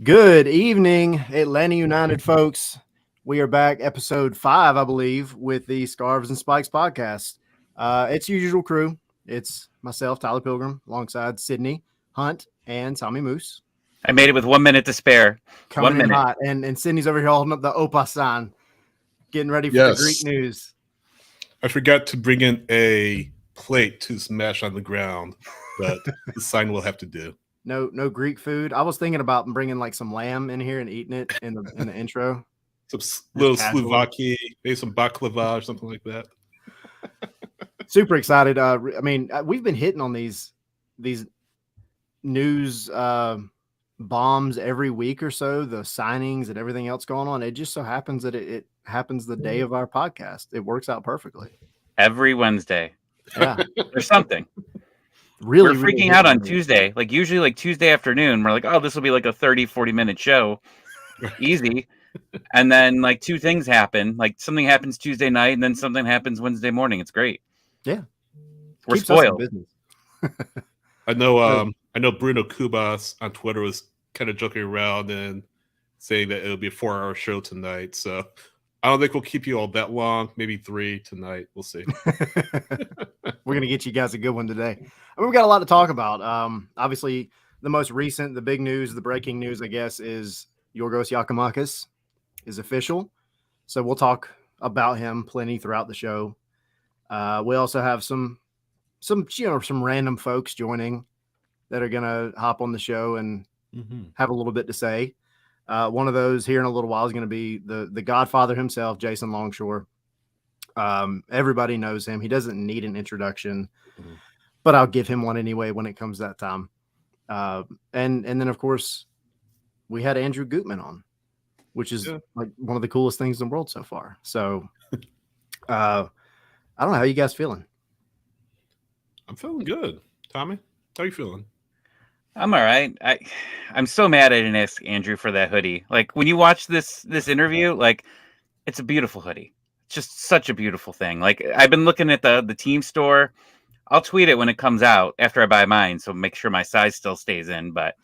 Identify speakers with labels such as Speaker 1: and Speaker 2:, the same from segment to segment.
Speaker 1: Good evening, Atlanta United folks. We are back, episode 5, I believe, with the Scarves and Spikes podcast. It's your usual crew. It's myself, Tyler Pilgrim, alongside Sydney, Hunt, and Tommy Moose.
Speaker 2: I made it with 1 minute to spare.
Speaker 1: Coming
Speaker 2: 1
Speaker 1: in
Speaker 2: minute.
Speaker 1: hot. And Sydney's over here holding up the Opa sign, getting ready for the Greek news.
Speaker 3: I forgot to bring in a plate to smash on the ground, but the sign will have to do.
Speaker 1: No Greek food. I was thinking about bringing like some lamb in here and eating it in the intro.
Speaker 3: Some little Slovakia, maybe some baklava or something like that.
Speaker 1: Super excited. We've been hitting on these news bombs every week or so, the signings and everything else going on. It just so happens that it happens the day of our podcast. It works out perfectly.
Speaker 2: Every Wednesday.
Speaker 1: Yeah.
Speaker 2: There's something.
Speaker 1: We're
Speaker 2: freaking out on Tuesday. Like usually like Tuesday afternoon, we're like, oh, this will be like a 30-40 minute show. Easy. And then like two things happen. Like something happens Tuesday night and then something happens Wednesday morning. It's great.
Speaker 1: Yeah.
Speaker 2: We're spoiled.
Speaker 3: I know Bruno Kubas on Twitter was kind of joking around and saying that it'll be a 4-hour show tonight. So I don't think we'll keep you all that long. Maybe 3 tonight. We'll see.
Speaker 1: We're going to get you guys a good one today. I mean, we've got a lot to talk about. Obviously, the most recent, the big news, the breaking news, I guess, is Giorgos Giakoumakis is official. So we'll talk about him plenty throughout the show. We also have some random folks joining that are going to hop on the show and have a little bit to say. One of those here in a little while is going to be the Godfather himself, Jason Longshore. Everybody knows him. He doesn't need an introduction, but I'll give him one anyway when it comes that time. And then of course we had Andrew Gutman on, which is like one of the coolest things in the world so far. So I don't know, how you guys feeling?
Speaker 3: I'm feeling good. Tommy, how are you feeling?
Speaker 2: I'm all right. I'm so mad I didn't ask Andrew for that hoodie. Like when you watch this interview, like it's a beautiful hoodie. It's just such a beautiful thing. Like I've been looking at the team store. I'll tweet it when it comes out after I buy mine, so make sure my size still stays in. But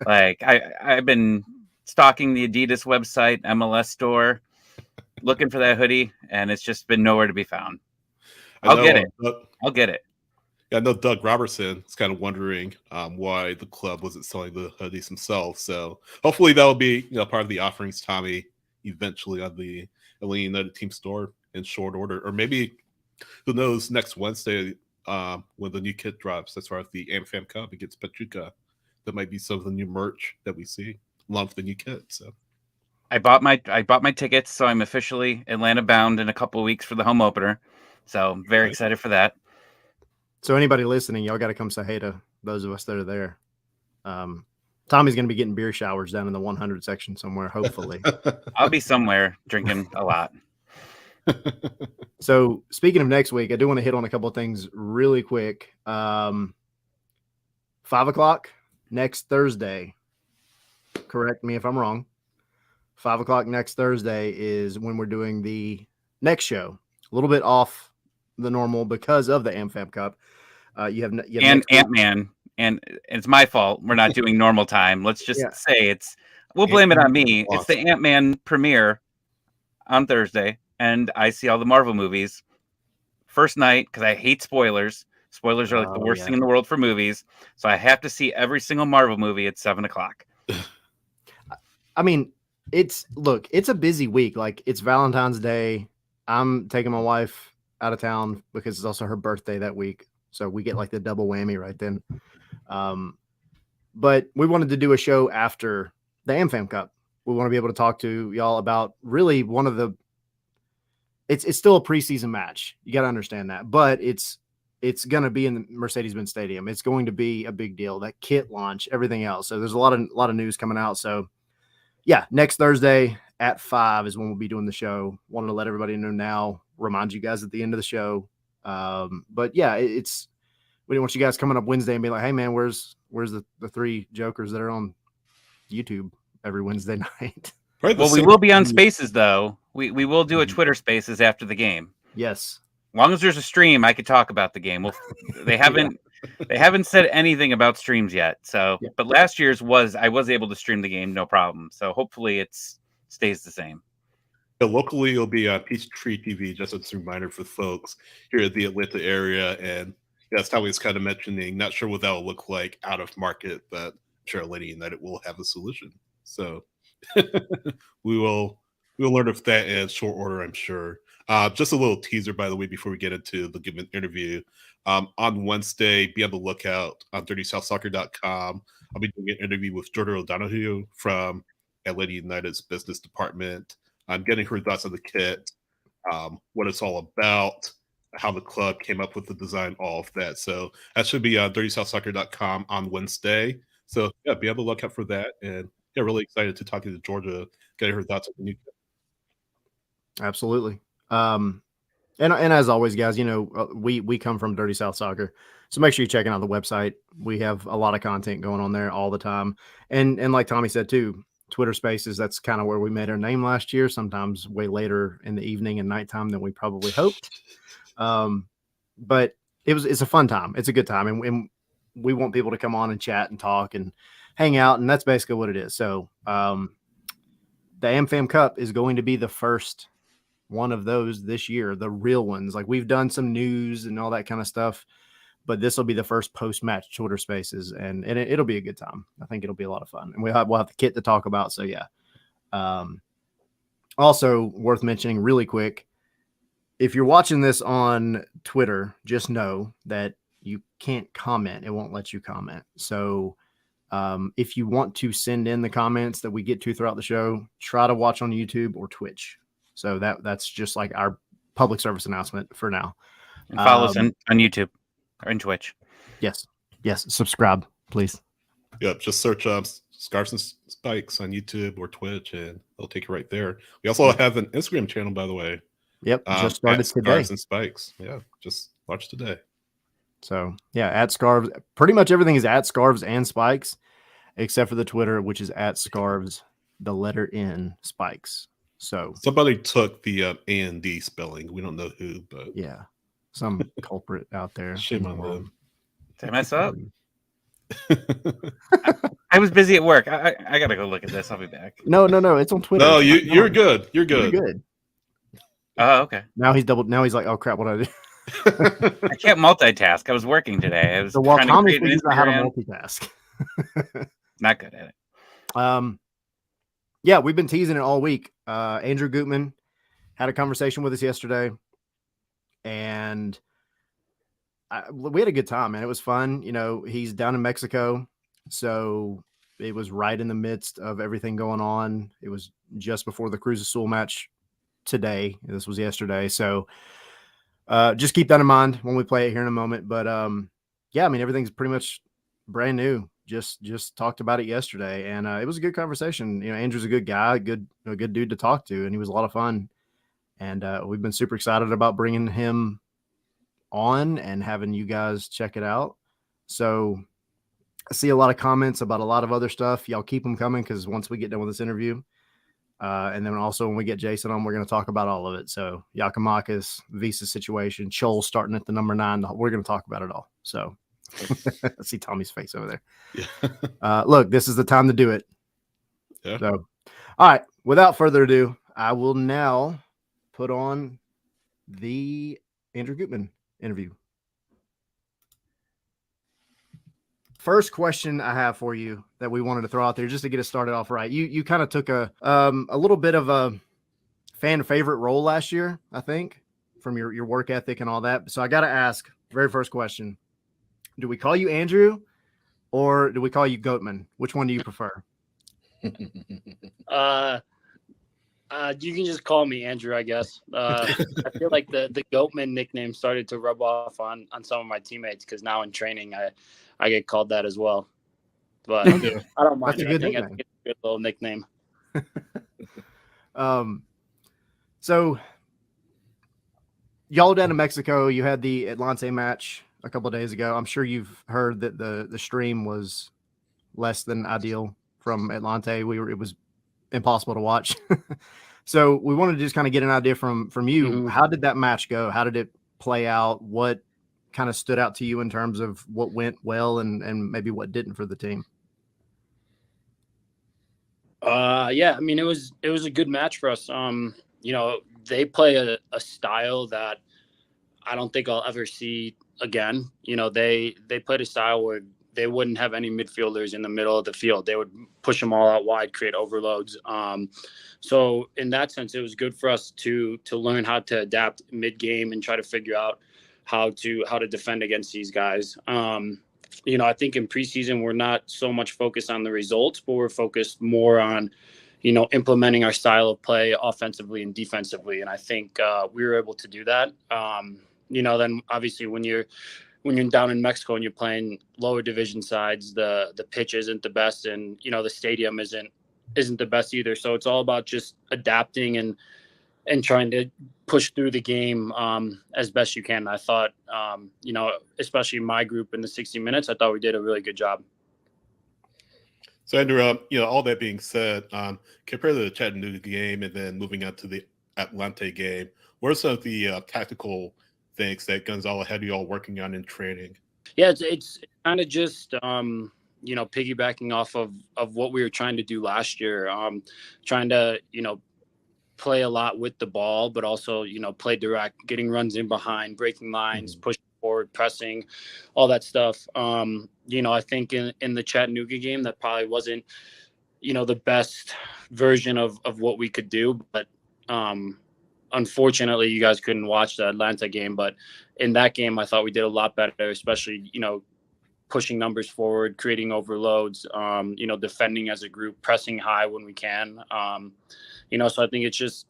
Speaker 2: like I've been stalking the Adidas website, MLS store, looking for that hoodie, and it's just been nowhere to be found. I'll get it.
Speaker 3: Yeah, I know Doug Robertson is kind of wondering why the club wasn't selling the hoodies themselves. So hopefully that'll be part of the offerings, Tommy, eventually on the Atlanta United team store in short order. Or maybe, who knows, next Wednesday when the new kit drops, as far as the AmFam Cup against Pachuca, that might be some of the new merch that we see along with the new kit. So
Speaker 2: I bought my tickets, so I'm officially Atlanta bound in a couple of weeks for the home opener. So I'm very excited for that.
Speaker 1: So anybody listening, y'all got to come say hey to those of us that are there. Tommy's going to be getting beer showers down in the 100 section somewhere, hopefully.
Speaker 2: I'll be somewhere drinking a lot.
Speaker 1: So speaking of next week, I do want to hit on a couple of things really quick. 5 o'clock next Thursday. Correct me if I'm wrong. 5 o'clock next Thursday is when we're doing the next show. A little bit off the normal because of the AmFam Cup. You have
Speaker 2: and Ant-Man, and it's my fault we're not doing normal time. Let's just say we'll blame it on me. It's the Ant-Man premiere on Thursday, and I see all the Marvel movies first night because I hate spoilers. Spoilers are like the worst thing in the world for movies, so I have to see every single Marvel movie at 7 o'clock.
Speaker 1: I mean, it's a busy week. Like it's Valentine's Day. I'm taking my wife out of town because it's also her birthday that week. So we get like the double whammy right then. But we wanted to do a show after the AmFam Cup. We want to be able to talk to y'all about really one of the, it's still a preseason match. You got to understand that, but it's going to be in the Mercedes-Benz Stadium. It's going to be a big deal, that kit launch, everything else. So there's a lot of news coming out. So yeah, next Thursday at 5 is when we'll be doing the show. Wanted to let everybody know now, remind you guys at the end of the show. But yeah, we didn't want you guys coming up Wednesday and be like, hey man, where's the 3 jokers that are on YouTube every Wednesday night?
Speaker 2: Right. Well, we will be on Spaces though. We will do a Twitter Spaces after the game.
Speaker 1: Yes.
Speaker 2: As long as there's a stream, I could talk about the game. Well, they haven't They haven't said anything about streams yet. So,
Speaker 1: Yeah.
Speaker 2: but last year's I was able to stream the game, no problem. So hopefully it stays the same.
Speaker 3: Yeah, locally, it'll be Peachtree TV, just as a reminder for folks here in the Atlanta area. And that's how he's kind of mentioning, not sure what that will look like out of market, but I'm sure Atlanta United will have a solution. So we'll learn of that in short order, I'm sure. Just a little teaser, by the way, before we get into the given interview. On Wednesday, be on the lookout on DirtySouthSoccer.com. I'll be doing an interview with Jordan O'Donoghue from Atlanta United's business department. I'm getting her thoughts on the kit, what it's all about, how the club came up with the design, all of that. So that should be on DirtySouthSoccer.com on Wednesday. So yeah, be on the lookout for that. And yeah, really excited to talk to Georgia, getting her thoughts on the new kit.
Speaker 1: Absolutely. And as always, guys, we come from Dirty South Soccer, so make sure you're checking out the website. We have a lot of content going on there all the time, and like Tommy said too, Twitter Spaces. That's kind of where we made our name last year. Sometimes way later in the evening and nighttime than we probably hoped. But it's a fun time. It's a good time, and we want people to come on and chat and talk and hang out, and that's basically what it is. So the AmFam Cup is going to be the first one of those this year, the real ones. Like, we've done some news and all that kind of stuff, but this will be the first post-match Twitter Spaces, and it'll be a good time. I think it'll be a lot of fun, and we'll have the kit to talk about. So yeah. Also worth mentioning really quick, if you're watching this on Twitter, just know that you can't comment. It won't let you comment. So if you want to send in the comments that we get to throughout the show, try to watch on YouTube or Twitch. So that's just like our public service announcement for now.
Speaker 2: And follow us on YouTube or in Twitch.
Speaker 1: Yes. Subscribe, please.
Speaker 3: Yep. Just search Scarves and Spikes on YouTube or Twitch, and it'll take you right there. We also have an Instagram channel, by the way.
Speaker 1: Yep. Just started today.
Speaker 3: Scarves and Spikes. Yeah. Just launched today. So
Speaker 1: yeah, at Scarves. Pretty much everything is at Scarves and Spikes, except for the Twitter, which is at Scarves, the letter N, Spikes. So
Speaker 3: somebody took the A and D spelling. We don't know who, but
Speaker 1: yeah, some culprit out there.
Speaker 3: Shame on them.
Speaker 2: Did I mess up? I was busy at work. I gotta go look at this. I'll be back.
Speaker 1: No. It's on Twitter.
Speaker 3: No, you're good. You're good.
Speaker 1: You're good.
Speaker 2: Oh, okay.
Speaker 1: Now he's like, oh crap, what did I do?
Speaker 2: I can't multitask. I was working today. I was
Speaker 1: while
Speaker 2: trying
Speaker 1: Tommy
Speaker 2: to create an
Speaker 1: figures out how to
Speaker 2: Instagram.
Speaker 1: multitask.
Speaker 2: Not good at it.
Speaker 1: Yeah, we've been teasing it all week. Andrew Gutman had a conversation with us yesterday, and we had a good time, man. It was fun. He's down in Mexico, so it was right in the midst of everything going on. It was just before the Cruz Azul match today. This was yesterday, so just keep that in mind when we play it here in a moment. But yeah, I mean, everything's pretty much brand new. Just talked about it yesterday, and it was a good conversation. Andrew's a good guy, a good dude to talk to, and he was a lot of fun. And we've been super excited about bringing him on and having you guys check it out. So I see a lot of comments about a lot of other stuff. Y'all keep them coming, because once we get done with this interview, and then also when we get Jason on, we're going to talk about all of it. So Giakoumakis, visa situation, Chol starting at the number 9. We're going to talk about it all. So I see Tommy's face over there.
Speaker 3: Yeah.
Speaker 1: Look, this is the time to do it.
Speaker 3: Yeah.
Speaker 1: So, all right. Without further ado, I will now put on the Andrew Gutman interview. First question I have for you that we wanted to throw out there just to get it started off right. You kind of took a little bit of a fan favorite role last year, I think, from your work ethic and all that. So I got to ask, very first question. Do we call you Andrew or do we call you Gutman? Which one do you prefer?
Speaker 4: You can just call me Andrew, I guess. I feel like the Gutman nickname started to rub off on some of my teammates, because now in training I get called that as well. But I don't mind.
Speaker 1: That's a good
Speaker 4: I think
Speaker 1: nickname.
Speaker 4: it's a good little nickname.
Speaker 1: So y'all down in Mexico, you had the Atlanta match a couple of days ago. I'm sure you've heard that the stream was less than ideal from Atlanta. It was impossible to watch. So we wanted to just kind of get an idea from you.
Speaker 4: Mm-hmm.
Speaker 1: How did that match go? How did it play out? What kind of stood out to you in terms of what went well and maybe what didn't for the team?
Speaker 4: Yeah, I mean, it was a good match for us. They play a style that I don't think I'll ever see again. They played a style where they wouldn't have any midfielders in the middle of the field. They would push them all out wide, create overloads. So in that sense, it was good for us to learn how to adapt mid game and try to figure out how to defend against these guys. I think in preseason, we're not so much focused on the results, but we're focused more on, implementing our style of play offensively and defensively. And I think we were able to do that. Then obviously when you're down in Mexico and you're playing lower division sides, the pitch isn't the best, and the stadium isn't the best either. So it's all about just adapting and trying to push through the game as best you can. I thought, especially my group in the 60 minutes, I thought we did a really good job.
Speaker 3: So Andrew, all that being said, compared to the Chattanooga game and then moving on to the Atlanta game, what are some of the tactical things that Gonzalo had you all working on in training?
Speaker 4: Yeah, it's kind of just piggybacking off of what we were trying to do last year, trying to play a lot with the ball, but also play direct, getting runs in behind, breaking lines, pushing forward, pressing, all that stuff. I think in the Chattanooga game, that probably wasn't the best version of what we could do, but unfortunately, you guys couldn't watch the Atlanta game, but in that game, I thought we did a lot better, especially, pushing numbers forward, creating overloads, defending as a group, pressing high when we can. So I think it's just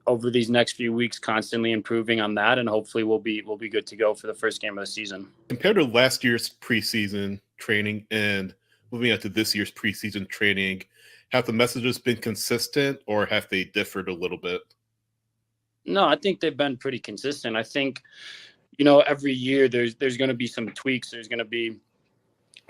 Speaker 4: over these next few weeks, constantly improving on that, and hopefully we'll be good to go for the first game of the season.
Speaker 3: Compared to last year's preseason training and moving on to this year's preseason training, have the messages been consistent or have they differed a little bit?
Speaker 4: No, I think they've been pretty consistent. I think, every year there's going to be some tweaks. There's going to be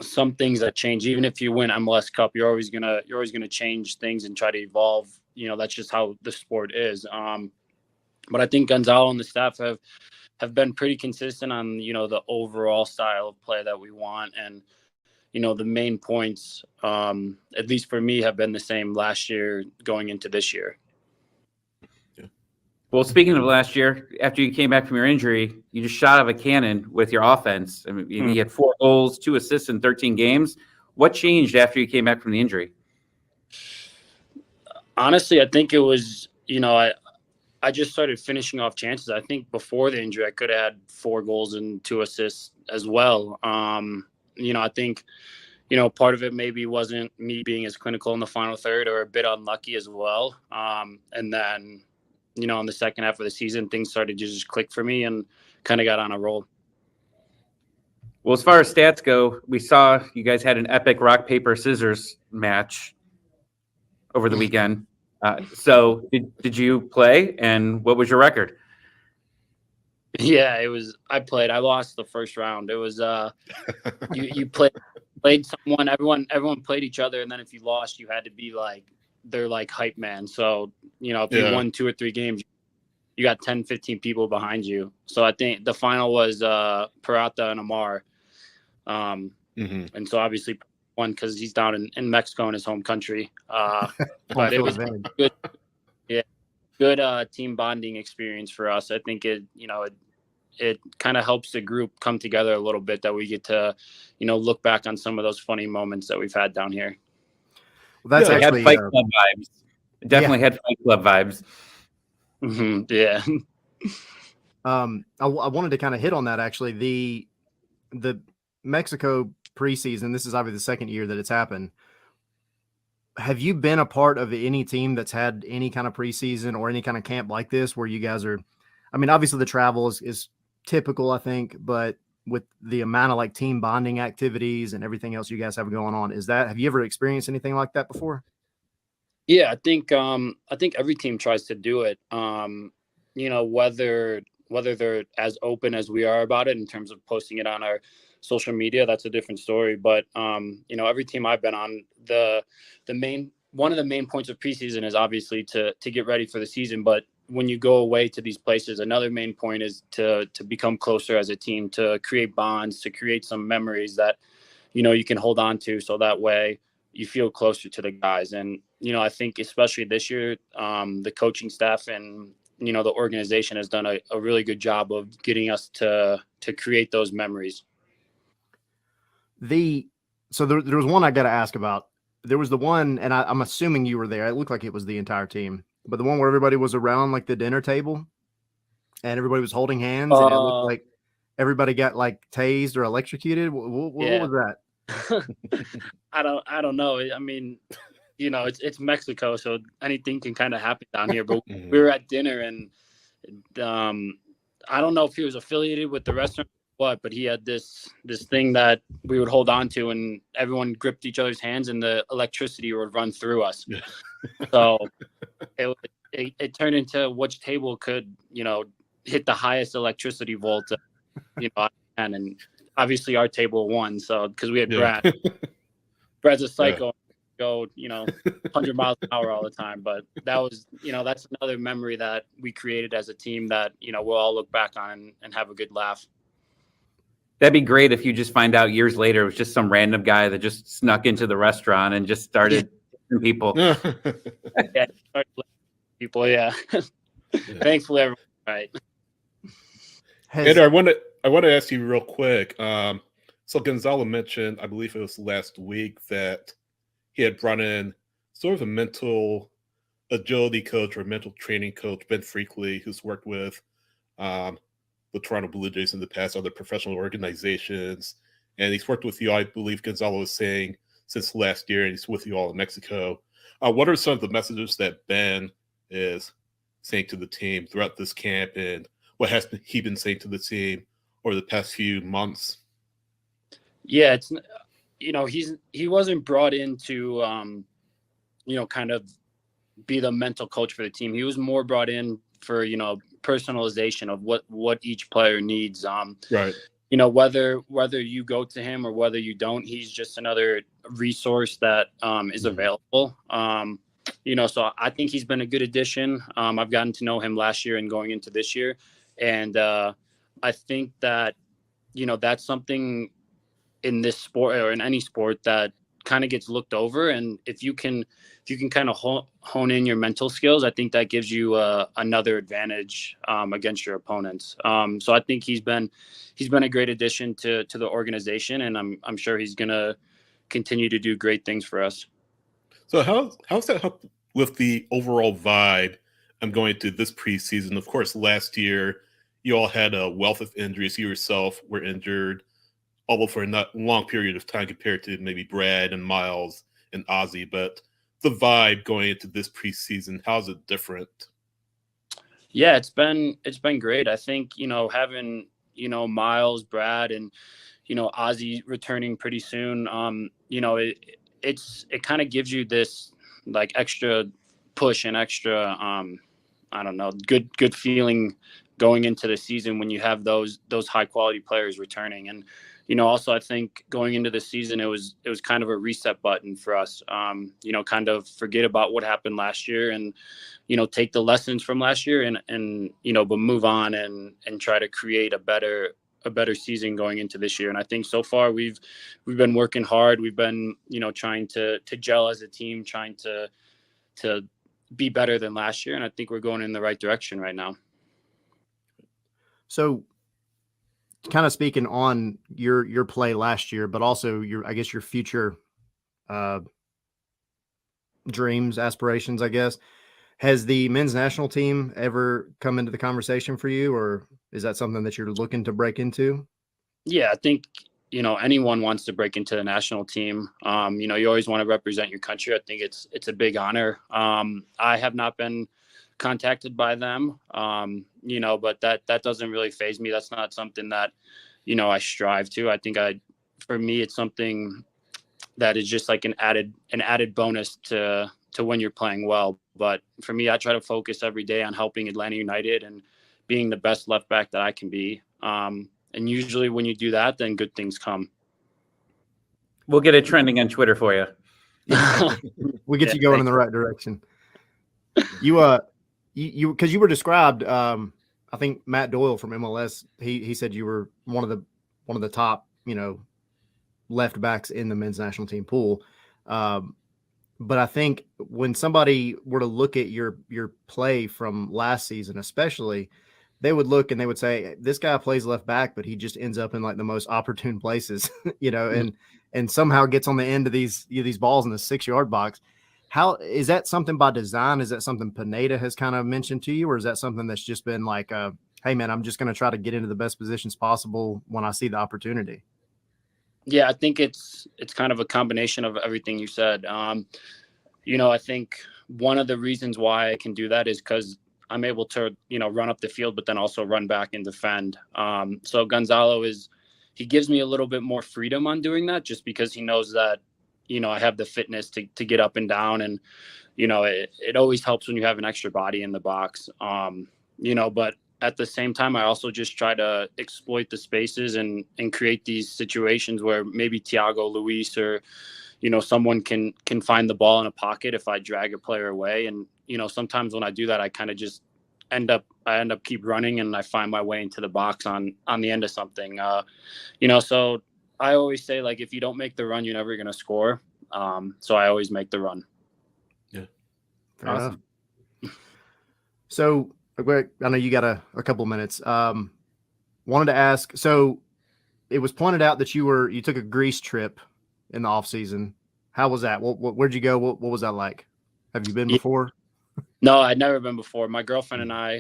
Speaker 4: some things that change. Even if you win MLS Cup, you're always gonna change things and try to evolve. That's just how the sport is. But I think Gonzalo and the staff have been pretty consistent on the overall style of play that we want, and the main points, at least for me, have been the same last year going into this year.
Speaker 2: Well, speaking of last year, after you came back from your injury, you just shot out of a cannon with your offense. I mean, you had 4 goals, 2 assists in 13 games. What changed after you came back from the injury?
Speaker 4: Honestly, I think it was, I just started finishing off chances. I think before the injury, I could have had 4 goals and 2 assists as well. I think, part of it maybe wasn't me being as clinical in the final third, or a bit unlucky as well. And then, in the second half of the season, things started to just click for me and kind of got on a roll.
Speaker 2: Well, as far as stats go, we saw you guys had an epic rock, paper, scissors match over the weekend. So did you play, and what was your record?
Speaker 4: Yeah, I played. I lost the first round. It was you played someone, everyone played each other, and then if you lost, you had to be like their hype man. So, if you won 2 or 3 games, you got 10, 15 people behind you. So I think the final was Peralta and Amar. And so obviously won because he's down in Mexico in his home country. But it was good. Yeah. Good team bonding experience for us. I think it kind of helps the group come together a little bit, that we get to, look back on some of those funny moments that we've had down here.
Speaker 1: Well, that's actually
Speaker 2: had Fight Club vibes. Definitely had Fight Club vibes.
Speaker 4: Yeah.
Speaker 1: I wanted to kind of hit on that actually. The Mexico preseason, this is obviously the second year that it's happened. Have you been a part of any team that's had any kind of preseason or any kind of camp like this where you guys are, I mean, obviously the travel is typical, I think, but with the amount of team bonding activities and everything else you guys have going on, have you ever experienced anything like that before?
Speaker 4: Yeah, I think every team tries to do it. Whether they're as open as we are about it in terms of posting it on our social media, that's a different story. But every team I've been on, one of the main points of preseason is obviously to get ready for the season. But when you go away to these places, another main point is to become closer as a team, to create bonds, to create some memories that, you can hold on to. So that way you feel closer to the guys. And, I think especially this year, the coaching staff and, the organization has done a really good job of getting us to create those memories.
Speaker 1: So there was one I got to ask about. There was the one, and I'm assuming you were there. It looked like it was the entire team, but the one where everybody was around like the dinner table and everybody was holding hands, and it looked like everybody got like tased or electrocuted. What was that?
Speaker 4: I don't know. I mean, it's Mexico, so anything can kind of happen down here. But we were at dinner, and I don't know if he was affiliated with the restaurant or what, but he had this thing that we would hold on to, and everyone gripped each other's hands, and the electricity would run through us. So it turned into which table could hit the highest electricity volt, and obviously our table won. So because we had Brad. Brad's a psycho. Go 100 miles an hour all the time, but that was that's another memory that we created as a team that we'll all look back on and have a good laugh.
Speaker 2: That'd be great if you just find out years later it was just some random guy that just snuck into the restaurant and just started people.
Speaker 4: People, thankfully everyone right.
Speaker 3: Andrew, I want to ask you real quick. So Gonzalo mentioned, I believe it was last week, that he had brought in sort of a mental agility coach or mental training coach, Ben Freakley, who's worked with the Toronto Blue Jays in the past, other professional organizations. And he's worked with you, I believe Gonzalo was saying, since last year, and he's with you all in Mexico. What are some of the messages that Ben is saying to the team throughout this camp, and what has he been saying to the team over the past few months?
Speaker 4: Yeah, it's he wasn't brought in to kind of be the mental coach for the team. He was more brought in for personalization of what each player needs.
Speaker 3: Right.
Speaker 4: Whether you go to him or whether you don't, he's just another resource that is available. So I think he's been a good addition. I've gotten to know him last year and going into this year, and I think that that's something in this sport or in any sport that kind of gets looked over. And if you can kind of hone in your mental skills, I think that gives you another advantage against your opponents. So I think he's been a great addition to the organization, and I'm sure he's going to continue to do great things for us.
Speaker 3: So how's that help with the overall vibe I'm going to this preseason? Of course, last year you all had a wealth of injuries. You yourself were injured, although for a long period of time compared to maybe Brad and Miles and Ozzy. But the vibe going into this preseason, how's it different?
Speaker 4: Yeah, it's been great. I think, having, Miles, Brad, and, Ozzy returning pretty soon, it kind of gives you this like extra push and extra, I don't know, good feeling going into the season when you have those high quality players returning. And, also I think going into the season, it was kind of a reset button for us, kind of forget about what happened last year and, take the lessons from last year and but move on and try to create a better season going into this year. And I think so far we've been working hard. We've been, trying to gel as a team, trying to be better than last year. And I think we're going in the right direction right now.
Speaker 1: So kind of speaking on your play last year, but also your future dreams, aspirations, I guess. Has the men's national team ever come into the conversation for you, or is that something that you're looking to break into?
Speaker 4: Yeah, I think, anyone wants to break into the national team. You always want to represent your country. I think it's a big honor. I have not been contacted by them, but that doesn't really faze me. That's not something that, I strive to. I think for me, it's something that is just like an added bonus to when you're playing well. But for me, I try to focus every day on helping Atlanta United and being the best left back that I can be. And usually when you do that, then good things come.
Speaker 2: We'll get it trending on Twitter for you.
Speaker 1: We'll get you going in the right direction. You because you were described. I think Matt Doyle from MLS. He said you were one of the top, left backs in the men's national team pool. But I think when somebody were to look at your play from last season, especially, they would look and they would say, this guy plays left back, but he just ends up in like the most opportune places, and somehow gets on the end of these balls in the 6-yard box. How is that something by design? Is that something Pineda has kind of mentioned to you, or is that something that's just been like, hey man, I'm just going to try to get into the best positions possible when I see the opportunity?
Speaker 4: Yeah, I think it's kind of a combination of everything you said. I think one of the reasons why I can do that is because I'm able to, run up the field, but then also run back and defend. So Gonzalo he gives me a little bit more freedom on doing that, just because he knows that, I have the fitness to get up and down. And, it always helps when you have an extra body in the box. But at the same time, I also just try to exploit the spaces and create these situations where maybe Thiago Luis or, someone can find the ball in a pocket if I drag a player away. And, sometimes when I do that, I kind of just end up keep running and I find my way into the box on the end of something. So I always say, like, if you don't make the run, you're never going to score. So I always make the run.
Speaker 3: Yeah.
Speaker 1: Fair enough. So I know you got a couple minutes. Wanted to ask, so it was pointed out that you took a Greece trip in the off season. How was that? Where'd you go? What was that like? Have you been before?
Speaker 4: No, I'd never been before. My girlfriend and I,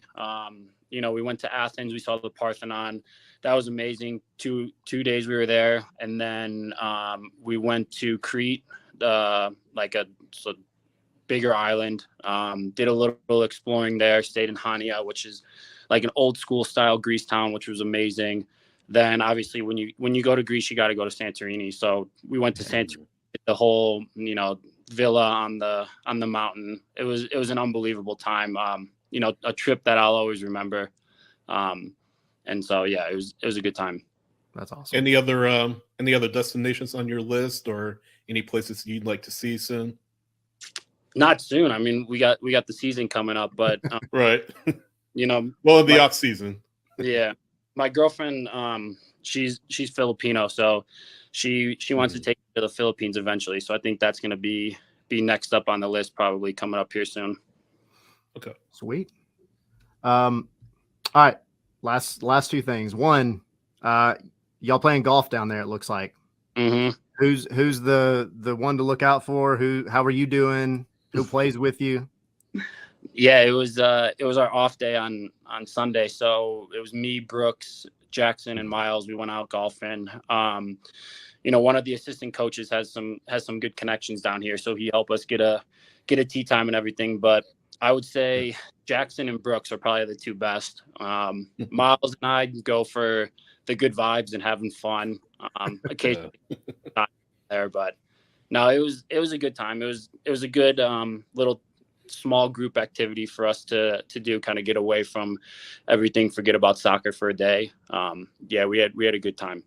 Speaker 4: we went to Athens. We saw the Parthenon. That was amazing. 2 days we were there. And then we went to Crete, like a bigger island, did a little exploring there, stayed in Hania, which is like an old school style Greece town, which was amazing. Then obviously when you go to Greece, you got to go to Santorini. So we went to Santorini, the whole, villa on the mountain. It was an unbelievable time. A trip that I'll always remember. And so, yeah, it was a good time.
Speaker 1: That's awesome.
Speaker 3: Any other destinations on your list, or any places you'd like to see soon?
Speaker 4: Not soon. I mean, we got the season coming up, but
Speaker 3: right.
Speaker 4: Well,
Speaker 3: in the off season.
Speaker 4: Yeah, my girlfriend, she's Filipino, so she wants to take me to the Philippines eventually. So I think that's going to be next up on the list, probably coming up here soon.
Speaker 3: Okay,
Speaker 1: sweet. All right, last two things. One, y'all playing golf down there, it looks like.
Speaker 4: Mm-hmm.
Speaker 1: Who's the one to look out for? How are you doing? Who plays with you?
Speaker 4: Yeah, it was our off day on Sunday. So it was me, Brooks, Jackson, and Miles. We went out golfing. One of the assistant coaches has some good connections down here, so he helped us get a tee time and everything. But I would say Jackson and Brooks are probably the two best. Miles and I go for the good vibes and having fun. Occasionally there, but no, it was a good time. It was a good little small group activity for us to do, kind of get away from everything, forget about soccer for a day. Yeah, we had a good time.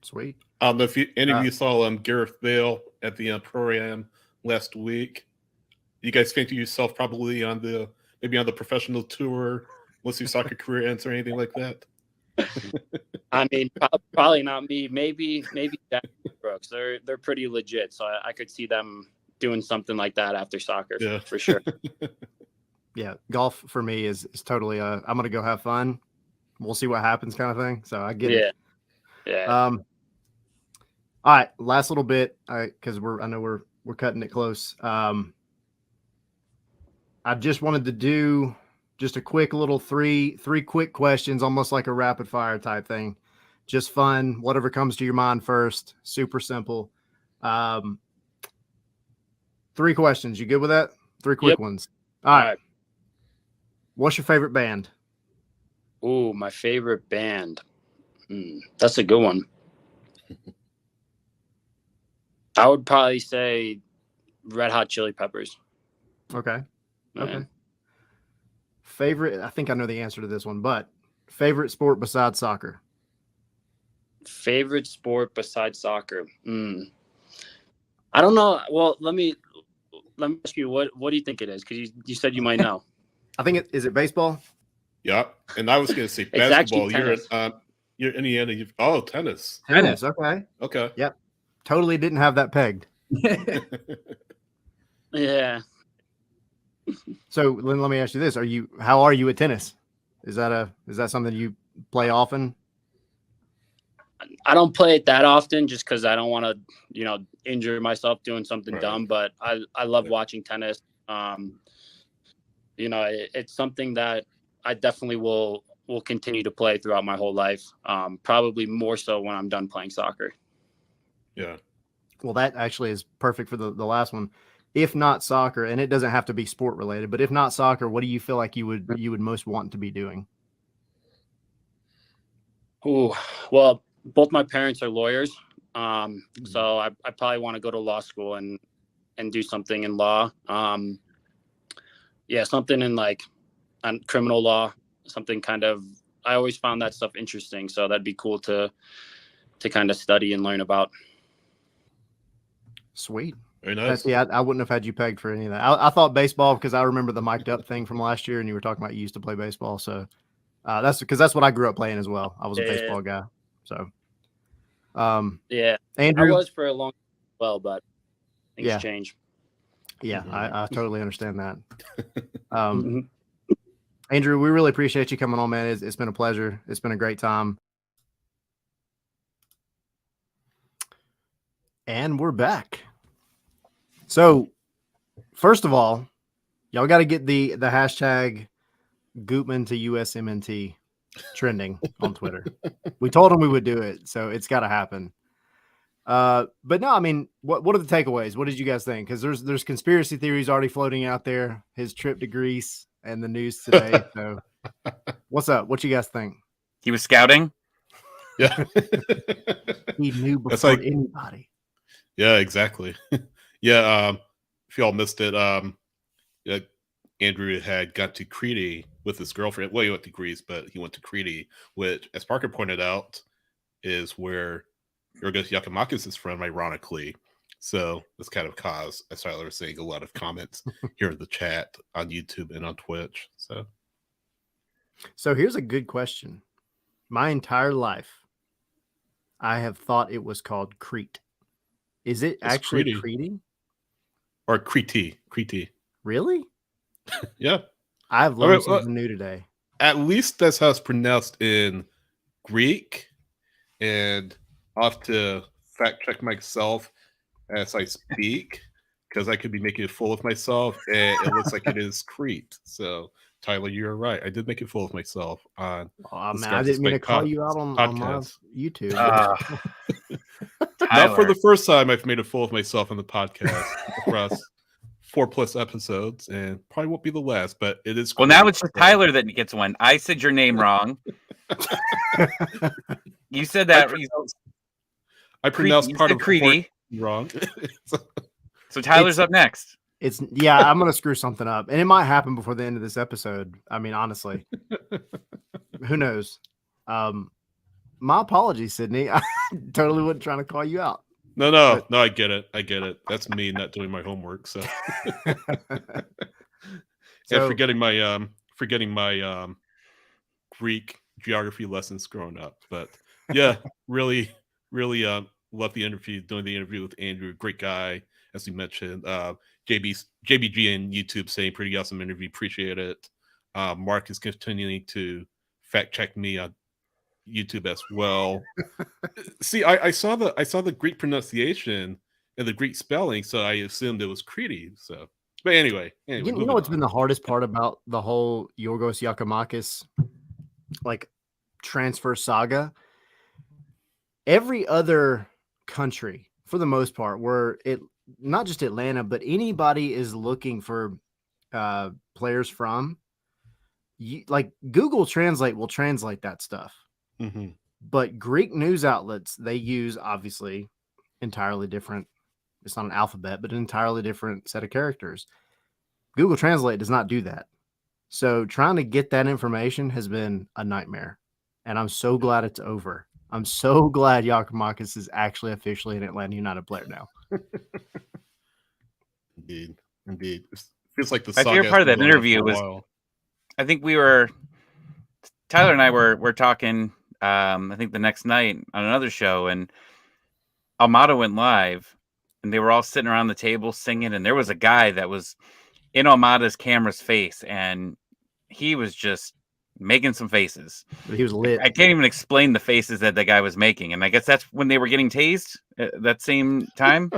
Speaker 1: Sweet.
Speaker 3: If any of you saw Gareth Bale at the program last week, you guys think to yourself probably on the professional tour once your soccer career ends or anything like that?
Speaker 4: I mean, probably not me. Maybe Jack Brooks. They're pretty legit, so I could see them doing something like that after soccer, for sure.
Speaker 1: Yeah, golf for me is totally I'm gonna go have fun. We'll see what happens, kind of thing. So I get it.
Speaker 4: Yeah.
Speaker 1: All right, last little bit, because I know we're cutting it close. I just wanted to do just a quick little three quick questions, almost like a rapid fire type thing. Just fun, whatever comes to your mind first. Super simple. 3 questions. You good with that? 3 quick ones. All right. What's your favorite band?
Speaker 4: Ooh, my favorite band. That's a good one. I would probably say Red Hot Chili Peppers.
Speaker 1: Okay. Okay. Favorite, I think I know the answer to this one, but favorite sport besides soccer?
Speaker 4: Favorite sport besides soccer? I don't know. Well, let me ask you, what do you think it is? Because you said you might know.
Speaker 1: I think is it baseball?
Speaker 3: Yeah, and I was going to say
Speaker 4: It's actually
Speaker 3: basketball. You're Indiana. Tennis.
Speaker 1: Tennis. Okay.
Speaker 3: Okay.
Speaker 1: Yep. Totally didn't have that pegged.
Speaker 4: Yeah.
Speaker 1: So Lynn, let me ask you this: how are you at tennis? Is that something you play often?
Speaker 4: I don't play it that often just because I don't want to, injure myself doing something dumb. But I love watching tennis. It's something that I definitely will continue to play throughout my whole life. Probably more so when I'm done playing soccer.
Speaker 3: Yeah.
Speaker 1: Well, that actually is perfect for the last one. If not soccer, and it doesn't have to be sport related, but if not soccer, what do you feel like you would most want to be doing?
Speaker 4: Oh, well, both my parents are lawyers. So I probably want to go to law school and do something in law. Something in on criminal law, something kind of, I always found that stuff interesting. So that'd be cool to kind of study and learn about.
Speaker 1: Sweet.
Speaker 3: Very nice.
Speaker 1: See, I wouldn't have had you pegged for any of that. I thought baseball because I remember the mic'd up thing from last year, and you were talking about you used to play baseball. So that's because that's what I grew up playing as well. I was a baseball guy. So,
Speaker 4: yeah,
Speaker 1: Andrew,
Speaker 4: I was for a long time, well, but things change.
Speaker 1: Yeah, I totally understand that. Andrew, we really appreciate you coming on, man. It's been a pleasure. It's been a great time. And we're back. So, first of all, y'all got to get the hashtag Gutman to USMNT trending on Twitter. We told him we would do it, so it's got to happen. But no, I mean, what are the takeaways? What did you guys think? Because there's conspiracy theories already floating out there. His trip to Greece and the news today. So, what's up? What you guys think?
Speaker 2: He was scouting.
Speaker 3: Yeah,
Speaker 1: He knew before anybody.
Speaker 3: Yeah, exactly. Yeah, if y'all missed it, Andrew had got to Crete with his girlfriend. Well, he went to Greece, but he went to Crete, which, as Parker pointed out, is where Giorgos Giakoumakis is from, ironically. So this kind of caused, as Tyler was saying, a lot of comments here in the chat on YouTube and on Twitch. So
Speaker 1: here's a good question. My entire life, I have thought it was called Crete. Is it actually Crete?
Speaker 3: Or Crete?
Speaker 1: Really?
Speaker 3: Yeah.
Speaker 1: I've learned something new today.
Speaker 3: At least that's how it's pronounced in Greek. And I'll have to fact check myself as I speak, because I could be making a fool of myself, and it looks like it is Crete. So, Tyler, you're right. I did make a fool of myself on.
Speaker 1: Man, I didn't mean to call you out on my YouTube.
Speaker 3: Not for the first time I've made a fool of myself on the podcast across 4+ episodes, and probably won't be the last, but it is.
Speaker 2: Well, now it's just Tyler that gets one. I said your name wrong. You said that.
Speaker 3: I pronounced part of
Speaker 2: Crete
Speaker 3: wrong.
Speaker 2: So Tyler's up next.
Speaker 1: I'm gonna screw something up, and it might happen before the end of this episode. I mean, honestly, who knows? My apologies, Sydney. I totally wasn't trying to call you out.
Speaker 3: No, I get it. That's me not doing my homework. So, and forgetting my Greek geography lessons growing up. But yeah, really love the interview. Doing the interview with Andrew, great guy, as we mentioned. JBG and YouTube saying pretty awesome interview. Appreciate it. Mark is continuing to fact check me on YouTube as well. See, I saw the Greek pronunciation and the Greek spelling, so I assumed it was Crete. So, but anyway,
Speaker 1: you know what's been the hardest part about the whole Giorgos Giakoumakis transfer saga? Every other country, for the most part, where it not just Atlanta, but anybody is looking for players from, Google Translate will translate that stuff.
Speaker 3: Mm-hmm.
Speaker 1: But Greek news outlets, they use obviously entirely different. It's not an alphabet, but an entirely different set of characters. Google Translate does not do that. So trying to get that information has been a nightmare. And I'm so glad it's over. I'm so glad Giakoumakis is actually officially an Atlanta United player now.
Speaker 3: Indeed. It feels like the
Speaker 2: my favorite part of that interview was I think Tyler and I were talking, I think the next night on another show, and Almada went live, and they were all sitting around the table singing, and there was a guy that was in Almada's camera's face, and he was just making some faces.
Speaker 1: He was lit.
Speaker 2: I can't even explain the faces that the guy was making, and I guess that's when they were getting tased at that same time,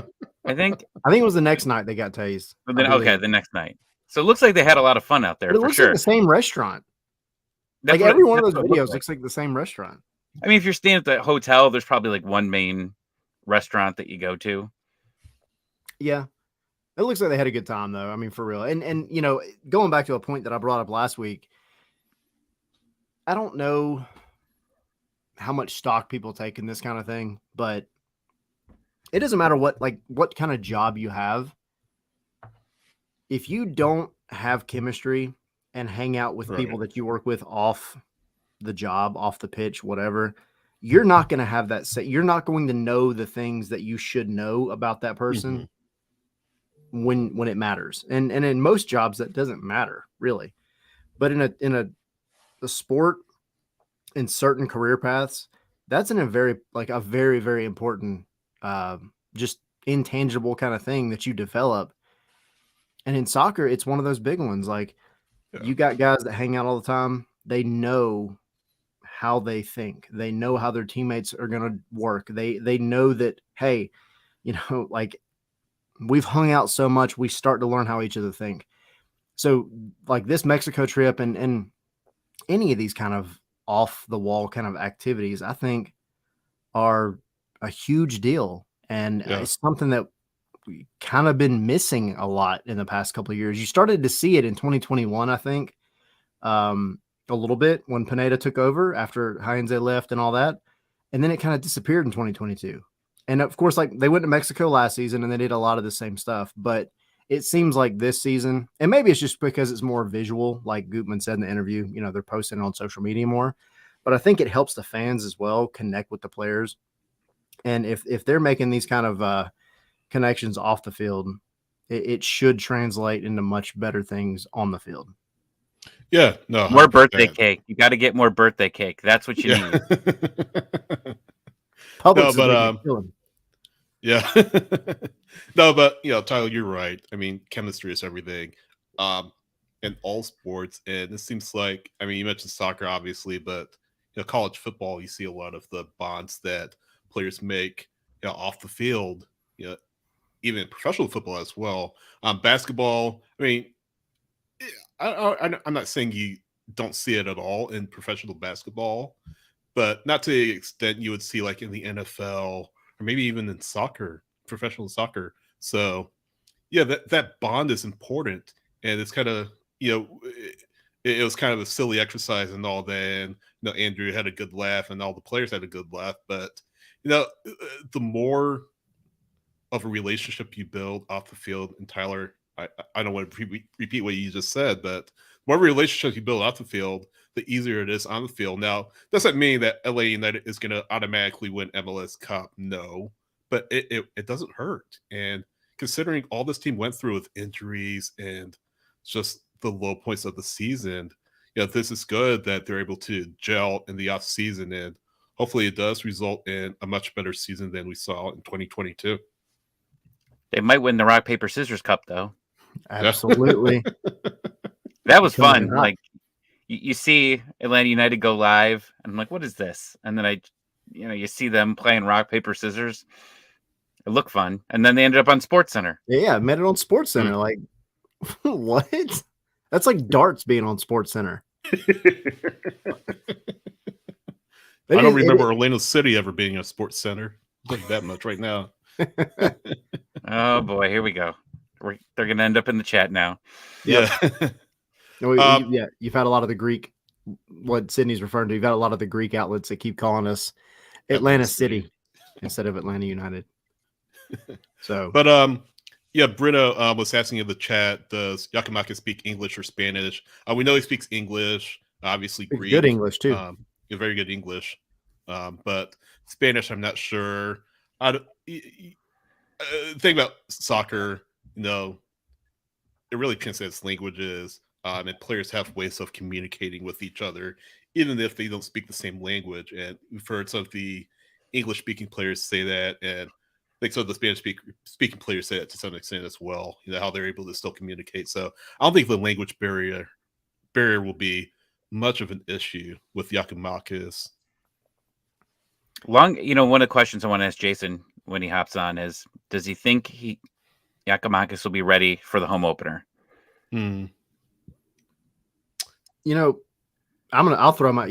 Speaker 2: I think.
Speaker 1: I think it was the next night they got tased.
Speaker 2: But then, okay, the next night. So it looks like they had a lot of fun out there,
Speaker 1: But it
Speaker 2: for
Speaker 1: looks
Speaker 2: sure.
Speaker 1: like the same restaurant.
Speaker 2: That's
Speaker 1: like
Speaker 2: what
Speaker 1: every one of
Speaker 2: that's
Speaker 1: those
Speaker 2: what it
Speaker 1: videos
Speaker 2: looked
Speaker 1: looks like the same restaurant.
Speaker 2: I mean, if you're staying at the hotel, there's probably like one main restaurant that you go to.
Speaker 1: Yeah. It looks like they had a good time though. I mean, for real. And you know, going back to a point that I brought up last week, I don't know how much stock people take in this kind of thing, but it doesn't matter what kind of job you have. If you don't have chemistry and hang out with people that you work with off the job, off the pitch, whatever, you're not going to have that you're not going to know the things that you should know about that person when it matters. And in most jobs that doesn't matter really. But in a sport, in certain career paths, that's a very, very important, just intangible kind of thing that you develop. And in soccer, it's one of those big ones. Like you got guys that hang out all the time. They know how they think. They know how their teammates are going to work. They know that, hey, you know, like we've hung out so much, we start to learn how each other think. So like this Mexico trip and any of these kind of off the wall kind of activities, I think are a huge deal. And it's something that we kind of been missing a lot in the past couple of years. You started to see it in 2021, I think, a little bit when Pineda took over after Heinze left and all that. And then it kind of disappeared in 2022. And of course, like they went to Mexico last season and they did a lot of the same stuff, but it seems like this season, and maybe it's just because it's more visual, like Gutman said in the interview, you know, they're posting on social media more, but I think it helps the fans as well connect with the players. And if they're making these kind of connections off the field, it should translate into much better things on the field.
Speaker 3: Yeah, no, 100%.
Speaker 2: More birthday cake. You got to get more birthday cake. That's what you need.
Speaker 1: Publix
Speaker 3: no, but yeah, no, but you know, Tyler, you're right. I mean, chemistry is everything, in all sports, and it seems like, I mean, you mentioned soccer, obviously, but you know, college football, you see a lot of the bonds that players make, you know, off the field. You know, even professional football as well. Basketball, I mean, I'm not saying you don't see it at all in professional basketball, but not to the extent you would see like in the NFL or maybe even in soccer, professional soccer. So yeah, that bond is important, and it's kind of, you know, it was kind of a silly exercise and all that. And you know, Andrew had a good laugh, and all the players had a good laugh. But you know, the more of a relationship you build off the field, and Tyler, I don't want to repeat what you just said, but the more relationships you build off the field, the easier it is on the field. Now, doesn't mean that LA United is going to automatically win MLS Cup. No, but it doesn't hurt. And considering all this team went through with injuries and just the low points of the season, you know, this is good that they're able to gel in the off season, and hopefully it does result in a much better season than we saw in 2022.
Speaker 2: They might win the rock, paper, scissors cup, though.
Speaker 1: Absolutely.
Speaker 2: That was fun. Like you see Atlanta United go live, and I'm like, what is this? And then you see them playing rock, paper, scissors. It looked fun. And then they ended up on Sports Center.
Speaker 1: Yeah, met it on Sports Center. Like, what? That's like darts being on Sports Center.
Speaker 3: I don't remember Orlando City ever being a Sports Center. Like that much right now.
Speaker 2: Oh boy, here we go. They're gonna end up in the chat now.
Speaker 3: Yeah.
Speaker 1: Yeah, you've had a lot of the Greek, what Sydney's referring to. You've got a lot of the Greek outlets that keep calling us Atlanta City instead of Atlanta United. So,
Speaker 3: but yeah, Brito was asking in the chat, does Giakoumakis speak English or Spanish? We know he speaks English, obviously Greek.
Speaker 1: Good English too.
Speaker 3: Very good English, but Spanish, I'm not sure. Think about soccer, you know, it really consists languages. and players have ways of communicating with each other, even if they don't speak the same language. And we've heard some of the English-speaking players say that, and like some of the Spanish-speaking players say that to some extent as well. How they're able to still communicate. So I don't think the language barrier will be much of an issue with Giakoumakis.
Speaker 2: One of the questions I want to ask Jason when he hops on is, does he think Giakoumakis will be ready for the home opener?
Speaker 1: I'll throw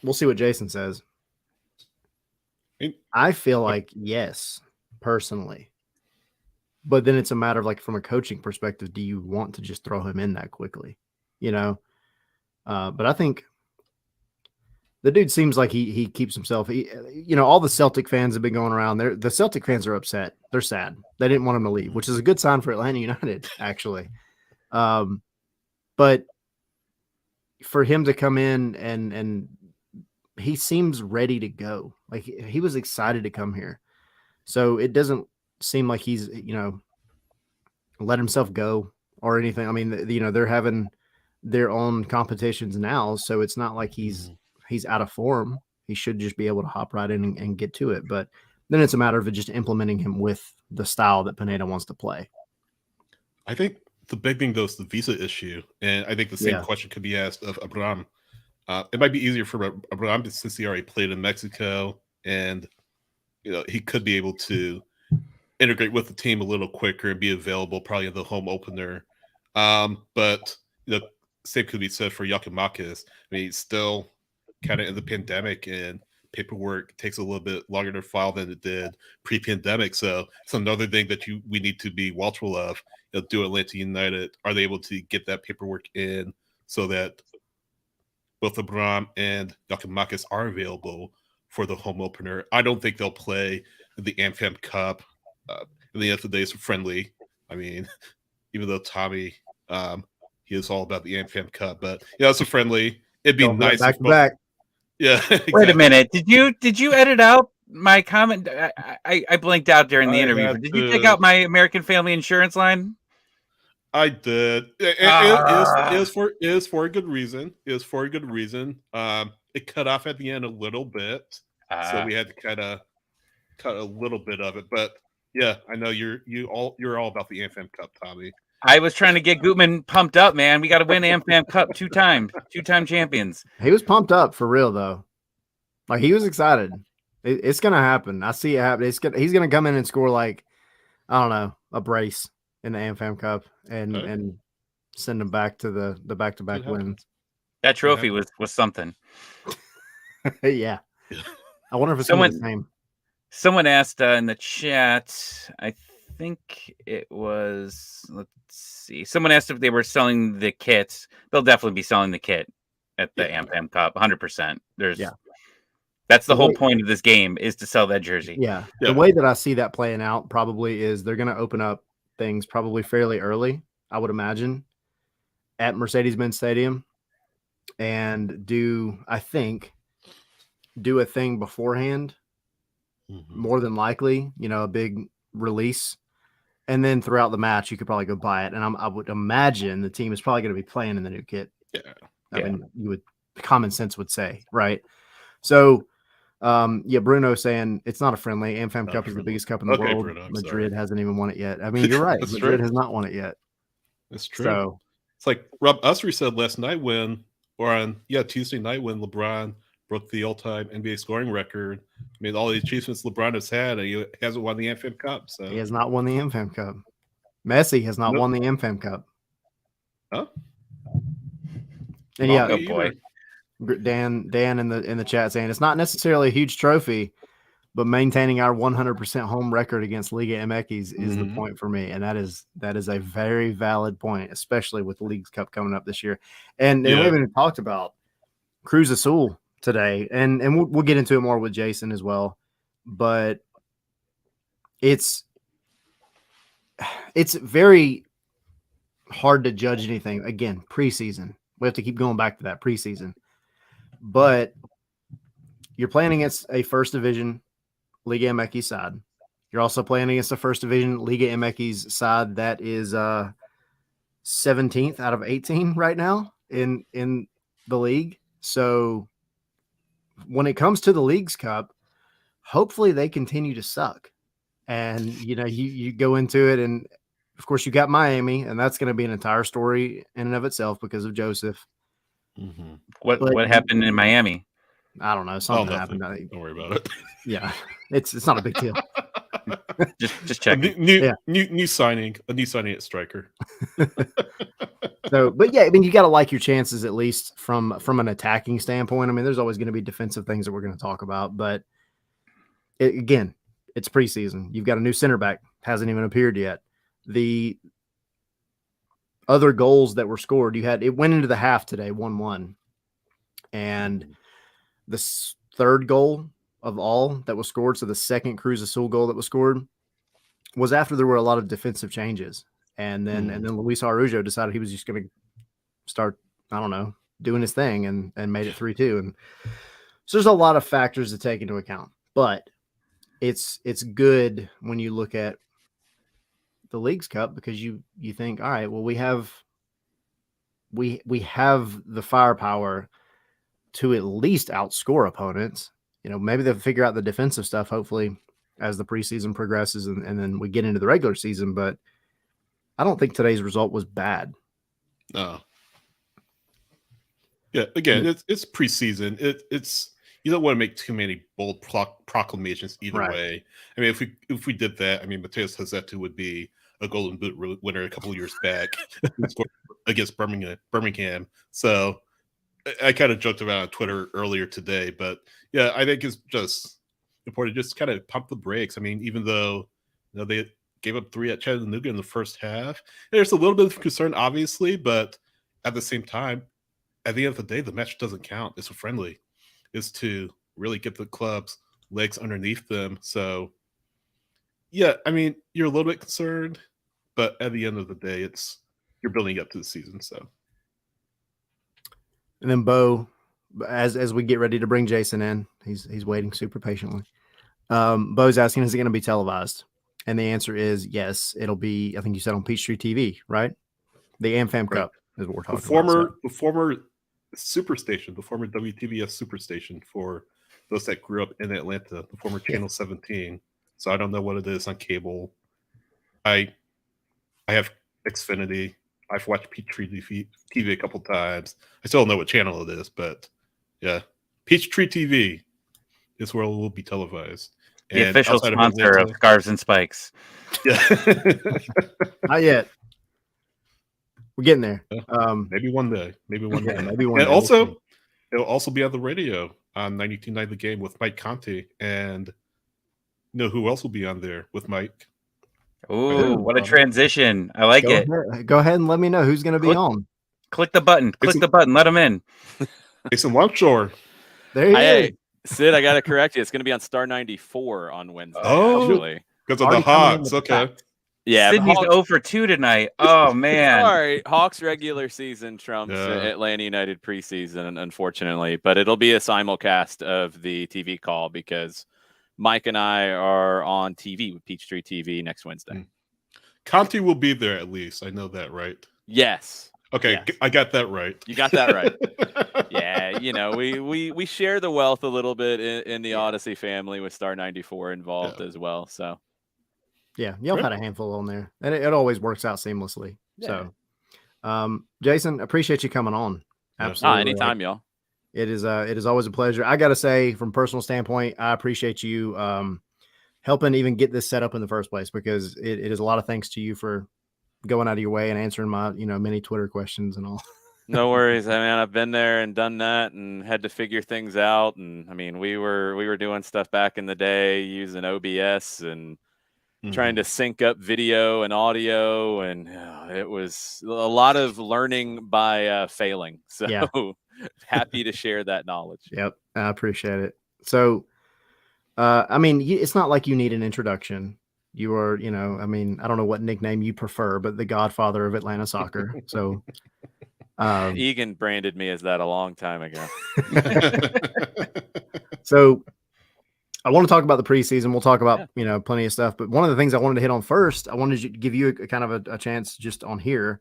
Speaker 1: we'll see what Jason says. I feel like yes, personally. But then it's a matter of, like, from a coaching perspective, do you want to just throw him in that quickly? But I think the dude seems like he keeps himself. All the Celtic fans have been going around there. The Celtic fans are upset. They're sad. They didn't want him to leave, which is a good sign for Atlanta United, actually. But for him to come in and he seems ready to go. Like, he was excited to come here. So it doesn't seem like he's, let himself go or anything. I mean, they're having their own competitions now, so it's not like he's out of form. He should just be able to hop right in and get to it. But then it's a matter of just implementing him with the style that Pineda wants to play.
Speaker 3: I think the big thing, though, is the visa issue. And I think the same question could be asked of Abraham. It might be easier for Abraham since he already played in Mexico, and he could be able to integrate with the team a little quicker and be available probably in the home opener. But same could be said for Giakoumakis. I mean, he's still kind of in the pandemic, and paperwork takes a little bit longer to file than it did pre-pandemic. So it's another thing that we need to be watchful of. Do Atlanta United, are they able to get that paperwork in so that both Abraham and Giakoumakis are available for the home opener? I don't think they'll play the AmFam Cup. At the end of the day, it's friendly. I mean, even though Tommy, he is all about the AmFam Cup, but it's a friendly. It'd be nice
Speaker 1: back to back.
Speaker 3: Yeah. Exactly.
Speaker 2: Wait a minute. Did you edit out my comment? I blinked out during the interview. Did you take out my American Family Insurance line?
Speaker 3: I did. It is for a good reason. It is for a good reason. It cut off at the end a little bit, so we had to kind of cut a little bit of it. But yeah, I know you're all about the AmFam Cup, Tommy.
Speaker 2: I was trying to get Gutman pumped up, man. We got to win AmFam Cup 2-time champions.
Speaker 1: He was pumped up for real, though. Like, he was excited. It's gonna happen. I see it happen. He's gonna come in and score, like, I don't know, a brace in the AmFam Cup and send them back to the back-to-back wins.
Speaker 2: That trophy was something.
Speaker 1: Yeah. I wonder if it's the same.
Speaker 2: Someone asked in the chat, I think it was, let's see. Someone asked if they were selling the kits. They'll definitely be selling the kit at the AmFam Cup, 100%. That's the whole point of this game, is to sell that jersey.
Speaker 1: Yeah. The way that I see that playing out probably is they're going to open up things probably fairly early, I would imagine, at Mercedes-Benz Stadium, and do a thing beforehand, more than likely, a big release. And then throughout the match, you could probably go buy it. And I would imagine the team is probably going to be playing in the new kit.
Speaker 3: Yeah.
Speaker 1: I mean, common sense would say, right? So, Bruno saying it's not a friendly. AmFam Cup is the biggest cup in the world.
Speaker 3: Bruno,
Speaker 1: Madrid hasn't even won it yet. I mean, you're right. Madrid has not won it yet.
Speaker 3: That's true.
Speaker 1: So
Speaker 3: it's like Rob Usry said last night Tuesday night when LeBron broke the all-time NBA scoring record. I mean, all the achievements LeBron has had, and he hasn't won the AmFam Cup. So
Speaker 1: he has not won the AmFam Cup. Messi has not won the AmFam Cup.
Speaker 3: Huh?
Speaker 1: And
Speaker 2: boy.
Speaker 1: Dan in the chat saying it's not necessarily a huge trophy, but maintaining our 100% home record against Liga MX is the point for me, and that is a very valid point, especially with the League's Cup coming up this year. And we haven't even talked about Cruz Azul today, and we'll get into it more with Jason as well. But it's very hard to judge anything. Again, preseason. We have to keep going back to that preseason. But you're playing against a first division Liga MX side. You're also playing against a first division Liga MX side that is 17th out of 18 right now in the league. So when it comes to the Leagues Cup, hopefully they continue to suck. And you go into it, and of course you got Miami, and that's going to be an entire story in and of itself because of Joseph.
Speaker 3: Mm-hmm.
Speaker 2: What happened in Miami?
Speaker 1: I don't know. Something happened.
Speaker 3: Don't worry about it.
Speaker 1: Yeah, it's not a big deal.
Speaker 2: just checking.
Speaker 3: New signing at striker.
Speaker 1: So, but yeah, I mean, you got to like your chances at least from an attacking standpoint. I mean, there's always going to be defensive things that we're going to talk about, but again, it's preseason. You've got a new center back, hasn't even appeared yet. The other goals that were scored, it went into the half today, 1-1, and the third goal of all that was scored, so the second Cruz Azul goal that was scored, was after there were a lot of defensive changes. And then Luis Araujo decided he was just going to start, I don't know, doing his thing and made it 3-2. And so there's a lot of factors to take into account. But it's good when you look at the Leagues Cup because you think, all right, well, we have the firepower to at least outscore opponents. Maybe they'll figure out the defensive stuff, hopefully, as the preseason progresses and then we get into the regular season. But I don't think today's result was bad.
Speaker 3: No. Yeah, again, it's preseason. It's you don't want to make too many bold proclamations either way. I mean, if we did that, I mean, Mateus Hazzetu would be a Golden Boot winner a couple of years back against Birmingham. So I kind of joked about on Twitter earlier today, but yeah, I think it's just important to just kind of pump the brakes. I mean, even though they gave up 3 at Chattanooga in the first half, there's a little bit of concern, obviously, but at the same time, at the end of the day, the match doesn't count. It's a friendly. It's to really get the club's legs underneath them. So, yeah, I mean, you're a little bit concerned, but at the end of the day, you're building up to the season. So,
Speaker 1: and then Bo, as we get ready to bring Jason in, he's waiting super patiently. Bo's asking, is it going to be televised? And the answer is yes. It'll be, I think you said on Peachtree TV, right? The AmFam Cup is what we're talking about.
Speaker 3: The former Superstation, the former WTBS Superstation for those that grew up in Atlanta, the former Channel 17. So I don't know what it is on cable. I have Xfinity. I've watched Peachtree TV a couple times. I still don't know what channel it is, but yeah, Peachtree TV is where it will be televised.
Speaker 2: The official sponsor of Scarves and Spikes.
Speaker 3: Yeah.
Speaker 1: Not yet. We're getting there.
Speaker 3: Maybe one day. Maybe one day.
Speaker 1: And
Speaker 3: also, it'll also be on the radio on 92.9 The Game with Mike Conti. And you know who else will be on there with Mike?
Speaker 2: Ooh, what a transition. I like it.
Speaker 1: Go ahead and let me know who's going to be on.
Speaker 2: Click the button. Click the button. Let him in.
Speaker 3: Jason Longshore.
Speaker 1: There you go.
Speaker 5: Sid, I got to correct you. It's going to be on Star 94 on Wednesday.
Speaker 3: Oh,
Speaker 5: actually.
Speaker 3: Because of the Hawks. Okay.
Speaker 5: Yeah,
Speaker 2: Sydney's 0 for 2 tonight. Oh, man.
Speaker 5: All right. Hawks regular season trumps Atlanta United preseason, unfortunately. But it'll be a simulcast of the TV call because Mike and I are on TV with Peachtree TV next Wednesday.
Speaker 3: Conti will be there at least. I know that, right?
Speaker 5: Yes.
Speaker 3: Okay, yes. I got that right.
Speaker 5: You got that right. Yeah, we share the wealth a little bit in the Odyssey family with Star 94 involved as well. So,
Speaker 1: yeah, y'all had a handful on there, and it always works out seamlessly. Yeah. So, Jason, appreciate you coming on. Absolutely,
Speaker 5: anytime, y'all.
Speaker 1: It is always a pleasure. I got to say, from a personal standpoint, I appreciate you helping even get this set up in the first place because it is a lot of thanks to you for going out of your way and answering my, many Twitter questions and all.
Speaker 5: No worries. I mean, I've been there and done that and had to figure things out. And I mean, we were doing stuff back in the day using OBS and trying to sync up video and audio. And it was a lot of learning by failing. So happy to share that knowledge.
Speaker 1: Yep. I appreciate it. So, I mean, it's not like you need an introduction. You are, I mean, I don't know what nickname you prefer, but the godfather of Atlanta soccer. So
Speaker 5: Egan branded me as that a long time ago.
Speaker 1: So I want to talk about the preseason. We'll talk about, plenty of stuff. But one of the things I wanted to hit on first, I wanted to give you a kind of a chance just on here.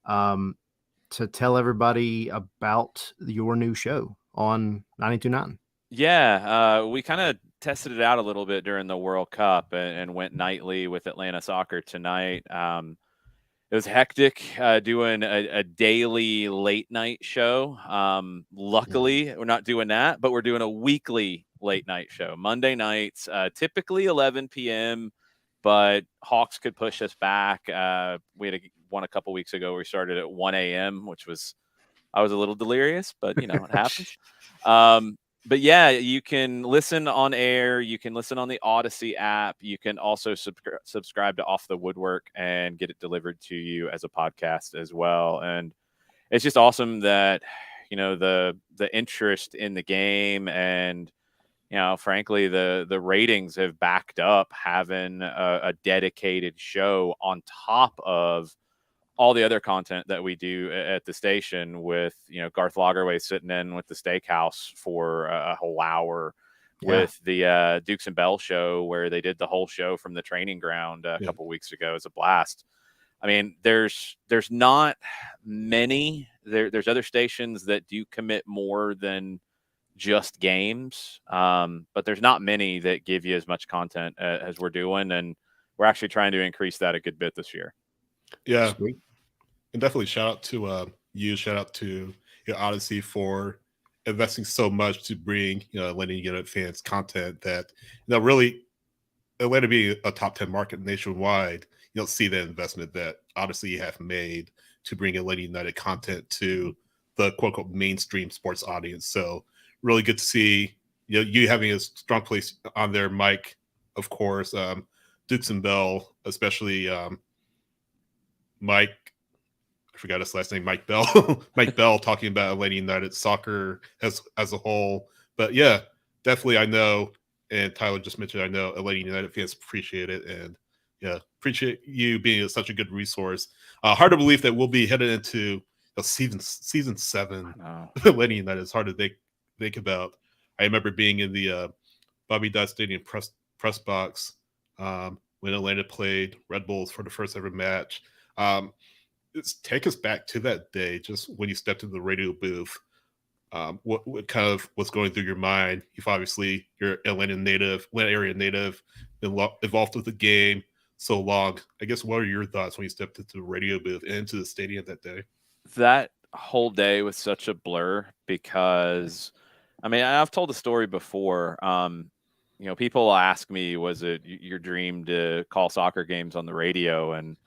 Speaker 1: to tell everybody about your new show on 92.9.
Speaker 5: Yeah, we kind of tested it out a little bit during the World Cup and went nightly with Atlanta Soccer Tonight. It was hectic doing a daily late night show. Luckily, we're not doing that, but we're doing a weekly late night show. Monday nights, typically 11 p.m., but Hawks could push us back. We had one a couple weeks ago. We started at 1 a.m., I was a little delirious, but, it happens. But yeah, you can listen on air. You can listen on the Odyssey app. You can also subscribe to Off the Woodwork and get it delivered to you as a podcast as well. And it's just awesome that, the interest in the game and, frankly, the ratings have backed up having a dedicated show on top of all the other content that we do at the station with, Garth Lagerway sitting in with the Steakhouse for a whole hour, with the Dukes and Bell show where they did the whole show from the training ground a couple weeks ago. It's a blast. I mean, there's not many. There's other stations that do commit more than just games, but there's not many that give you as much content as we're doing, and we're actually trying to increase that a good bit this year.
Speaker 3: Yeah.
Speaker 1: Sweet.
Speaker 3: And definitely shout out to Odyssey for investing so much to bring Atlanta United fans content that really Atlanta being a top 10 market nationwide, you don't see that investment that Odyssey have made to bring Atlanta United content to the quote unquote mainstream sports audience. So really good to see you having a strong place on there, Mike, of course, Dukes and Bell, especially Mike. I forgot his last name, Mike Bell. Mike Bell talking about Atlanta United soccer as a whole. But yeah, definitely I know, and Tyler just mentioned, I know Atlanta United fans appreciate it, and appreciate you being such a good resource. Hard to believe that we'll be headed into season 7 of Atlanta United. It's hard to think about. I remember being in the Bobby Dodd Stadium press box when Atlanta played Red Bulls for the first ever match. Take us back to that day, just when you stepped into the radio booth. What kind of what's going through your mind? You're Atlanta area native, been involved with the game so long. I guess what are your thoughts when you stepped into the radio booth and into the stadium that day?
Speaker 5: That whole day was such a blur because, I mean, I've told the story before. People ask me, was it your dream to call soccer games on the radio? And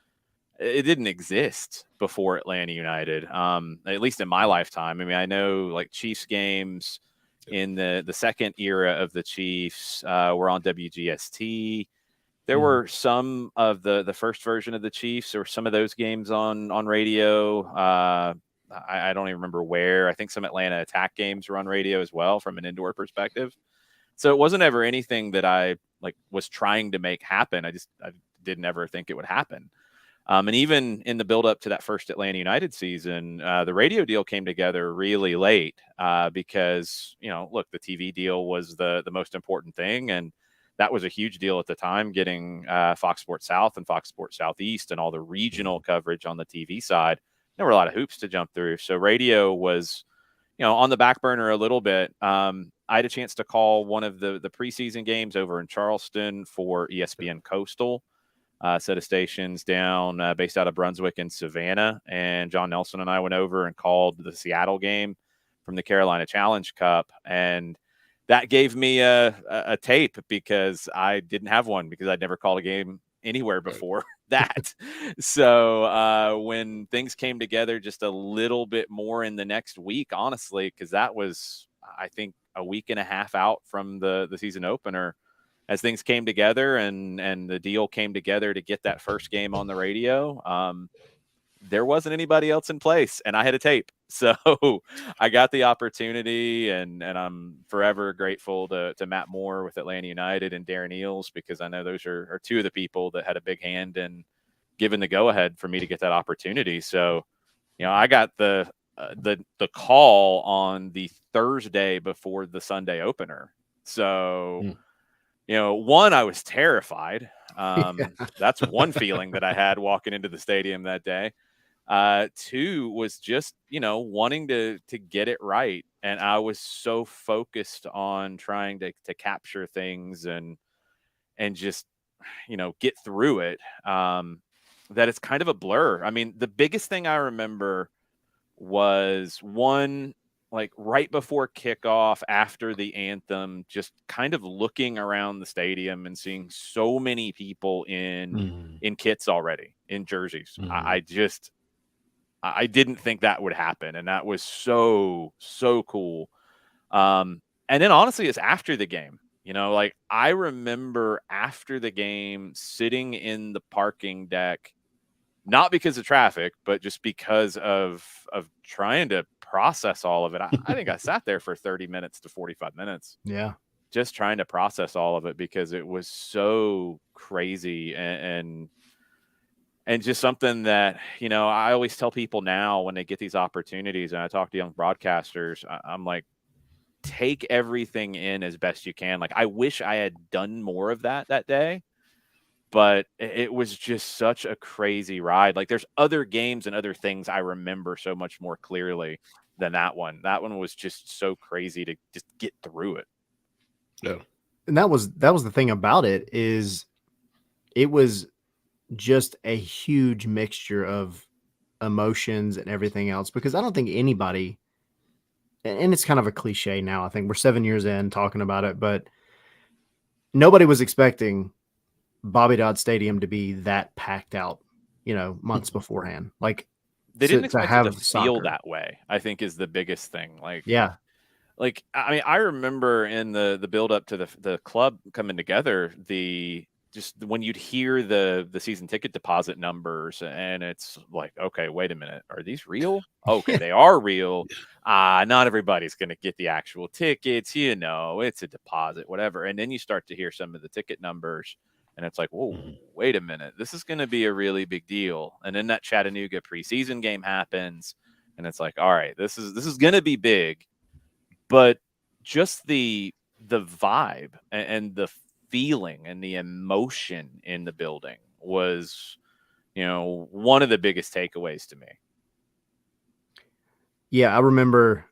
Speaker 5: it didn't exist before Atlanta United, at least in my lifetime. I mean, I know like Chiefs games in the second era of the Chiefs were on WGST. There were some of the first version of the Chiefs. There were some of those games on radio. I don't even remember where. I think some Atlanta Attack games were on radio as well from an indoor perspective. So it wasn't ever anything that I was trying to make happen. I didn't ever think it would happen. And even in the build up to that first Atlanta United season, the radio deal came together really late because, look, the TV deal was the most important thing. And that was a huge deal at the time, getting Fox Sports South and Fox Sports Southeast and all the regional coverage on the TV side. There were a lot of hoops to jump through. So radio was, on the back burner a little bit. I had a chance to call one of the preseason games over in Charleston for ESPN Coastal. Set of stations down based out of Brunswick and Savannah. And John Nelson and I went over and called the Seattle game from the Carolina Challenge Cup. And that gave me a tape because I didn't have one because I'd never called a game anywhere before that. So when things came together just a little bit more in the next week, honestly, because that was, I think, a week and a half out from the season opener, as things came together and the deal came together to get that first game on the radio, there wasn't anybody else in place and I had a tape. So I got the opportunity and I'm forever grateful to Matt Moore with Atlanta United and Darren Eales, because I know those are two of the people that had a big hand in giving the go ahead for me to get that opportunity. So, I got the call on the Thursday before the Sunday opener. So, one, I was terrified. That's one feeling that I had walking into the stadium that day. Two was just, wanting to get it right. And I was so focused on trying to capture things and just, get through it, that it's kind of a blur. I mean, the biggest thing I remember was one, like right before kickoff, after the anthem, just kind of looking around the stadium and seeing so many people in kits already, in jerseys. I didn't think that would happen, and that was so cool. And then honestly, it's after the game. Like I remember after the game sitting in the parking deck, not because of traffic, but just because of trying to process all of it. I think I sat there for 30 minutes to 45 minutes.
Speaker 1: Yeah.
Speaker 5: Just trying to process all of it because it was so crazy and just something that, I always tell people now when they get these opportunities and I talk to young broadcasters, I'm like, take everything in as best you can. Like, I wish I had done more of that day, but it was just such a crazy ride. Like, there's other games and other things I remember so much more clearly than that one. That one was just so crazy to just get through it.
Speaker 3: Yeah.
Speaker 1: And that was the thing about it, is it was just a huge mixture of emotions and everything else, because I don't think anybody, and it's kind of a cliche now, I think we're 7 years in talking about it, but nobody was expecting Bobby Dodd Stadium to be that packed out, months beforehand. Like,
Speaker 5: they didn't
Speaker 1: to
Speaker 5: expect
Speaker 1: have
Speaker 5: it to feel
Speaker 1: soccer
Speaker 5: that way, I think, is the biggest thing. Like,
Speaker 1: yeah,
Speaker 5: like, I mean, I remember in the build up to the club coming together, just when you'd hear the season ticket deposit numbers, and it's like, okay, wait a minute, are these real? Okay, they are real. Not everybody's going to get the actual tickets, it's a deposit, whatever. And then you start to hear some of the ticket numbers, and it's like, whoa, wait a minute, this is going to be a really big deal. And then that Chattanooga preseason game happens, and it's like, all right, this is going to be big. But just the vibe and the feeling and the emotion in the building was, one of the biggest takeaways to me.
Speaker 1: Yeah, I remember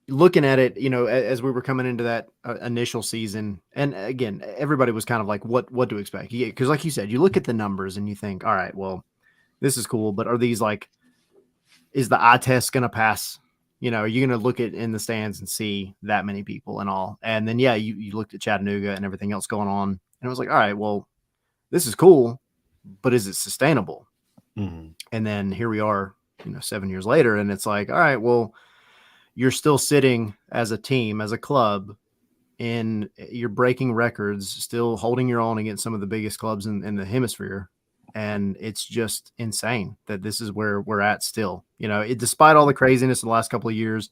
Speaker 1: looking at it, as we were coming into that initial season. And again, everybody was kind of like, what to expect? Because like you said, you look at the numbers and you think, all right, well, this is cool, but are these like, is the eye test going to pass? Are you going to look at in the stands and see that many people and all? And then, yeah, you looked at Chattanooga and everything else going on, and it was like, all right, well, this is cool, but is it sustainable? And then here we are, 7 years later, and it's like, all right, well, you're still sitting as a team, as a club, and you're breaking records, still holding your own against some of the biggest clubs in the hemisphere. And it's just insane that this is where we're at still. Despite all the craziness in the last couple of years,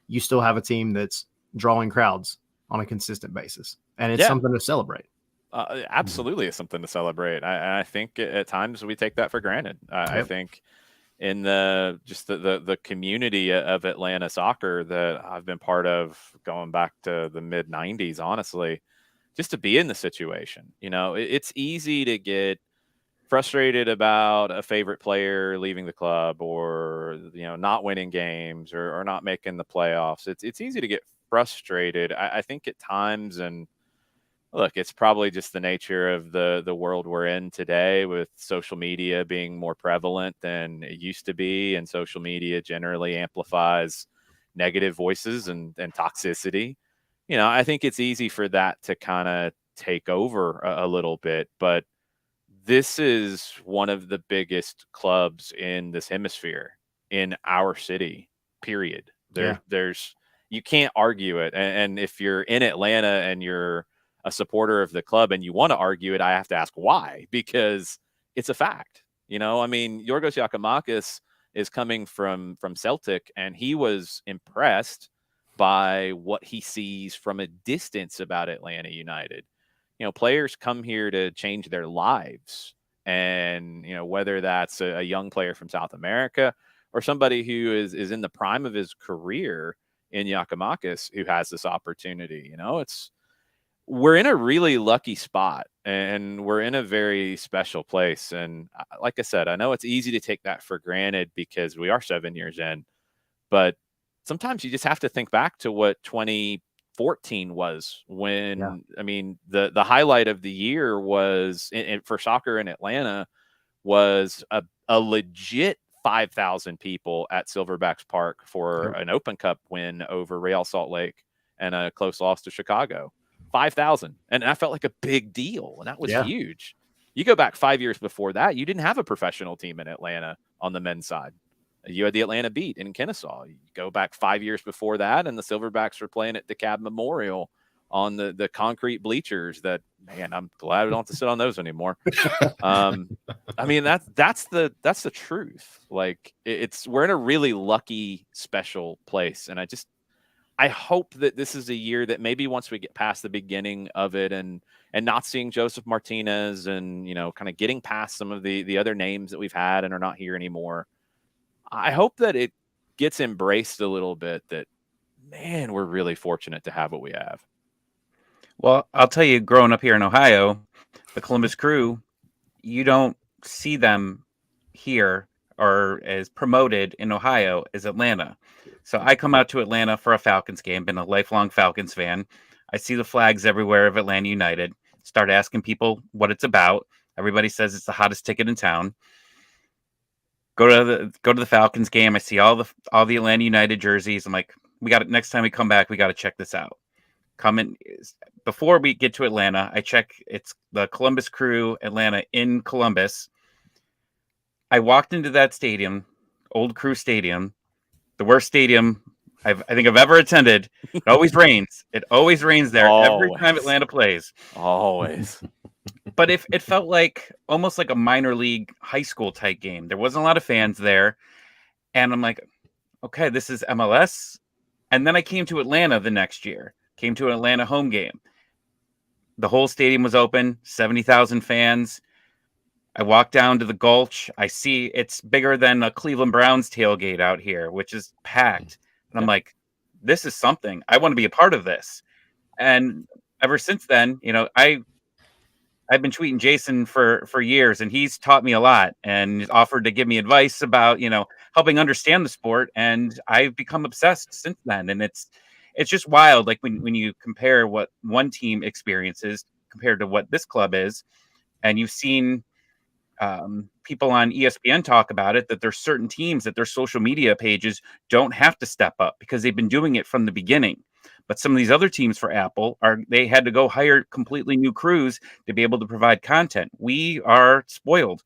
Speaker 1: you still have a team that's drawing crowds on a consistent basis. And it's something to celebrate.
Speaker 5: Absolutely, it's something to celebrate. I think at times we take that for granted. I think in the community of Atlanta soccer that I've been part of going back to the mid 90s, honestly, just to be in the situation, it's easy to get frustrated about a favorite player leaving the club, or not winning games, or not making the playoffs. It's easy to get frustrated, I think, at times. And look, it's probably just the nature of the world we're in today, with social media being more prevalent than it used to be, and social media generally amplifies negative voices and toxicity. I think it's easy for that to kind of take over a little bit, but this is one of the biggest clubs in this hemisphere, in our city, period. There's you can't argue it. And if you're in Atlanta and you're a supporter of the club and you want to argue it, I have to ask why, because it's a fact. I mean, Giorgos Giakoumakis is coming from Celtic, and he was impressed by what he sees from a distance about Atlanta United. Players come here to change their lives. And, whether that's a young player from South America or somebody who is in the prime of his career in Giakoumakis, who has this opportunity, we're in a really lucky spot, and we're in a very special place. And like I said, I know it's easy to take that for granted because we are 7 years in, but sometimes you just have to think back to what 2014 was when, I mean, the highlight of the year was for soccer in Atlanta was a legit 5,000 people at Silverbacks Park for an Open Cup win over Real Salt Lake and a close loss to Chicago. 5,000. And I felt like a big deal. And that was huge. You go back 5 years before that, you didn't have a professional team in Atlanta on the men's side. You had the Atlanta Beat in Kennesaw. You go back 5 years before that, and the Silverbacks were playing at DeKalb Memorial on the concrete bleachers that, man, I'm glad we don't have to sit on those anymore. I mean, that's the truth. Like, we're in a really lucky, special place. And I hope that this is a year that maybe once we get past the beginning of it and not seeing Joseph Martinez and, you know, kind of getting past some of the other names that we've had and are not here anymore, I hope that it gets embraced a little bit that, man, we're really fortunate to have what we have.
Speaker 2: Well, I'll tell you, growing up here in Ohio, the Columbus Crew, you don't see them here or as promoted in Ohio as Atlanta. So I come out to Atlanta for a Falcons game, been a lifelong Falcons fan. I see the flags everywhere of Atlanta United, start asking people what it's about. Everybody says it's the hottest ticket in town. Go to the Falcons game. I see all the Atlanta United jerseys. I'm like, we got it. Next time we come back, we got to check this out. Before we get to Atlanta, I check it's the Columbus Crew Atlanta in Columbus. I walked into that stadium, Old Crew Stadium, the worst stadium I think I've ever attended. It always rains. It always rains there every time Atlanta plays.
Speaker 5: Always.
Speaker 2: But it felt like almost like a minor league high school type game. There wasn't a lot of fans there. And I'm like, okay, this is MLS. And then I came to Atlanta the next year, came to an Atlanta home game. The whole stadium was open, 70,000 fans. I walk down to the Gulch. I see it's bigger than a Cleveland Browns tailgate out here, which is packed. And I'm like, this is something. I want to be a part of this. And ever since then, you know, I've been tweeting Jason for years, and he's taught me a lot and offered to give me advice about, you know, helping understand the sport. And I've become obsessed since then. And it's just wild. Like when you compare what one team experiences compared to what this club is, and you've seen people on ESPN talk about it, that there's certain teams that their social media pages don't have to step up because they've been doing it from the beginning. But some of these other teams for Apple they had to go hire completely new crews to be able to provide content. We are spoiled.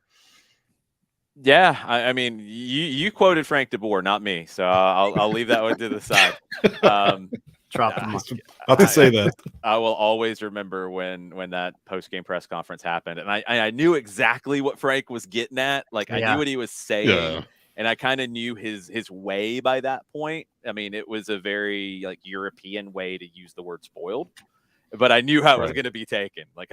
Speaker 5: Yeah, I mean, you quoted Frank DeBoer, not me, so I'll leave that one to the side.
Speaker 3: I'll just say that
Speaker 5: I will always remember when that post-game press conference happened, and I knew exactly what Frank was getting at. Like, I knew what he was saying, and I kind of knew his way by that point. I mean, it was a very like European way to use the word spoiled, but I knew how it was going to be taken. Like,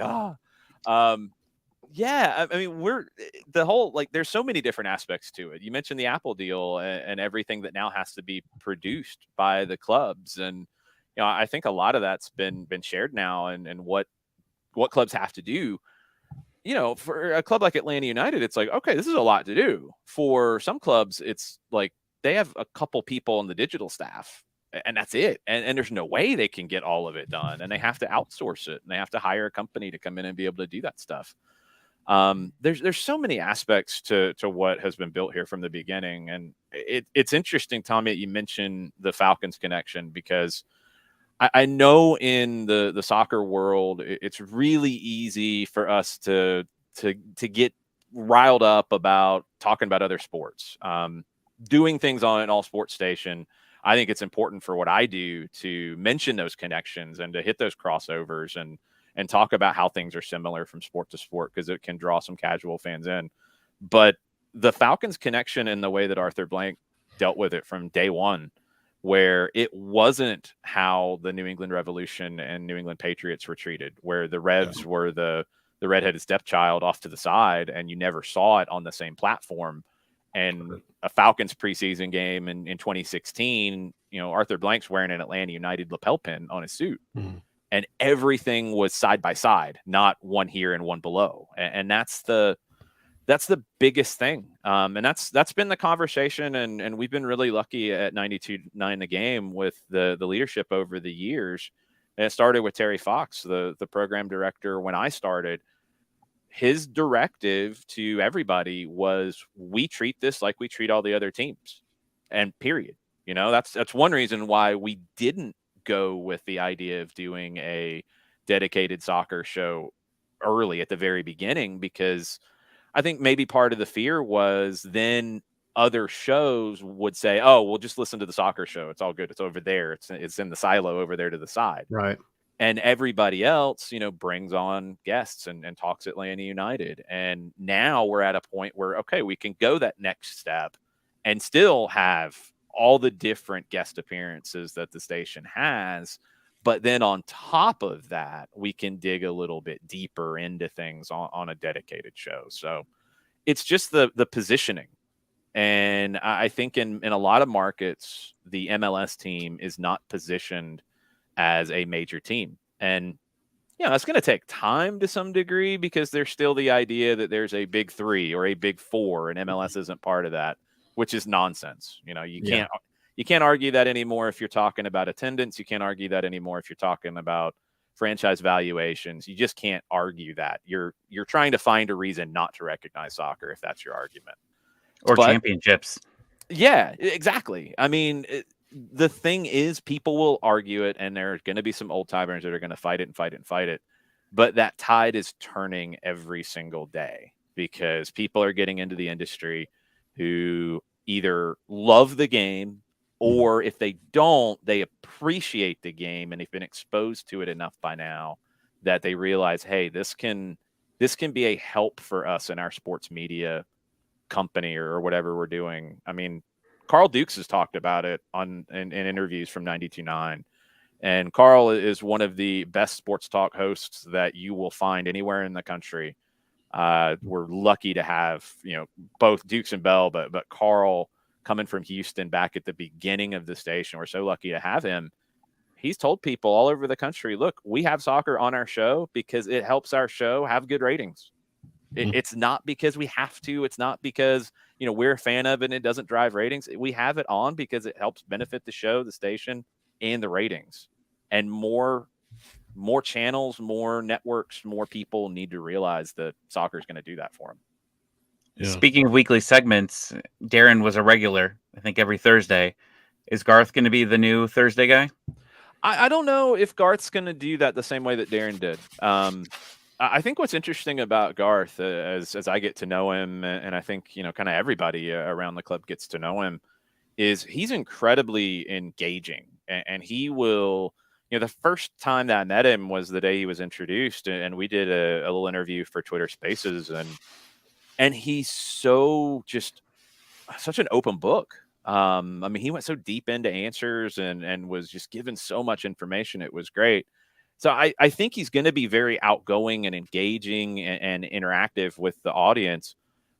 Speaker 5: yeah, I mean, there's so many different aspects to it. You mentioned the Apple deal and everything that now has to be produced by the clubs. And, you know, I think a lot of that's been shared now and what clubs have to do. You know, for a club like Atlanta United, it's like, okay, this is a lot to do. For some clubs, it's like they have a couple people on the digital staff and that's it. And there's no way they can get all of it done. And they have to outsource it and they have to hire a company to come in and be able to do that stuff. There's so many aspects to what has been built here from the beginning. And it's interesting, Tommy, that you mentioned the Falcons connection, because I know in the soccer world, it's really easy for us to get riled up about talking about other sports, doing things on an all sports station. I think it's important for what I do to mention those connections and to hit those crossovers and talk about how things are similar from sport to sport, because it can draw some casual fans in. But the Falcons connection and the way that Arthur Blank dealt with it from day one, where it wasn't how the New England Revolution and New England Patriots were treated, where the Revs were the redheaded stepchild off to the side, and you never saw it on the same platform. And a Falcons preseason game in 2016, you know, Arthur Blank's wearing an Atlanta United lapel pin on his suit. and everything was side by side, not one here and one below. And that's the biggest thing. And that's been the conversation. And we've been really lucky at 92.9 The Game with the leadership over the years. And it started with Terry Fox, the program director. When I started, his directive to everybody was, we treat this like we treat all the other teams, and period. You know, that's one reason why we didn't go with the idea of doing a dedicated soccer show early at the very beginning, because I think maybe part of the fear was then other shows would say, oh, we'll just listen to the soccer show. It's all good. It's over there. It's in the silo over there to the side.
Speaker 1: Right.
Speaker 5: And everybody else, brings on guests and talks Atlanta United. And now we're at a point where, okay, we can go that next step and still have all the different guest appearances that the station has. But then on top of that, we can dig a little bit deeper into things on a dedicated show. So it's just the positioning. And I think in a lot of markets, the MLS team is not positioned as a major team. And, that's going to take time to some degree, because there's still the idea that there's a big three or a big four, and MLS isn't part of that, which is nonsense. You can't argue that anymore if you're talking about attendance. You can't argue that anymore if you're talking about franchise valuations. You just can't argue that. You're trying to find a reason not to recognize soccer if that's your argument.
Speaker 2: Or championships.
Speaker 5: Yeah, exactly. I mean, the thing is, people will argue it, and there are going to be some old timers that are going to fight it. But that tide is turning every single day, because people are getting into the industry who either love the game, or if they don't, they appreciate the game, and they've been exposed to it enough by now that they realize, hey, this can be a help for us in our sports media company or whatever we're doing. I mean, Carl Dukes has talked about it in interviews from 92.9. And Carl is one of the best sports talk hosts that you will find anywhere in the country. We're lucky to have, both Dukes and Bell, but Carl coming from Houston back at the beginning of the station. We're so lucky to have him. He's told people all over the country, look, we have soccer on our show because it helps our show have good ratings. It's not because we have to. It's not because, we're a fan of it and it doesn't drive ratings. We have it on because it helps benefit the show, the station, and the ratings. And more channels, more networks, more people need to realize that soccer is going to do that for them.
Speaker 3: Yeah.
Speaker 2: Speaking of weekly segments, Darren was a regular, I think, every Thursday. Is Garth going to be the new Thursday guy?
Speaker 5: I don't know if Garth's going to do that the same way that Darren did. I think what's interesting about Garth, as I get to know him, and I think, kind of everybody around the club gets to know him, is he's incredibly engaging. And he will, the first time that I met him was the day he was introduced, and we did a little interview for Twitter Spaces, and he's such an open book. I mean, he went so deep into answers and was just given so much information. It was great. So I think he's going to be very outgoing and engaging and interactive with the audience.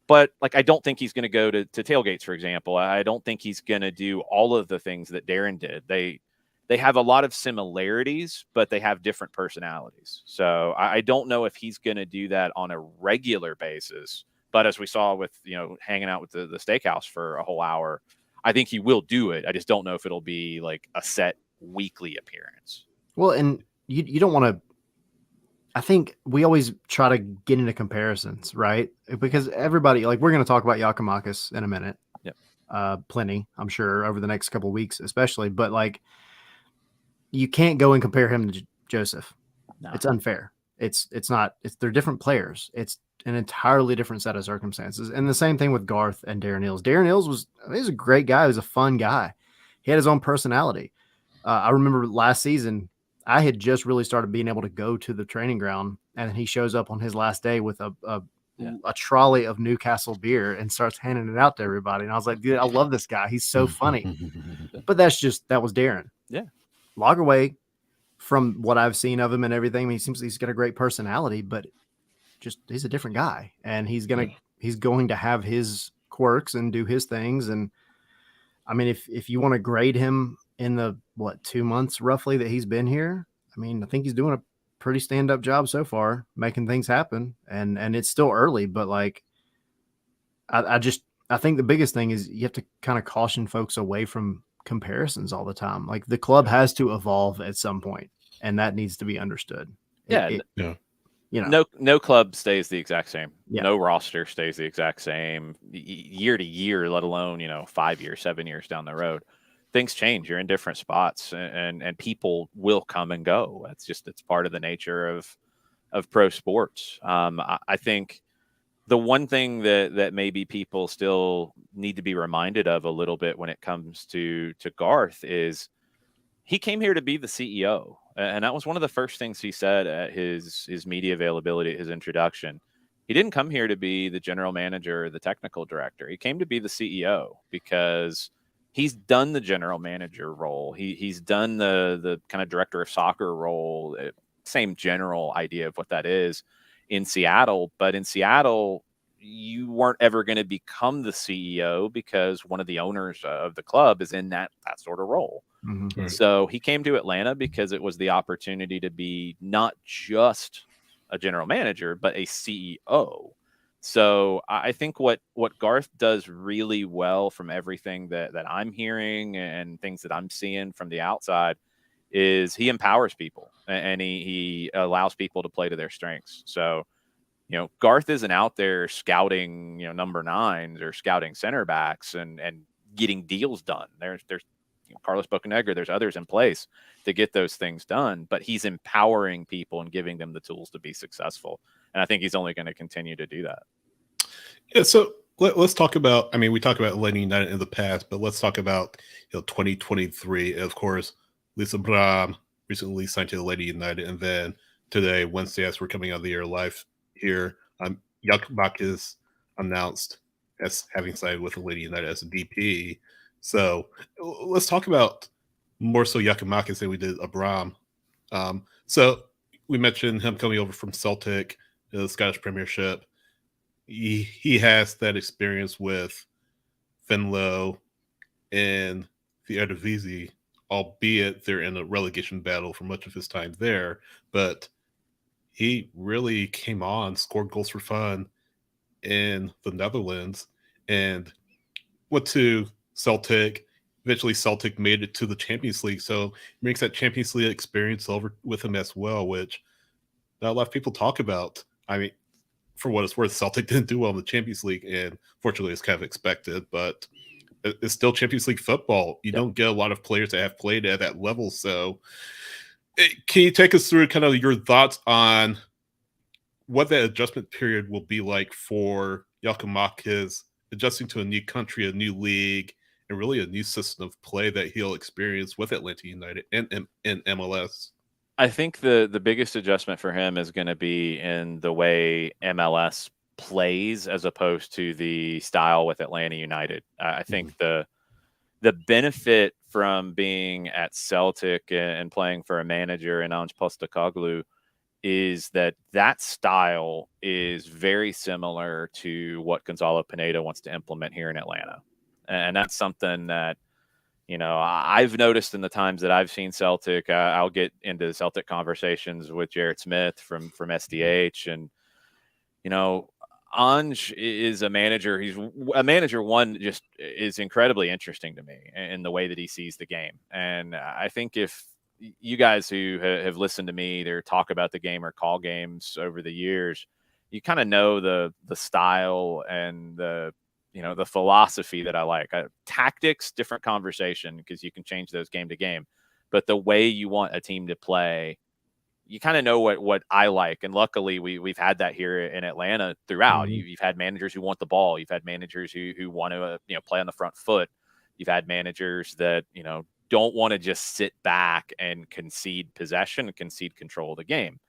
Speaker 5: But I don't think he's going to go to tailgates, for example. I don't think he's going to do all of the things that Darren did. They have a lot of similarities, but they have different personalities. So I don't know if he's going to do that on a regular basis. But as we saw with, hanging out with the steakhouse for a whole hour, I think he will do it. I just don't know if it'll be like a set weekly appearance.
Speaker 1: Well, and you don't want to, I think we always try to get into comparisons, right? Because everybody, we're going to talk about Giakoumakis in a minute.
Speaker 5: Yep.
Speaker 1: Plenty, I'm sure, over the next couple of weeks, especially. But you can't go and compare him to Joseph.
Speaker 5: No.
Speaker 1: It's unfair. They're different players. It's an entirely different set of circumstances. And the same thing with Garth and Darren Eales. Darren Eales was a great guy. He was a fun guy. He had his own personality. I remember last season, I had just really started being able to go to the training ground, and he shows up on his last day with a trolley of Newcastle beer and starts handing it out to everybody. And I was like, dude, I love this guy. He's so funny. But that was Darren.
Speaker 5: Yeah.
Speaker 1: Lagerwey, from what I've seen of him and everything, he seems he's got a great personality, but he's a different guy, and he's going to have his quirks and do his things. And I mean, if you want to grade him in the 2 months roughly that he's been here, I mean, I think he's doing a pretty stand-up job so far, making things happen. And it's still early, but like, I think the biggest thing is you have to kind of caution folks away from comparisons all the time. Like the club has to evolve at some point, and that needs to be understood.
Speaker 5: Yeah. No club stays the exact same.
Speaker 1: Yeah.
Speaker 5: No roster stays the exact same year to year, let alone, 5 years, 7 years down the road. Things change. You're in different spots, and people will come and go. It's part of the nature of pro sports. I think the one thing that maybe people still need to be reminded of a little bit when it comes to Garth is he came here to be the CEO. And that was one of the first things he said at his media availability, his introduction. He didn't come here to be the general manager or the technical director. He came to be the CEO because he's done the general manager role. He's done the kind of director of soccer role, same general idea of what that is in Seattle. But in Seattle, you weren't ever going to become the CEO because one of the owners of the club is in that sort of role.
Speaker 1: Mm-hmm.
Speaker 3: Right.
Speaker 5: So he came to Atlanta because it was the opportunity to be not just a general manager, but a CEO. So I think what Garth does really well from everything that I'm hearing and things that I'm seeing from the outside is he empowers people and he allows people to play to their strengths. So, Garth isn't out there scouting, number nines or scouting center backs and getting deals done. There's Carlos Bocanegra, there's others in place to get those things done, but he's empowering people and giving them the tools to be successful. And I think he's only going to continue to do that.
Speaker 3: Yeah, so let's talk about, we talked about Atlanta United in the past, but let's talk about 2023. Of course, Lisa Bram recently signed to Atlanta United, and then today, Wednesday, as we're coming out of the year live here, Giakoumakis announced as having signed with Atlanta United as a DP. So let's talk about more so Giakoumakis than we did Abram. So we mentioned him coming over from Celtic, the Scottish Premiership. He has that experience with Venlo and the Eredivisie, albeit they're in a relegation battle for much of his time there. But he really came on, scored goals for fun in the Netherlands, and went to Celtic. Eventually, Celtic made it to the Champions League, so he brings that Champions League experience over with him as well, which not a lot of people talk about. For what it's worth, Celtic didn't do well in the Champions League, and fortunately, it's kind of expected, but it's still Champions League football. You don't get a lot of players that have played at that level, so can you take us through kind of your thoughts on what that adjustment period will be like for Giakoumakis, adjusting to a new country, a new league, and really a new system of play that he'll experience with Atlanta United and MLS?
Speaker 5: I think the biggest adjustment for him is going to be in the way MLS plays as opposed to the style with Atlanta United. I think the benefit from being at Celtic and playing for a manager in Ange Postecoglou is that style is very similar to what Gonzalo Pineda wants to implement here in Atlanta. And that's something that, I've noticed in the times that I've seen Celtic. I'll get into Celtic conversations with Jared Smith from SDH. And, Ange is a manager. He's a manager, just is incredibly interesting to me in the way that he sees the game. And I think if you guys who have listened to me either talk about the game or call games over the years, you kind of know the style and the philosophy that I like. Tactics, different conversation, because you can change those game to game. But the way you want a team to play, you kind of know what I like. And luckily, we've had that here in Atlanta throughout.
Speaker 3: Mm-hmm.
Speaker 5: You've had managers who want the ball. You've had managers who want to play on the front foot. You've had managers that don't want to just sit back and concede possession and concede control of the game.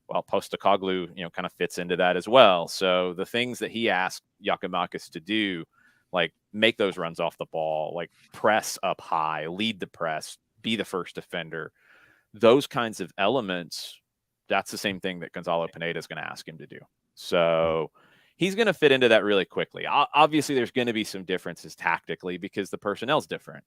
Speaker 5: Well, Postecoglou, kind of fits into that as well. So the things that he asked Giakoumakis to do, like make those runs off the ball, like press up high, lead the press, be the first defender, those kinds of elements, that's the same thing that Gonzalo Pineda is going to ask him to do. So he's going to fit into that really quickly. Obviously, there's going to be some differences tactically because the personnel's different.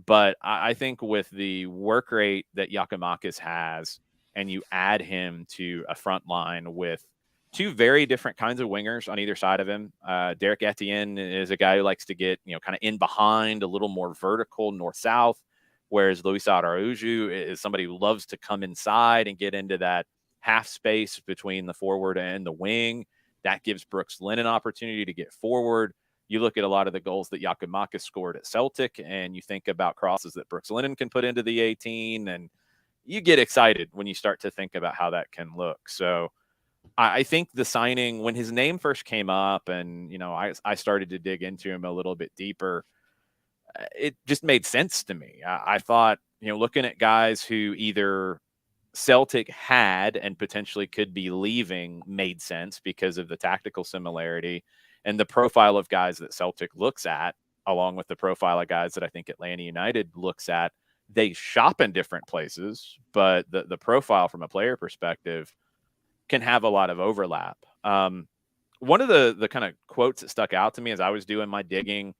Speaker 5: But I think with the work rate that Giakoumakis has, and you add him to a front line with two very different kinds of wingers on either side of him. Derek Etienne is a guy who likes to get, kind of in behind, a little more vertical, north-south, whereas Luis Araujo is somebody who loves to come inside and get into that half space between the forward and the wing. That gives Brooks Lennon opportunity to get forward. You look at a lot of the goals that Giakoumakis scored at Celtic, and you think about crosses that Brooks Lennon can put into the 18, and you get excited when you start to think about how that can look. So I think the signing, when his name first came up and, I started to dig into him a little bit deeper, it just made sense to me. I thought, looking at guys who either Celtic had and potentially could be leaving made sense because of the tactical similarity and the profile of guys that Celtic looks at, along with the profile of guys that I think Atlanta United looks at. They shop in different places, but the profile from a player perspective can have a lot of overlap. One of the kind of quotes that stuck out to me as I was doing my digging,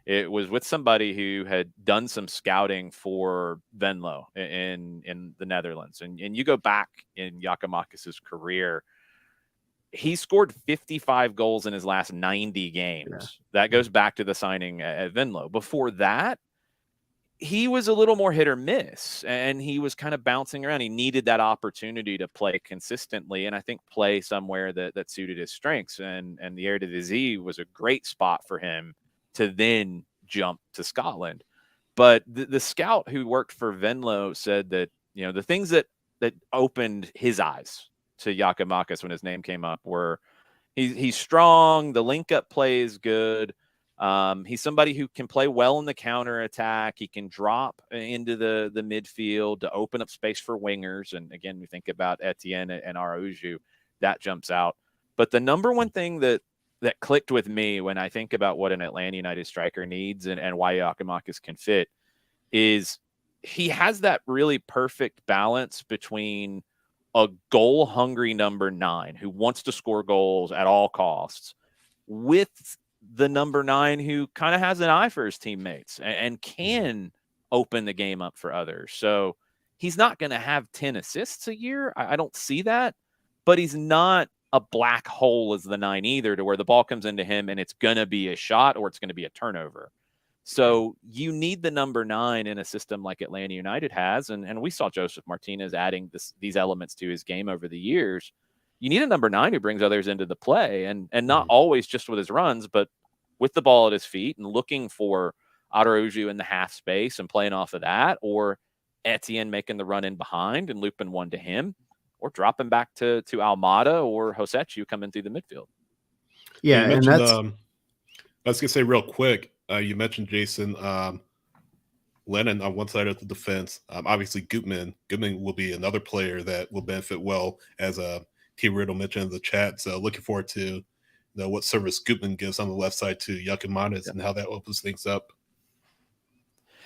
Speaker 5: it was with somebody who had done some scouting for Venlo in the Netherlands. And you go back in Giakoumakis' career, he scored 55 goals in his last 90 games. Yeah. That goes back to the signing at Venlo. Before that, he was a little more hit or miss, and he was kind of bouncing around. He needed that opportunity to play consistently, and I think play somewhere that suited his strengths. And the Eredivisie was a great spot for him to then jump to Scotland. But the scout who worked for Venlo said that, the things that opened his eyes to Giakoumakis when his name came up were he's strong, the link-up play is good. He's somebody who can play well in the counter attack. He can drop into the midfield to open up space for wingers. And again, we think about Etienne and Araujo, that jumps out. But the number one thing that clicked with me when I think about what an Atlanta United striker needs and why Giakoumakis can fit is he has that really perfect balance between a goal-hungry number 9 who wants to score goals at all costs with the number 9 who kind of has an eye for his teammates and can open the game up for others. So he's not going to have 10 assists a year. I don't see that, but he's not a black hole as the 9 either, to where the ball comes into him and it's going to be a shot or it's going to be a turnover. So you need the number 9 in a system like Atlanta United has. And we saw Joseph Martinez adding these elements to his game over the years. You need a number 9 who brings others into the play and not always just with his runs, but with the ball at his feet and looking for Araujo in the half space and playing off of that, or Etienne making the run in behind and looping one to him, or dropping back to Almada or Josechu coming through the midfield.
Speaker 1: Yeah,
Speaker 3: and
Speaker 1: that's...
Speaker 3: I was going to say real quick, you mentioned Jason Lennon on one side of the defense. Obviously, Gutman will be another player that will benefit well, as T. Riddle mentioned in the chat. So looking forward to what service Gutman gives on the left side to Giakoumakis and how that opens things up.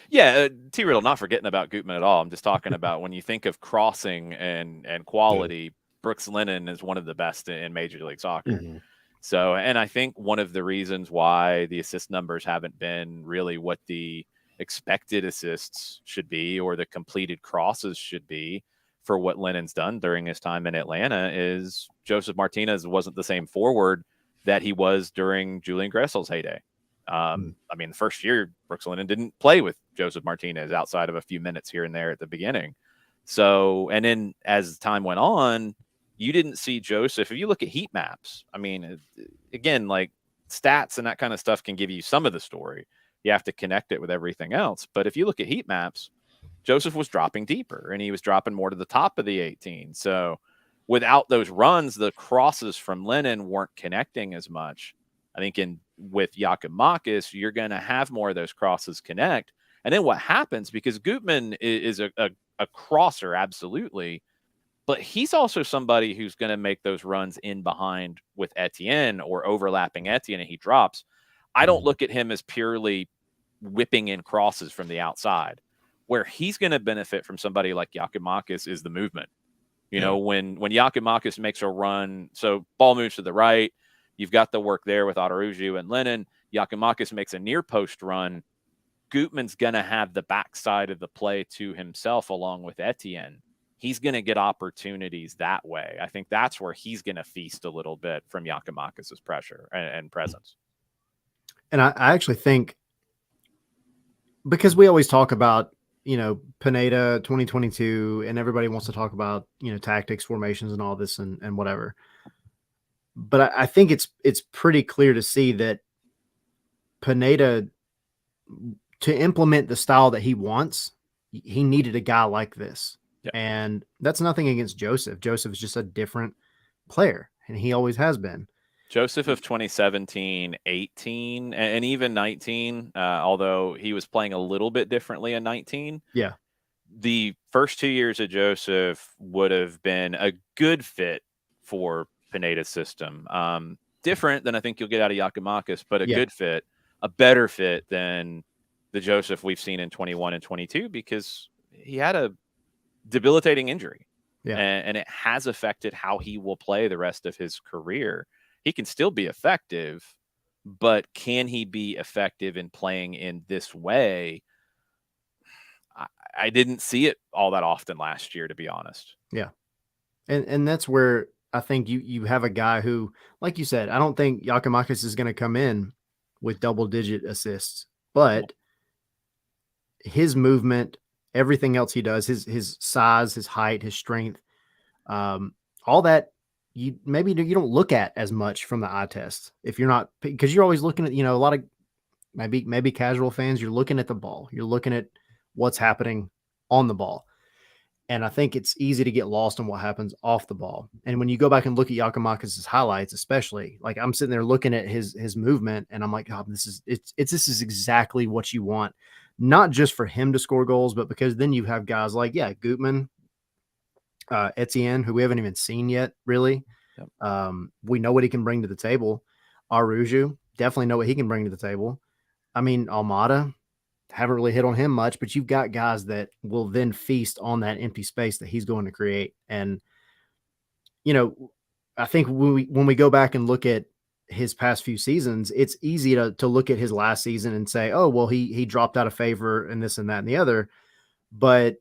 Speaker 5: Yeah, T. Riddle, not forgetting about Gutman at all. I'm just talking about when you think of crossing and quality, Brooks Lennon is one of the best in Major League Soccer. Mm-hmm. So, and I think one of the reasons why the assist numbers haven't been really what the expected assists should be or the completed crosses should be for what Lennon's done during his time in Atlanta is Joseph Martinez wasn't the same forward that he was during Julian Gressel's heyday. I mean, the first year, Brooks Lennon didn't play with Joseph Martinez outside of a few minutes here and there at the beginning. So, and then as time went on, you didn't see Joseph. If you look at heat maps, I mean, again, like stats and that kind of stuff can give you some of the story. You have to connect it with everything else. But if you look at heat maps, Joseph was dropping deeper and he was dropping more to the top of the 18. So without those runs, the crosses from Lennon weren't connecting as much. I think with Giakoumakis, you're going to have more of those crosses connect. And then what happens, because Gutman is a crosser, absolutely, but he's also somebody who's going to make those runs in behind with Etienne or overlapping Etienne and he drops. I don't look at him as purely whipping in crosses from the outside. Where he's going to benefit from somebody like Giakoumakis is the movement. You know, when Giakoumakis makes a run, so ball moves to the right, you've got the work there with Araujo and Lennon. Giakoumakis makes a near post run. Gutman's going to have the backside of the play to himself along with Etienne. he's going to get opportunities that way. I think that's where he's going to feast a little bit from Giakoumakis' pressure and presence.
Speaker 1: And I actually think, because we always talk about, Pineda 2022, and everybody wants to talk about, tactics, formations, and all this and whatever. But I think it's pretty clear to see that Pineda, to implement the style that he wants, he needed a guy like this.
Speaker 5: Yep.
Speaker 1: And that's nothing against Joseph. Joseph is just a different player, and he always has been.
Speaker 5: Joseph of 2017, 18, and even 19, although he was playing a little bit differently in 19.
Speaker 1: Yeah.
Speaker 5: The first 2 years of Joseph would have been a good fit for Pineda's system. Different than I think you'll get out of Giakoumakis, but a good fit, a better fit than the Joseph we've seen in 21 and 22, because he had a debilitating injury.
Speaker 1: Yeah.
Speaker 5: And it has affected how he will play the rest of his career. He can still be effective, but can he be effective in playing in this way? I didn't see it all that often last year, to be honest.
Speaker 1: Yeah. And that's where I think you have a guy who, like you said, I don't think Giakoumakis is going to come in with double-digit assists, but his movement, everything else he does, his size, his height, his strength, all that, you don't look at as much from the eye test if you're not, because you're always looking at, a lot of maybe casual fans, you're looking at the ball, you're looking at what's happening on the ball. And I think it's easy to get lost in what happens off the ball. And when you go back and look at Giakoumakis' highlights, especially, like I'm sitting there looking at his movement, and I'm like, God, this is exactly what you want, not just for him to score goals, but because then you have guys like, Gutman, Etienne, who we haven't even seen yet, really.
Speaker 5: Yep.
Speaker 1: We know what he can bring to the table. Aruju, definitely know what he can bring to the table. I mean, Almada, haven't really hit on him much, but you've got guys that will then feast on that empty space that he's going to create. And, I think when we go back and look at his past few seasons, it's easy to look at his last season and say, oh, well, he dropped out of favor and this and that and the other. But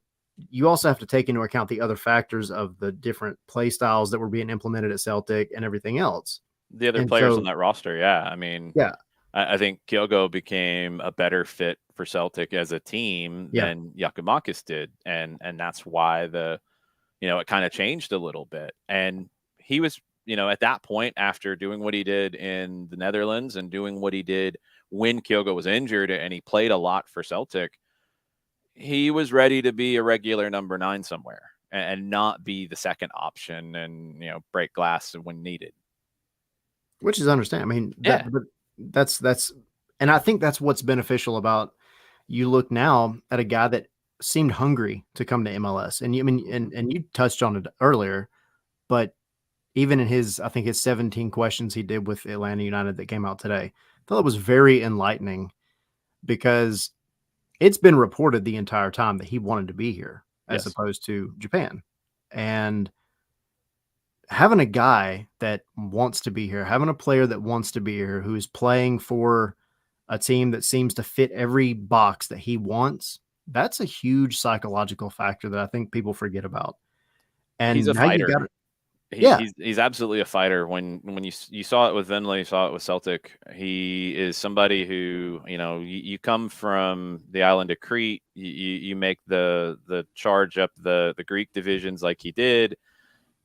Speaker 1: you also have to take into account the other factors of the different play styles that were being implemented at Celtic and everything else.
Speaker 5: The other players on that roster. Yeah. I mean, I think Kyogo became a better fit for Celtic as a team than Giakoumakis did. And that's why it kind of changed a little bit. And he was, at that point, after doing what he did in the Netherlands and doing what he did when Kyogo was injured and he played a lot for Celtic, he was ready to be a regular number 9 somewhere and not be the second option and, break glass when needed.
Speaker 1: Which is understandable. I mean, that's, and I think that's what's beneficial about, you look now at a guy that seemed hungry to come to MLS. And you touched on it earlier, but even in his 17 questions he did with Atlanta United that came out today, I thought it was very enlightening, because it's been reported the entire time that he wanted to be here as opposed to Japan. And having a guy that wants to be here, having a player that wants to be here, who is playing for a team that seems to fit every box that he wants, that's a huge psychological factor that I think people forget about. And
Speaker 5: he's a
Speaker 1: now
Speaker 5: fighter. He's absolutely a fighter. When you saw it with Venley, you saw it with Celtic. He is somebody who, you come from the island of Crete, you make the charge up the Greek divisions like he did.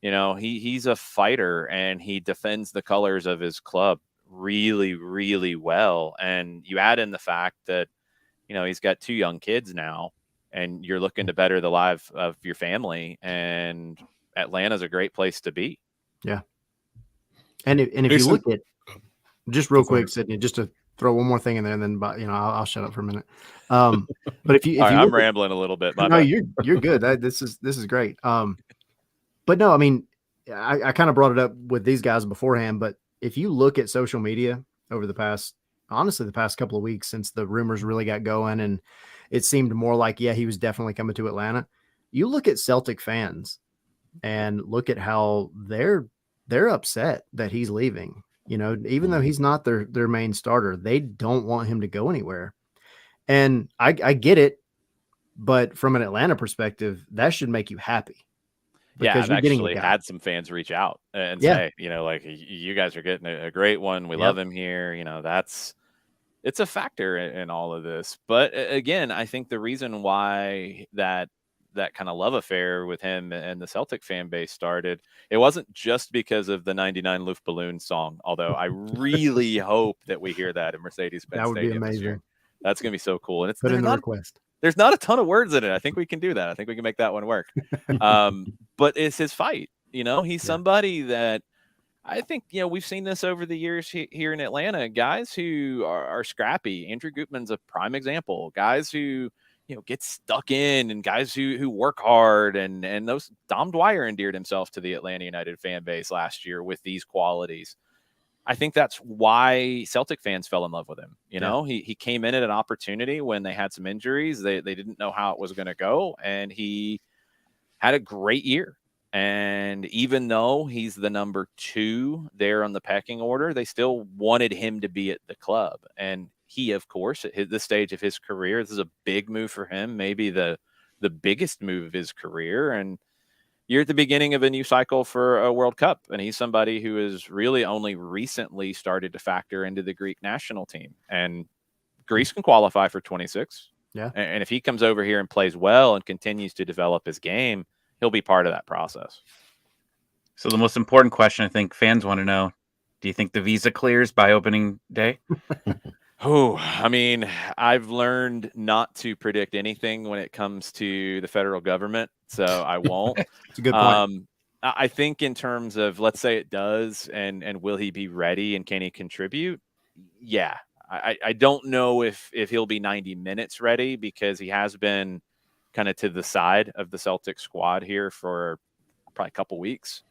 Speaker 5: He's a fighter, and he defends the colors of his club really, really well. And you add in the fact that, he's got 2 young kids now, and you're looking to better the life of your family, and Atlanta's a great place to be. Yeah.
Speaker 1: And if you look at, just real quick, Sydney, just to throw one more thing in there, and then, I'll shut up for a minute. But if you,
Speaker 5: I'm rambling a little bit.
Speaker 1: No, you're good. This is great. But no, I mean, I kind of brought it up with these guys beforehand, but if you look at social media over the past couple of weeks, since the rumors really got going and it seemed more like, he was definitely coming to Atlanta, you look at Celtic fans and look at how they're upset that he's leaving. Even though he's not their main starter, they don't want him to go anywhere. And I get it, but from an Atlanta perspective, that should make you happy.
Speaker 5: Yeah,
Speaker 1: because
Speaker 5: I've
Speaker 1: you're getting a
Speaker 5: actually
Speaker 1: guy.
Speaker 5: had some fans reach out and
Speaker 1: Yeah.
Speaker 5: say, like, you guys are getting a great one. We
Speaker 1: Yep.
Speaker 5: love him here. It's a factor in all of this. But again, I think the reason why that kind of love affair with him and the Celtic fan base started, it wasn't just because of the 99 Luft Balloon song, although I really hope that we hear that in Mercedes-Benz
Speaker 1: That would be
Speaker 5: Stadium this year.
Speaker 1: amazing.
Speaker 5: That's going to be so cool. And
Speaker 1: Put in the request.
Speaker 5: there's not a ton of words in it. I think we can do that. I think we can make that one work. But it's his fight. He's somebody that I think, we've seen this over the years here in Atlanta. Guys who are scrappy. Andrew Gutman's a prime example. Guys who, get stuck in, and guys who work hard. And those Dom Dwyer endeared himself to the Atlanta United fan base last year with these qualities. I think that's why Celtic fans fell in love with him. He came in at an opportunity when they had some injuries. They didn't know how it was going to go, and he had a great year. And even though he's the number 2 there on the pecking order, they still wanted him to be at the club. And he, of course, at this stage of his career, this is a big move for him, maybe the biggest move of his career. And you're at the beginning of a new cycle for a World Cup, and he's somebody who has really only recently started to factor into the Greek national team. And Greece can qualify for 26.
Speaker 1: Yeah.
Speaker 5: And if he comes over here and plays well and continues to develop his game, he'll be part of that process.
Speaker 2: So the most important question I think fans want to know, do you think the visa clears by opening day?
Speaker 5: I've learned not to predict anything when it comes to the federal government, so I won't.
Speaker 1: It's a good point.
Speaker 5: I think in terms of, let's say it does, and will he be ready and can he contribute? Yeah. I don't know if he'll be 90 minutes ready, because he has been kind of to the side of the Celtic squad here for probably a couple weeks.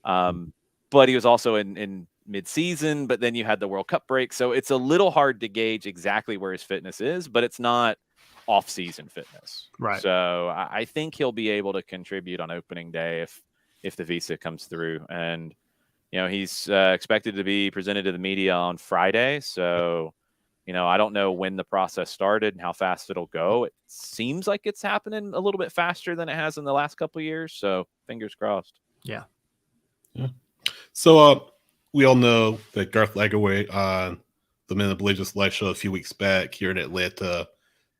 Speaker 5: But he was also in mid-season, but then you had the World Cup break. So it's a little hard to gauge exactly where his fitness is, but it's not off-season fitness.
Speaker 1: Right.
Speaker 5: So I think he'll be able to contribute on opening day if the visa comes through. And, he's expected to be presented to the media on Friday. So, I don't know when the process started and how fast it'll go. It seems like it's happening a little bit faster than it has in the last couple of years. So fingers crossed.
Speaker 1: Yeah.
Speaker 3: So we all know that Garth Lagerwey on the Men of Blazers live show a few weeks back here in Atlanta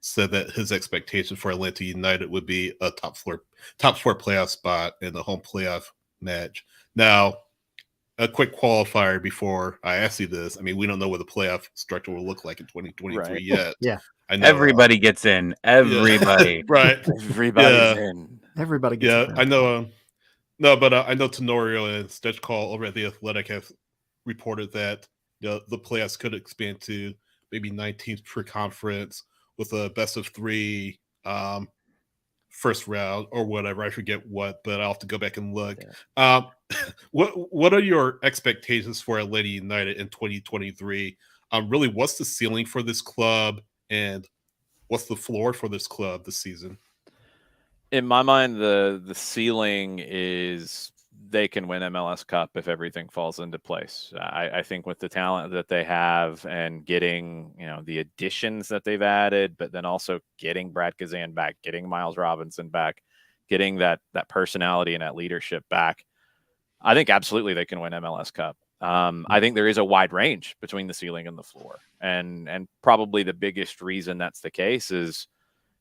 Speaker 3: said that his expectation for Atlanta United would be a top four playoff spot in the home playoff match. Now, a quick qualifier before I ask you this. We don't know what the playoff structure will look like in 2023 yet.
Speaker 1: Yeah.
Speaker 3: I know,
Speaker 2: Everybody gets in. Everybody.
Speaker 3: right.
Speaker 5: Everybody's in.
Speaker 1: Everybody gets in.
Speaker 3: I know. No, but I know Tenorio and Stitch Call over at The Athletic have reported that the playoffs could expand to maybe 9 teams per conference with a best of 3 first round or whatever. I forget what, but I'll have to go back and look. Yeah. What are your expectations for Atlanta United in 2023? Really, what's the ceiling for this club, and what's the floor for this club this season?
Speaker 5: In my mind, the ceiling is they can win MLS Cup if everything falls into place. I think with the talent that they have and getting, the additions that they've added, but then also getting Brad Kazan back, getting Miles Robinson back, getting that personality and that leadership back, I think absolutely they can win MLS Cup. I think there is a wide range between the ceiling and the floor. And probably the biggest reason that's the case is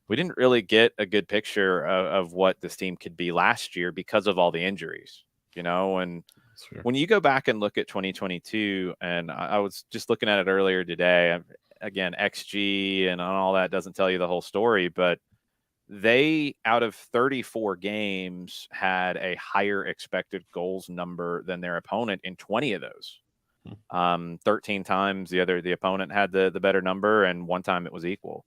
Speaker 5: we didn't really get a good picture of what this team could be last year because of all the injuries, and
Speaker 3: Sure.
Speaker 5: When you go back and look at 2022, and I was just looking at it earlier today, again, XG and all that doesn't tell you the whole story, but they, out of 34 games, had a higher expected goals number than their opponent in 20 of those. 13 times the opponent had the better number, and 1 time it was equal.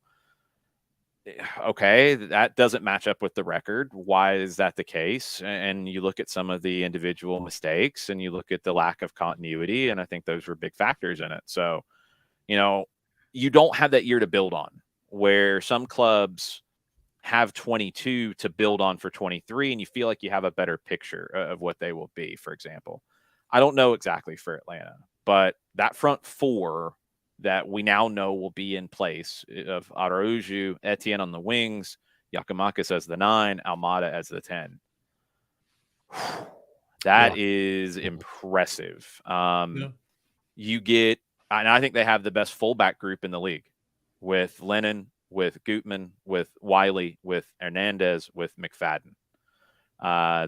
Speaker 5: Okay, that doesn't match up with the record. Why is that the case? And you look at some of the individual mistakes, and you look at the lack of continuity, and I think those were big factors in it. So, you don't have that year to build on, where some clubs have 22 to build on for 23, and you feel like you have a better picture of what they will be, for example. I don't know exactly for Atlanta, but that front 4 that we now know will be in place of Araujo, Etienne on the wings, Giakoumakis as the 9, Almada as the 10. That is impressive. You get, and I think they have the best fullback group in the league with Lennon, with Gutman, with Wiley, with Hernandez, with McFadden.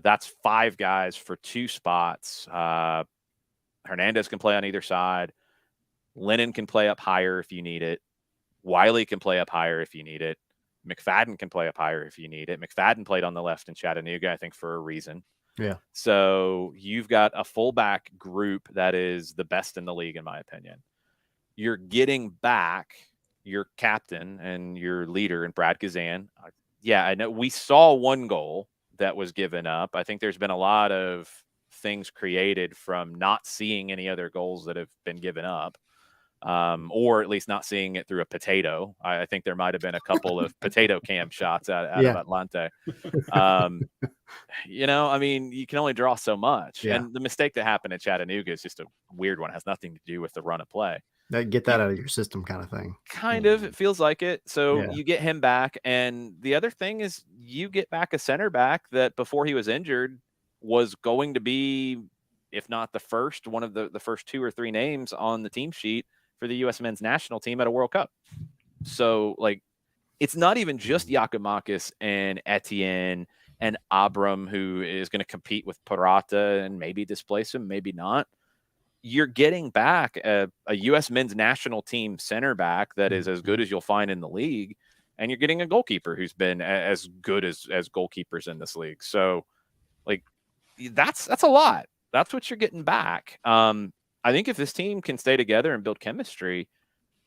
Speaker 5: That's 5 guys for 2 spots. Hernandez can play on either side. Lennon can play up higher if you need it. Wiley can play up higher if you need it. McFadden can play up higher if you need it. McFadden played on the left in Chattanooga, I think, for a reason.
Speaker 1: Yeah.
Speaker 5: So you've got a fullback group that is the best in the league, in my opinion. You're getting back your captain and your leader in Brad Gazan. Yeah, I know we saw 1 goal that was given up. I think there's been a lot of things created from not seeing any other goals that have been given up. Or at least not seeing it through a potato. I think there might have been a couple of potato cam shots out of Atlanta. I mean, you can only draw so much.
Speaker 1: Yeah.
Speaker 5: And the mistake that happened at Chattanooga is just a weird one. It has nothing to do with the run of play.
Speaker 1: Get that out of your system kind of thing.
Speaker 5: Kind of. It feels like it. So
Speaker 1: Yeah.
Speaker 5: you get him back. And the other thing is you get back a center back that before he was injured was going to be, if not the first, one of the first 2 or 3 names on the team sheet for the U.S. men's national team at a World Cup. So, like, it's not even just Giakoumakis and Etienne and Abram who is going to compete with Parata and maybe displace him, maybe not. You're getting back a U.S. men's national team center back that is as good as you'll find in the league, and you're getting a goalkeeper who's been as good as goalkeepers in this league. So, like, that's a lot. That's what you're getting back. I think if this team can stay together and build chemistry,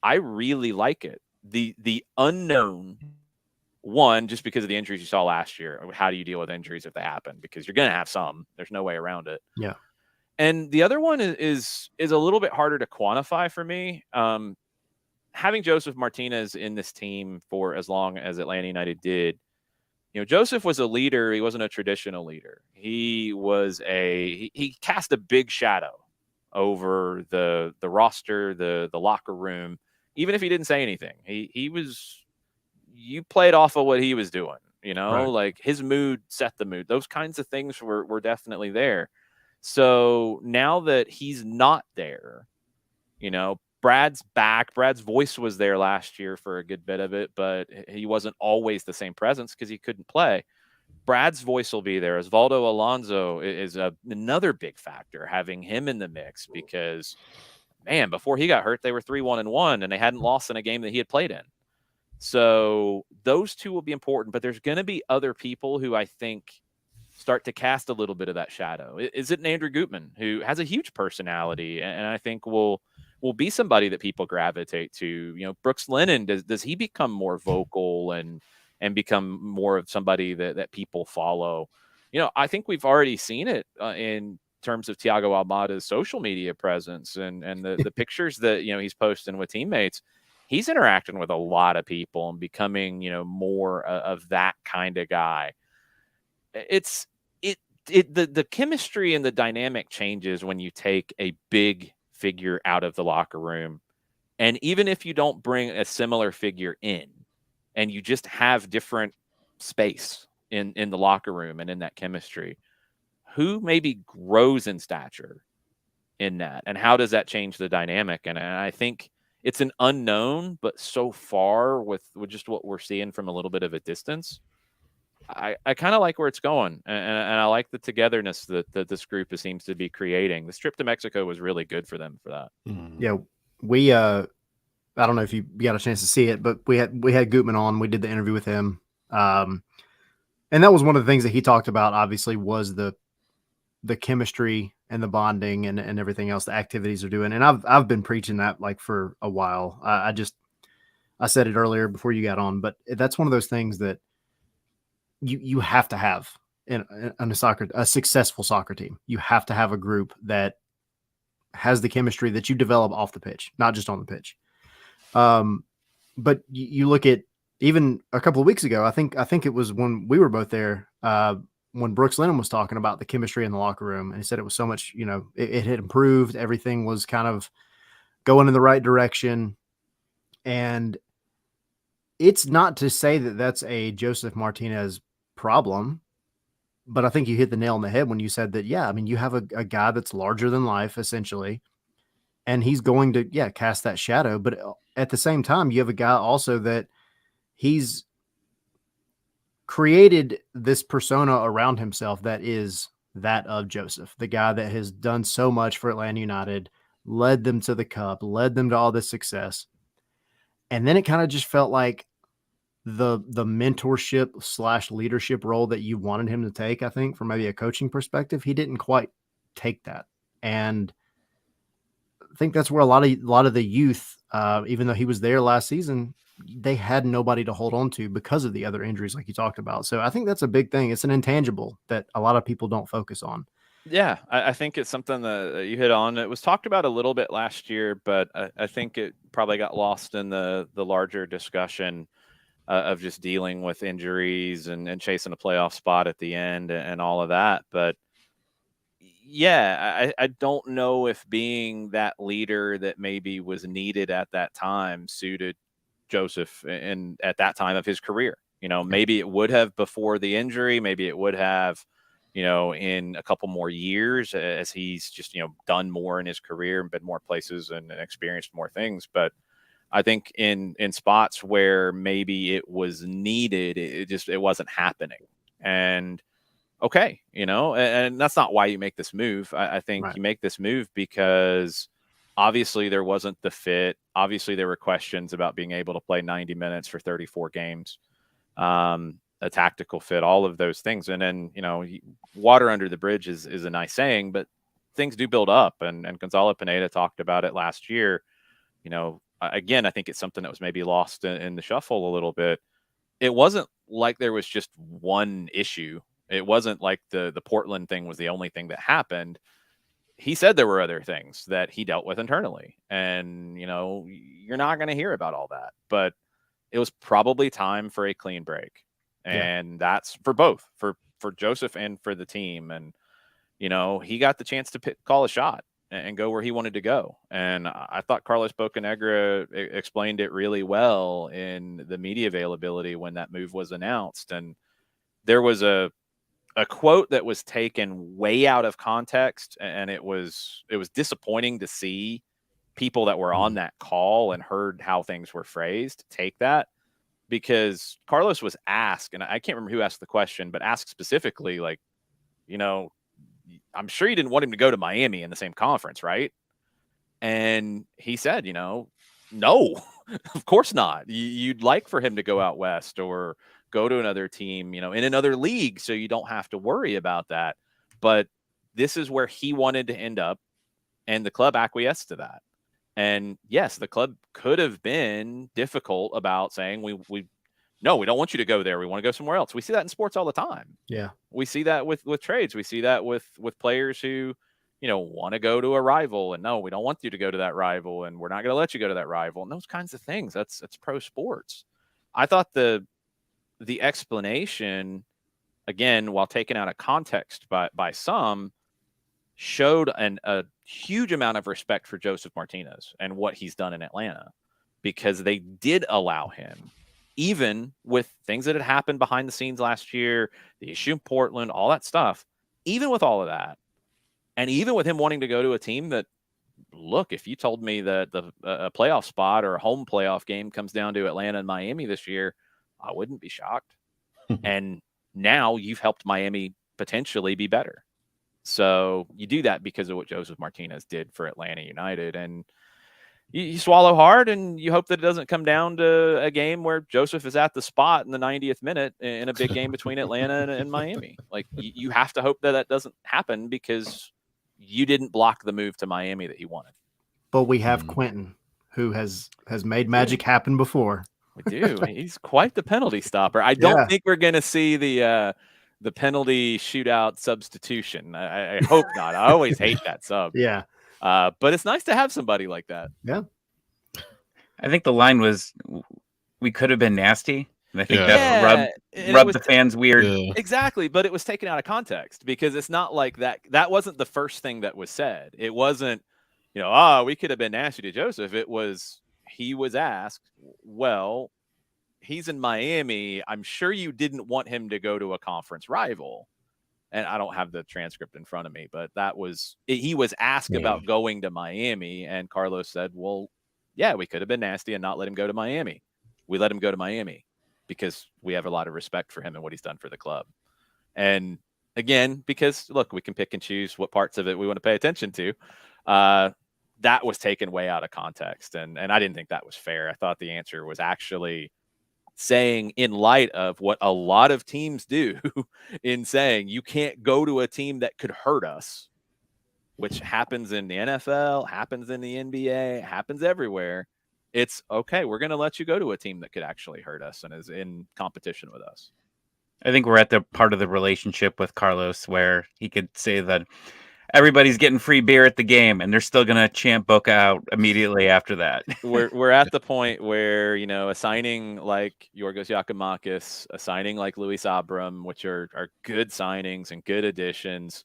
Speaker 5: I really like it. The unknown one, just because of the injuries you saw last year. How do you deal with injuries if they happen? Because you're going to have some. There's no way around it.
Speaker 1: Yeah.
Speaker 5: And the other one is a little bit harder to quantify for me. Having Joseph Martinez in this team for as long as Atlanta United did, Joseph was a leader. He wasn't a traditional leader. He was he cast a big shadow over the roster, the locker room, even if he didn't say anything. You played off of what he was doing,
Speaker 1: Right.
Speaker 5: like his mood set the mood. Those kinds of things were definitely there. So now that he's not there, Brad's back. Brad's voice was there last year for a good bit of it, but he wasn't always the same presence because he couldn't play. Brad's voice will be there. Osvaldo Alonso is another big factor, having him in the mix because, man, before he got hurt, they were 3-1-1, and they hadn't lost in a game that he had played in. So those 2 will be important, but there's going to be other people who I think start to cast a little bit of that shadow. Is it an Andrew Gutman, who has a huge personality and I think will be somebody that people gravitate to? Brooks Lennon, does he become more vocal and become more of somebody that people follow? I think we've already seen it in terms of Thiago Almada's social media presence and the pictures that, he's posting with teammates. He's interacting with a lot of people and becoming, more of that kind of guy. The chemistry and the dynamic changes when you take a big figure out of the locker room. And even if you don't bring a similar figure in and you just have different space in the locker room and in that chemistry, who maybe grows in stature in that? And how does that change the dynamic? And I think it's an unknown, but so far with just what we're seeing from a little bit of a distance, I kind of like where it's going, and I like the togetherness that this group seems to be creating. The trip to Mexico was really good for them for that.
Speaker 1: Yeah, we I don't know if you got a chance to see it, but we had Gutman on. We did the interview with him, and that was one of the things that he talked about. Obviously, was the chemistry and the bonding and everything else, the activities they're doing. And I've been preaching that like for a while. I said it earlier before you got on, but that's one of those things that you have to have in a successful soccer team. You have to have a group that has the chemistry that you develop off the pitch, not just on the pitch. But you look at even a couple of weeks ago, I think it was when we were both there, when Brooks Lennon was talking about the chemistry in the locker room, and he said it was so much, it had improved. Everything was kind of going in the right direction. And it's not to say that that's a Joseph Martinez problem, But I think you hit the nail on the head when you said that, yeah, I mean, you have a guy that's larger than life, essentially, and he's going to, cast that shadow. But at the same time, you have a guy also that he's created this persona around himself that is that of Joseph, the guy that has done so much for Atlanta United, led them to the cup, led them to all this success. And then it kind of just felt like the mentorship / leadership role that you wanted him to take, I think, from maybe a coaching perspective, he didn't quite take that. And I think that's where a lot of the youth, even though he was there last season, they had nobody to hold on to because of the other injuries like you talked about. So I think that's a big thing. It's an intangible that a lot of people don't focus on.
Speaker 5: Yeah, I think it's something that you hit on. It was talked about a little bit last year, but I think it probably got lost in the larger discussion of just dealing with injuries and chasing a playoff spot at the end and all of that. But yeah, I don't know if being that leader that maybe was needed at that time suited Joseph and at that time of his career. Maybe it would have before the injury, maybe it would have, in a couple more years as he's just, done more in his career and been more places and experienced more things. But I think in spots where maybe it was needed, it wasn't happening. And okay, and that's not why you make this move. I think
Speaker 1: Right.
Speaker 5: you make this move because obviously there wasn't the fit. Obviously there were questions about being able to play 90 minutes for 34 games, a tactical fit, all of those things. And then, water under the bridge is a nice saying, but things do build up. And Gonzalo Pineda talked about it last year. Again, I think it's something that was maybe lost in the shuffle a little bit. It wasn't like there was just one issue. It wasn't like the Portland thing was the only thing that happened. He said there were other things that he dealt with internally. And, you're not going to hear about all that. But it was probably time for a clean break. And that's for both, for Joseph and for the team. And, he got the chance to call a shot and go where he wanted to go. And I thought Carlos Bocanegra explained it really well in the media availability when that move was announced. And there was a quote that was taken way out of context, and it was disappointing to see people that were on that call and heard how things were phrased take that, because Carlos was asked, and I can't remember who asked the question, but asked specifically, like, I'm sure you didn't want him to go to Miami in the same conference, right? And he said, no, of course not. You'd like for him to go out west or go to another team, in another league, so you don't have to worry about that. But this is where he wanted to end up, and the club acquiesced to that. And yes, the club could have been difficult about saying, we don't want you to go there. We want to go somewhere else. We see that in sports all the time.
Speaker 1: Yeah.
Speaker 5: We see that with trades. We see that with players who, want to go to a rival, and no, we don't want you to go to that rival, and we're not going to let you go to that rival, and those kinds of things. That's pro sports. I thought the explanation, again, while taken out of context by some, showed a huge amount of respect for Joseph Martinez and what he's done in Atlanta, because they did allow him, even with things that had happened behind the scenes last year, the issue in Portland, all that stuff, even with all of that, and even with him wanting to go to a team that, look, if you told me that a playoff spot or a home playoff game comes down to Atlanta and Miami this year, I wouldn't be shocked. And now you've helped Miami potentially be better. So you do that because of what Joseph Martinez did for Atlanta United. And you swallow hard, and you hope that it doesn't come down to a game where Joseph is at the spot in the 90th minute in a big game between Atlanta and Miami. Like, you have to hope that doesn't happen, because you didn't block the move to Miami that he wanted.
Speaker 1: But we have Quentin, who has made magic happen before.
Speaker 5: We do. He's quite the penalty stopper. I don't think we're going to see the penalty shootout substitution. I hope not. I always hate that sub.
Speaker 1: Yeah.
Speaker 5: But it's nice to have somebody like that.
Speaker 1: Yeah.
Speaker 2: I think the line was, we could have been nasty. And I think that rubbed the fans weird.
Speaker 3: Yeah.
Speaker 5: Exactly. But it was taken out of context, because it's not like that wasn't the first thing that was said. It wasn't, we could have been nasty to Joseph. It was, he was asked, well, he's in Miami. I'm sure you didn't want him to go to a conference rival. and I don't have the transcript in front of me, but he was asked about going to Miami, and Carlos said, well, yeah, we could have been nasty and not let him go to Miami. We let him go to Miami because we have a lot of respect for him and what he's done for the club. And again, because look, we can pick and choose what parts of it we want to pay attention to. That was taken way out of context. And I didn't think that was fair. I thought the answer was actually saying, in light of what a lot of teams do, in saying you can't go to a team that could hurt us, which happens in the NFL, happens in the NBA, happens everywhere. It's okay. We're going to let you go to a team that could actually hurt us and is in competition with us.
Speaker 2: I think we're at the part of the relationship with Carlos where he could say that everybody's getting free beer at the game, and they're still going to chant Boca out immediately after that.
Speaker 5: We're at the point where, a signing like Giorgos Giakoumakis, a signing like Luis Abram, which are good signings and good additions.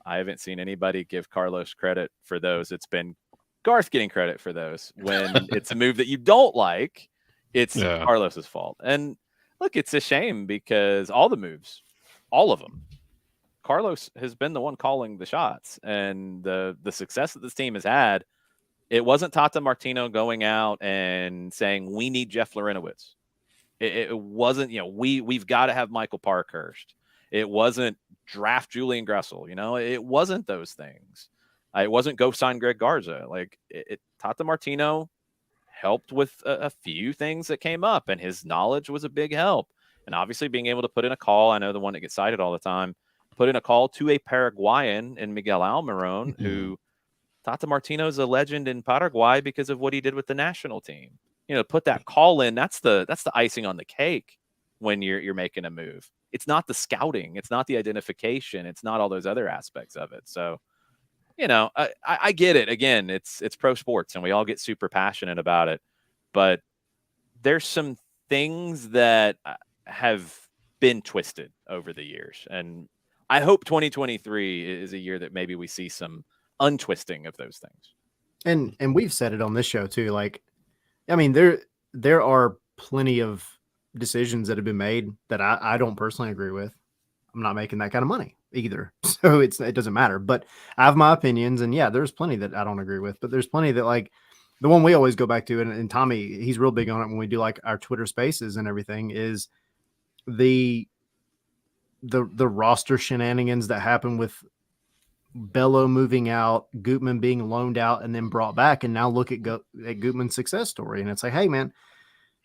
Speaker 5: I haven't seen anybody give Carlos credit for those. It's been Garth getting credit for those. When it's a move that you don't like, it's Carlos's fault. And look, it's a shame because all the moves, all of them, Carlos has been the one calling the shots, and the success that this team has had. It wasn't Tata Martino going out and saying we need Jeff Larinowitz. It wasn't, we've got to have Michael Parkhurst. It wasn't draft Julian Gressel. It wasn't those things. It wasn't go sign Greg Garza. Like Tata Martino helped with a few things that came up, and his knowledge was a big help. And obviously being able to put in a call, I know the one that gets cited all the time, put in a call to a Paraguayan in Miguel Almiron, who Tata Martino's a legend in Paraguay because of what he did with the national team. Put that call in, that's the icing on the cake when you're making a move. It's not the scouting, it's not the identification, it's not all those other aspects of it. So, I get it. Again, it's pro sports and we all get super passionate about it, but there's some things that have been twisted over the years, and I hope 2023 is a year that maybe we see some untwisting of those things.
Speaker 1: And we've said it on this show too. Like, I mean, there are plenty of decisions that have been made that I don't personally agree with. I'm not making that kind of money either, so it doesn't matter. But I have my opinions, and yeah, there's plenty that I don't agree with. But there's plenty that, like, the one we always go back to, and Tommy, he's real big on it when we do like our Twitter Spaces and everything, is the roster shenanigans that happen with Bello moving out, Gutman being loaned out and then brought back, and now look at Gutman's success story. And it's like, hey man,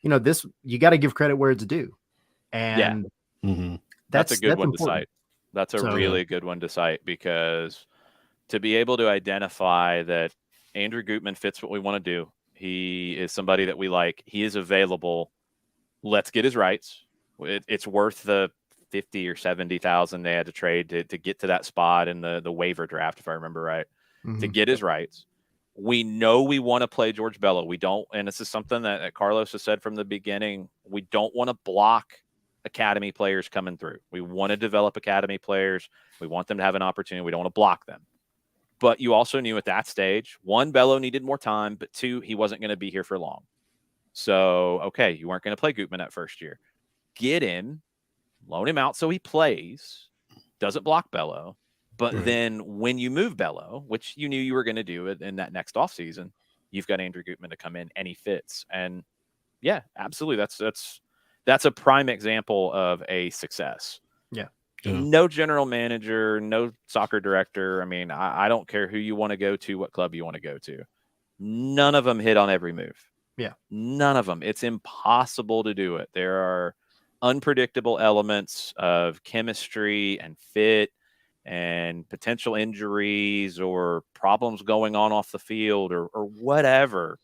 Speaker 1: this, you got to give credit where it's due. And
Speaker 5: that's a good one to cite. That's a really good one to cite, because to be able to identify that Andrew Gutman fits what we want to do. He is somebody that we like. He is available. Let's get his rights. It's worth the 50 or 70,000 they had to trade to get to that spot in the waiver draft, if I remember right, to get his rights. We know we want to play George Bello. We don't, and this is something that Carlos has said from the beginning, we don't want to block academy players coming through. We want to develop academy players. We want them to have an opportunity. We don't want to block them. But you also knew at that stage, one, Bello needed more time, but two, he wasn't going to be here for long. So, okay, you weren't going to play Gutman that first year. Get him, loan him out so he plays, doesn't block Bello. But then when you move Bello, which you knew you were going to do it in that next offseason, you've got Andrew Gutman to come in and he fits. And yeah, absolutely. That's a prime example of a success.
Speaker 1: Yeah.
Speaker 5: No general manager, no soccer director. I mean, I don't care who you want to go to, what club you want to go to. None of them hit on every move.
Speaker 1: Yeah.
Speaker 5: None of them. It's impossible to do it. There are unpredictable elements of chemistry and fit and potential injuries or problems going on off the field or whatever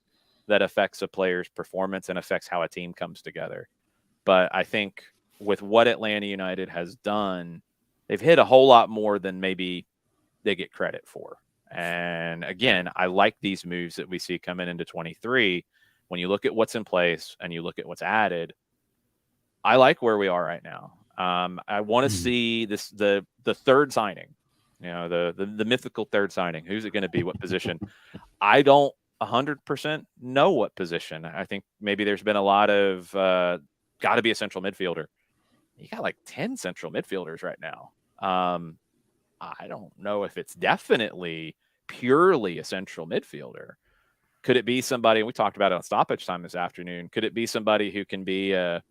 Speaker 5: that affects a player's performance and affects how a team comes together. But I think with what Atlanta United has done, they've hit a whole lot more than maybe they get credit for. And again, I like these moves that we see coming into 23. When you look at what's in place and you look at what's added, I like where we are right now. I want to see this, the third signing, the mythical third signing. Who's it going to be? What position? I don't 100% know what position. I think maybe there's been a lot of got to be a central midfielder. You got like 10 central midfielders right now. I don't know if it's definitely purely a central midfielder. Could it be somebody, and we talked about it on stoppage time this afternoon, could it be somebody who can be a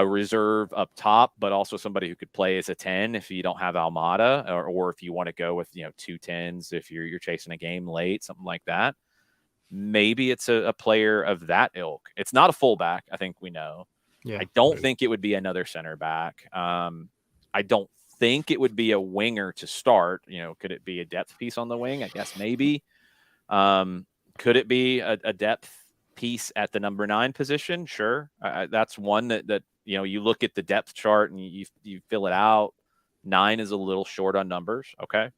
Speaker 5: reserve up top, but also somebody who could play as a 10 if you don't have Almada, or if you want to go with, 2 10s, if you're chasing a game late, something like that. Maybe it's a player of that ilk. It's not a fullback, I think we know.
Speaker 1: Yeah.
Speaker 5: I don't think it would be another center back. I don't think it would be a winger to start. Could it be a depth piece on the wing? I guess maybe. Could it be a depth piece at the number 9 position? Sure. That's one that you look at the depth chart and you fill it out. 9 is a little short on numbers. Okay.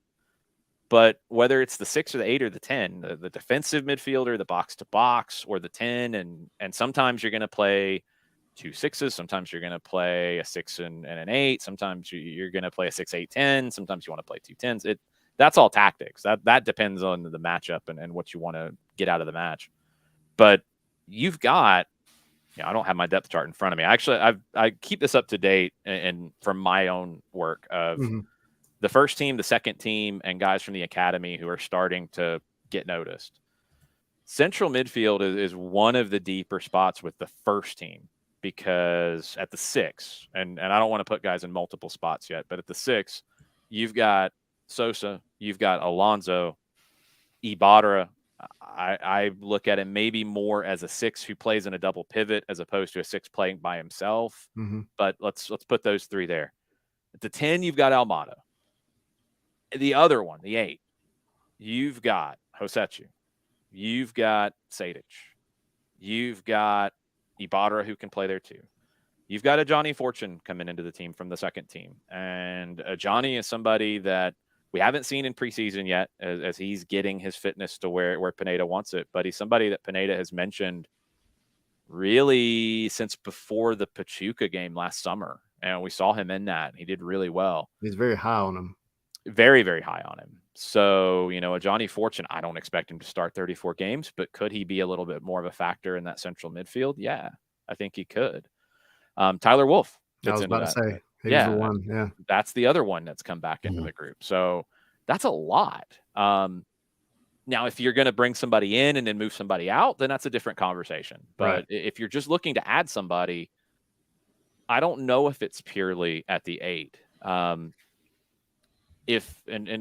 Speaker 5: But whether it's the 6 or the 8 or the 10, the defensive midfielder, the box to box, or the 10, and sometimes you're going to play 2 6s. Sometimes you're going to play a 6 and an 8. Sometimes you're going to play a 6 8 10. Sometimes you want to play 2 10s. That's all tactics. That depends on the matchup and what you want to get out of the match. But you've got, I don't have my depth chart in front of me. Actually, I keep this up to date and from my own work of the first team, the second team, and guys from the academy who are starting to get noticed. Central midfield is one of the deeper spots with the first team, because at the 6, and I don't want to put guys in multiple spots yet, but at the 6, you've got Sosa, you've got Alonso, Ibarra. I look at him maybe more as a 6 who plays in a double pivot as opposed to a 6 playing by himself. But let's put those 3 there. At the 10, you've got Almada. The other one, the 8, you've got Hosechu. You've got Sejdic. You've got Ibarra, who can play there too. You've got a Johnny Fortune coming into the team from the second team. And Johnny is somebody that we haven't seen in preseason yet as he's getting his fitness to where Pineda wants it. But he's somebody that Pineda has mentioned really since before the Pachuca game last summer. And we saw him in that. He did really well.
Speaker 1: He's very high on him.
Speaker 5: Very, very high on him. So, a Johnny Fortune, I don't expect him to start 34 games, but could he be a little bit more of a factor in that central midfield? Yeah, I think he could. Tyler Wolf.
Speaker 1: I was about to say, he's the one. Yeah.
Speaker 5: That's the other one that's come back into the group. So that's a lot. Now, if you're going to bring somebody in and then move somebody out, then that's a different conversation. But if you're just looking to add somebody, I don't know if it's purely at the 8. And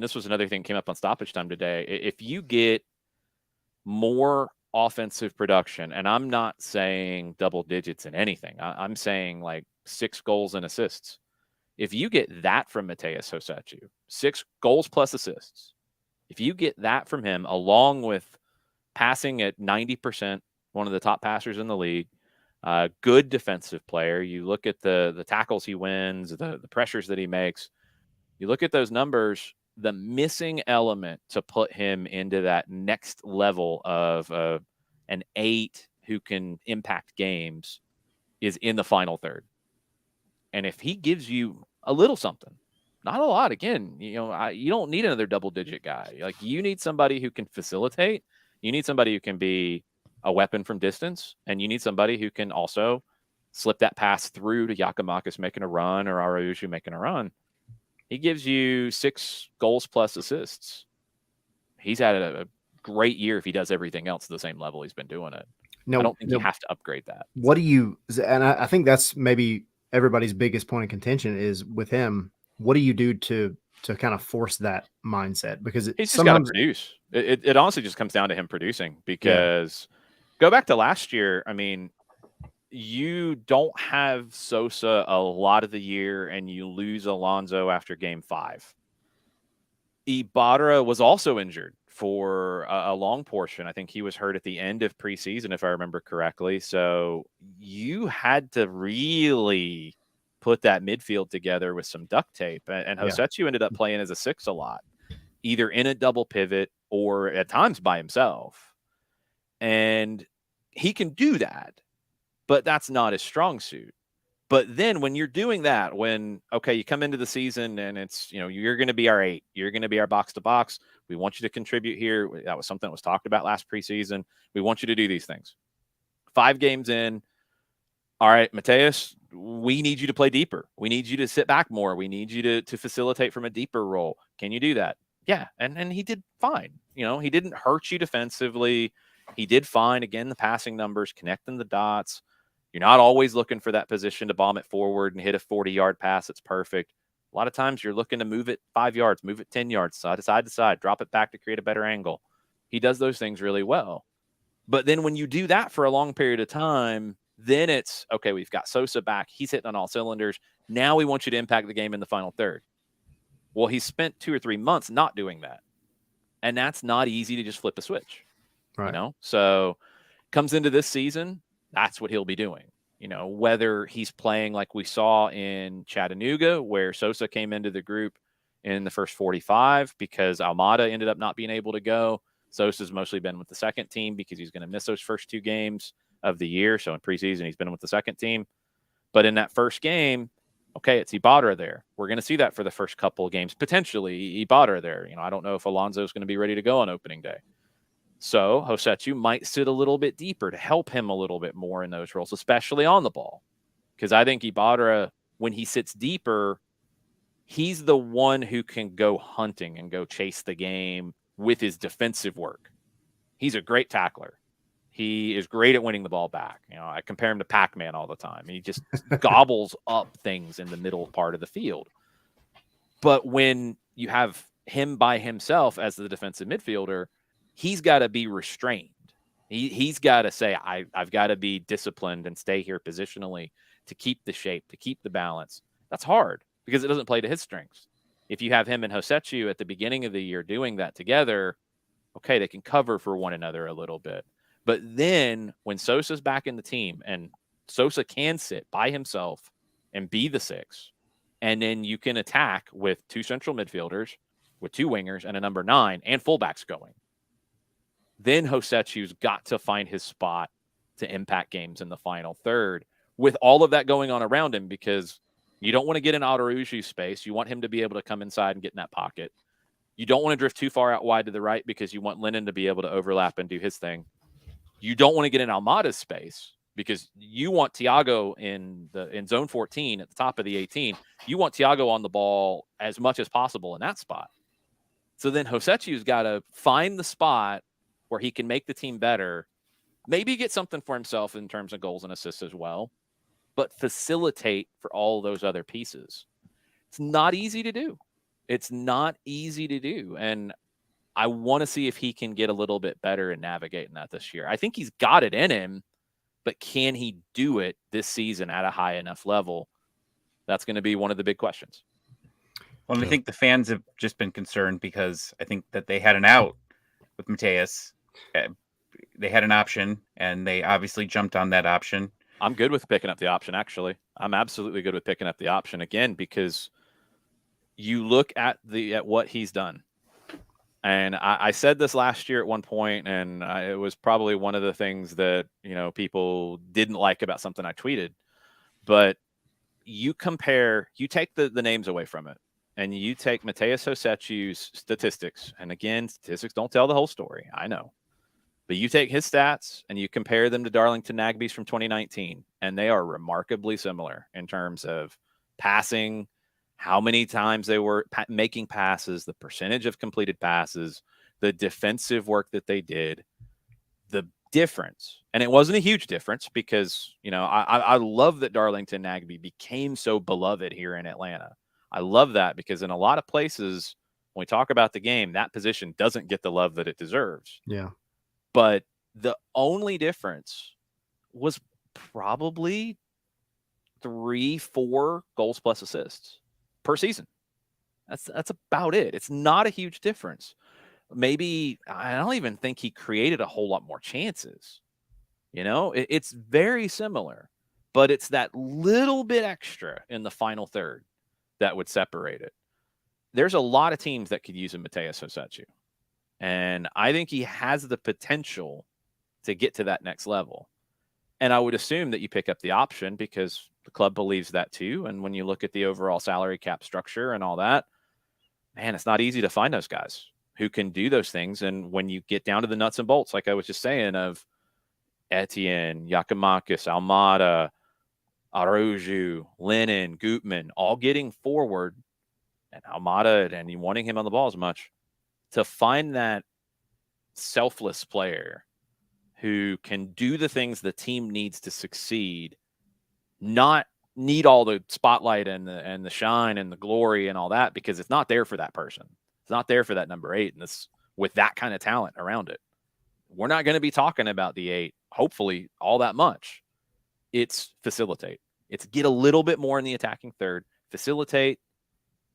Speaker 5: this was another thing that came up on stoppage time today. If you get more offensive production, and I'm not saying double digits in anything, I'm saying like 6 goals and assists. If you get that from Mateus Hosechu, 6 goals plus assists, if you get that from him, along with passing at 90%, one of the top passers in the league, good defensive player, you look at the tackles he wins, the pressures that he makes, you look at those numbers, the missing element to put him into that next level of an 8 who can impact games is in the final third. And if he gives you a little something, not a lot, again, you don't need another double-digit guy. Like, you need somebody who can facilitate. You need somebody who can be a weapon from distance, and you need somebody who can also slip that pass through to Giakoumakis making a run or Araujo making a run. He gives you 6 goals plus assists. He's had a great year if he does everything else at the same level he's been doing it. I don't think you have to upgrade that.
Speaker 1: What do you – and I think that's maybe everybody's biggest point of contention is with him. What do you do to kind of force that mindset? Because
Speaker 5: he's just got to produce. It honestly just comes down to him producing, because go back to last year. I mean, you don't have Sosa a lot of the year and you lose Alonso after game 5. Ibarra was also injured for a long portion. I think he was hurt at the end of preseason, if I remember correctly. So you had to really put that midfield together with some duct tape. And Hosechu ended up playing as a 6 a lot, either in a double pivot or at times by himself. And he can do that, but that's not his strong suit. But then when you're doing that, you come into the season and it's, you're going to be our 8, you're going to be our box to box. We want you to contribute here. That was something that was talked about last preseason. We want you to do these things. 5 games in, all right, Mateus, we need you to play deeper. We need you to sit back more. We need you to facilitate from a deeper role. Can you do that? Yeah. And he did fine. You know, he didn't hurt you defensively. He did fine. Again, the passing numbers, connecting the dots. You're not always looking for that position to bomb it forward and hit a 40-yard pass that's perfect. A lot of times you're looking to move it 5 yards, move it 10 yards, side to side, drop it back to create a better angle. He does those things really well. But then when you do that for a long period of time, then it's, okay, we've got Sosa back. He's hitting on all cylinders. Now we want you to impact the game in the final third. Well, he's spent 2 or 3 months not doing that. And that's not easy to just flip a switch. Right. You know? So comes into this season, that's what he'll be doing. You know, whether he's playing like we saw in Chattanooga, where Sosa came into the group in the first 45 because Almada ended up not being able to go. Sosa's mostly been with the second team because he's going to miss those first 2 games of the year. So in preseason, he's been with the second team. But in that first game, okay, it's Ibarra there. We're going to see that for the first couple of games. Potentially Ibarra there. You know, I don't know if Alonso's going to be ready to go on opening day. So Hosechu might sit a little bit deeper to help him a little bit more in those roles, especially on the ball. Because I think Ibarra, when he sits deeper, he's the one who can go hunting and go chase the game with his defensive work. He's a great tackler. He is great at winning the ball back. You know, I compare him to Pac-Man all the time. He just gobbles up things in the middle part of the field. But when you have him by himself as the defensive midfielder, he's got to be restrained. He's got to say, I've got to be disciplined and stay here positionally to keep the shape, to keep the balance. That's hard because it doesn't play to his strengths. If you have him and Hosechu at the beginning of the year doing that together, okay, they can cover for one another a little bit. But then when Sosa's back in the team and Sosa can sit by himself and be the 6, and then you can attack with 2 central midfielders, with 2 wingers and a number 9 and fullbacks going, then Hosechu's got to find his spot to impact games in the final third with all of that going on around him, because you don't want to get in Aruju's space. You want him to be able to come inside and get in that pocket. You don't want to drift too far out wide to the right because you want Lennon to be able to overlap and do his thing. You don't want to get in Almada's space because you want Thiago in zone 14 at the top of the 18. You want Thiago on the ball as much as possible in that spot. So then Hosechu's got to find the spot where he can make the team better, maybe get something for himself in terms of goals and assists as well, but facilitate for all those other pieces. It's not easy to do. It's not easy to do. And I want to see if he can get a little bit better in navigating that this year. I think he's got it in him, but can he do it this season at a high enough level? That's going to be one of the big questions.
Speaker 2: Well, and I think the fans have just been concerned because I think that they had an out with Mateus. They had an option, and they obviously jumped on that option.
Speaker 5: I'm good with picking up the option, actually. I'm absolutely good with picking up the option, again, because you look at what he's done. And I said this last year at one point, and it was probably one of the things that, you know, people didn't like about something I tweeted. But you take the names away from it, and you take Mateus Hosechu's statistics. And again, statistics don't tell the whole story. I know. But you take his stats and you compare them to Darlington Nagbe's from 2019, and they are remarkably similar in terms of passing, how many times they were making passes, the percentage of completed passes, the defensive work that they did, the difference. And it wasn't a huge difference because, you know, I love that Darlington Nagbe became so beloved here in Atlanta. I love that because in a lot of places, when we talk about the game, that position doesn't get the love that it deserves.
Speaker 1: Yeah.
Speaker 5: But the only difference was probably 3-4 goals plus assists per season. That's about it. It's not a huge difference. Maybe I don't even think he created a whole lot more chances. You know, it's very similar, but it's that little bit extra in the final third that would separate it. There's a lot of teams that could use a Mateus Hosechu. And I think he has the potential to get to that next level. And I would assume that you pick up the option because the club believes that too. And when you look at the overall salary cap structure and all that, man, it's not easy to find those guys who can do those things. And when you get down to the nuts and bolts, like I was just saying, of Etienne, Giakoumakis, Almada, Araujo, Lennon, Gutman, all getting forward, and Almada and wanting him on the ball as much, to find that selfless player who can do the things the team needs to succeed, not need all the spotlight and the shine and the glory and all that, because it's not there for that person. It's not there for that number 8, and this with that kind of talent around it. We're not going to be talking about the 8, hopefully, all that much. It's facilitate. It's get a little bit more in the attacking third, facilitate,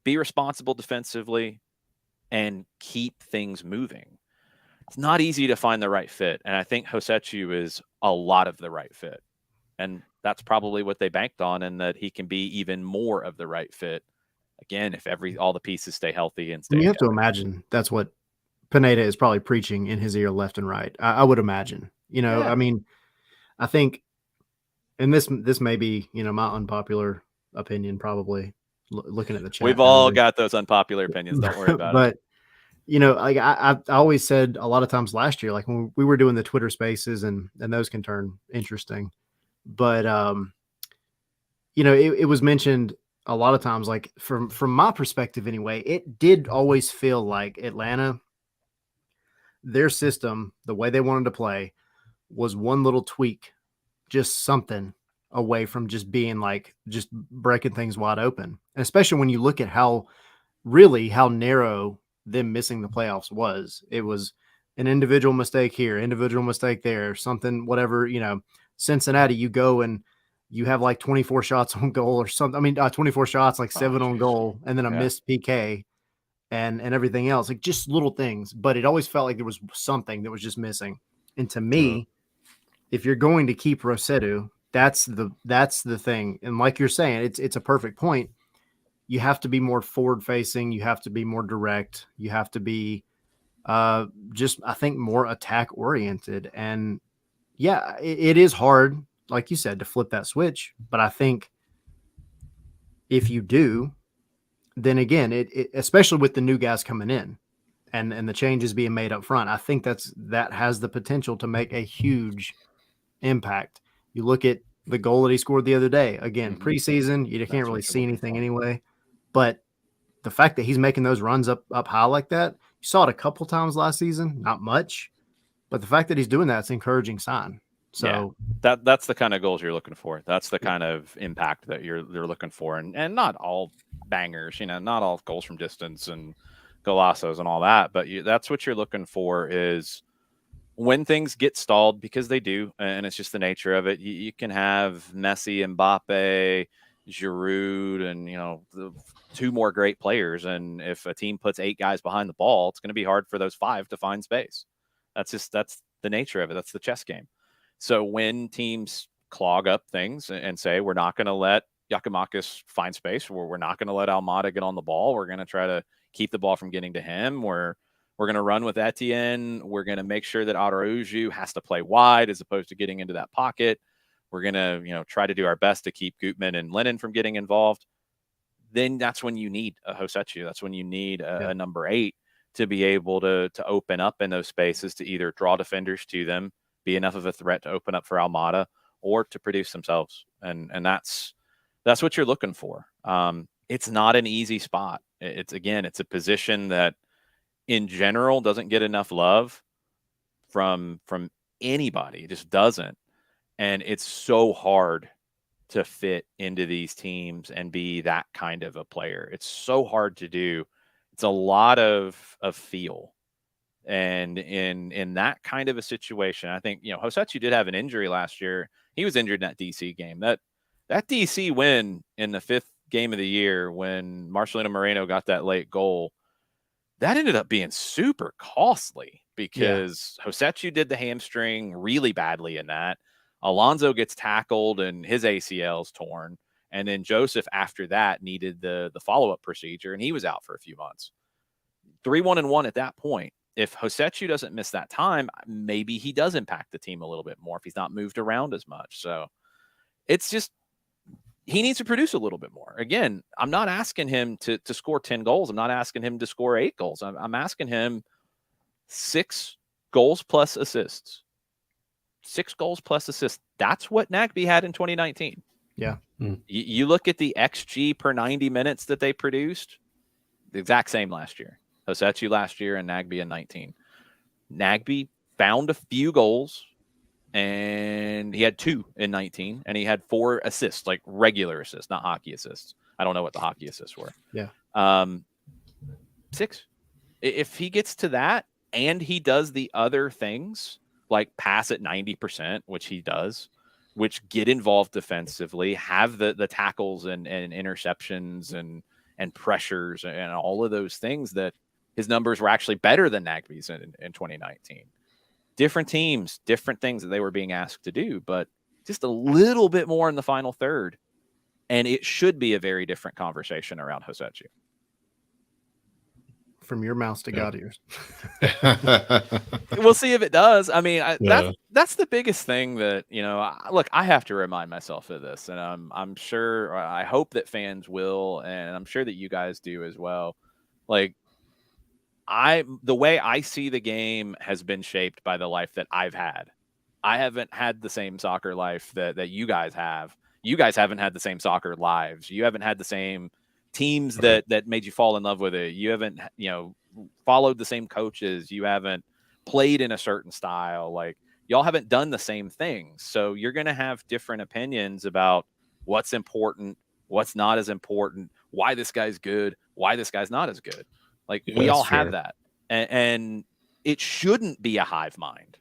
Speaker 5: be responsible defensively, and keep things moving. It's not easy to find the right fit, and I think Hosechu is a lot of the right fit. And that's probably what they banked on, and that he can be even more of the right fit. Again, if all the pieces stay healthy and stay
Speaker 1: you have
Speaker 5: together.
Speaker 1: to imagine that's what Pineda is probably preaching in his ear left and right. I would imagine.
Speaker 5: Yeah.
Speaker 1: I mean, I think, and this may be, my unpopular opinion, probably looking at the chat.
Speaker 5: We've all got those unpopular opinions. Don't worry about it.
Speaker 1: But, like I always said a lot of times last year, like when we were doing the Twitter spaces, and those can turn interesting. But, it was mentioned a lot of times, like from my perspective anyway, it did always feel like Atlanta, their system, the way they wanted to play, was one little tweak, just something away from just being like just breaking things wide open. And especially when you look at how narrow them missing the playoffs was. It was an individual mistake here, individual mistake there, something, whatever. Cincinnati, you go and you have like 24 shots on goal or something. I mean, 24 shots, like 7 on goal, and then a missed PK and everything else, like just little things. But it always felt like there was something that was just missing. And to me, if you're going to keep Rossetto, that's the thing. And like you're saying, it's a perfect point. You have to be more forward facing. You have to be more direct. You have to be just, I think, more attack oriented. And yeah, it is hard, like you said, to flip that switch. But I think if you do, then again, it especially with the new guys coming in and the changes being made up front, I think that has the potential to make a huge impact. You look at the goal that he scored the other day. Again, preseason, you can't really see anything anyway. But the fact that he's making those runs up high like that, you saw it a couple times last season, not much. But the fact that he's doing that, it's an encouraging sign. So
Speaker 5: that's the kind of goals you're looking for. That's the kind of impact that you're looking for. And not all bangers, not all goals from distance and golazos and all that. But that's what you're looking for, is when things get stalled, because they do, and it's just the nature of it. You can have Messi, Mbappe, Giroud, and the 2 more great players. And if a team puts 8 guys behind the ball, it's going to be hard for those 5 to find space. That's the nature of it. That's the chess game. So when teams clog up things and say, we're not going to let Giakoumakis find space, we're not going to let Almada get on the ball, we're going to try to keep the ball from getting to him, we're going to run with Etienne, we're going to make sure that Araujo has to play wide as opposed to getting into that pocket, we're going to try to do our best to keep Gutman and Lennon from getting involved, then that's when you need a Hosechu. That's when you need a number 8 to be able to open up in those spaces, to either draw defenders to them, be enough of a threat to open up for Almada, or to produce themselves. And that's what you're looking for. It's not an easy spot. It's a position that in general doesn't get enough love from anybody. It just doesn't. And it's so hard to fit into these teams and be that kind of a player. It's so hard to do. It's a lot of feel. And in that kind of a situation, I think, Hosechu did have an injury last year. He was injured in that DC game. That DC win in the 5th game of the year, when Marcelino Moreno got that late goal, that ended up being super costly, because Hosechu did the hamstring really badly in that. Alonso gets tackled and his ACL's torn. And then Joseph, after that, needed the follow-up procedure, and he was out for a few months. 3-1-1 at that point. If Hosechu doesn't miss that time, maybe he does impact the team a little bit more if he's not moved around as much. So it's just, he needs to produce a little bit more. Again, I'm not asking him to score 10 goals. I'm not asking him to score 8 goals. I'm asking him 6 goals plus assists. 6 goals plus assists. That's what Nagbe had in 2019.
Speaker 1: Yeah.
Speaker 5: You look at the XG per 90 minutes that they produced, the exact same last year. Hosetsu last year and Nagbe in 19. Nagbe found a few goals, and he had 2 in 19, and he had 4 assists, like regular assists, not hockey assists. I don't know what the hockey assists were.
Speaker 1: Yeah.
Speaker 5: 6. If he gets to that and he does the other things, like pass at 90%, which he does, which get involved defensively, have the tackles and interceptions and pressures and all of those things, that his numbers were actually better than Nagbe's in 2019. Different teams, different things that they were being asked to do, but just a little bit more in the final third. And it should be a very different conversation around Hosetsu.
Speaker 1: From your mouth to God ears.
Speaker 5: We'll see if it does. I mean, that's the biggest thing that, look, I have to remind myself of this, and I'm sure, I hope that fans will, and I'm sure that you guys do as well. Like, the way I see the game has been shaped by the life that I've had. I haven't had the same soccer life that you guys have. You guys haven't had the same soccer lives. You haven't had the same teams that made you fall in love with it. You haven't, followed the same coaches. You haven't played in a certain style. Like, y'all haven't done the same things. So you're going to have different opinions about what's important, what's not as important, why this guy's good, why this guy's not as good. Like, we all have that. And it shouldn't be a hive mind.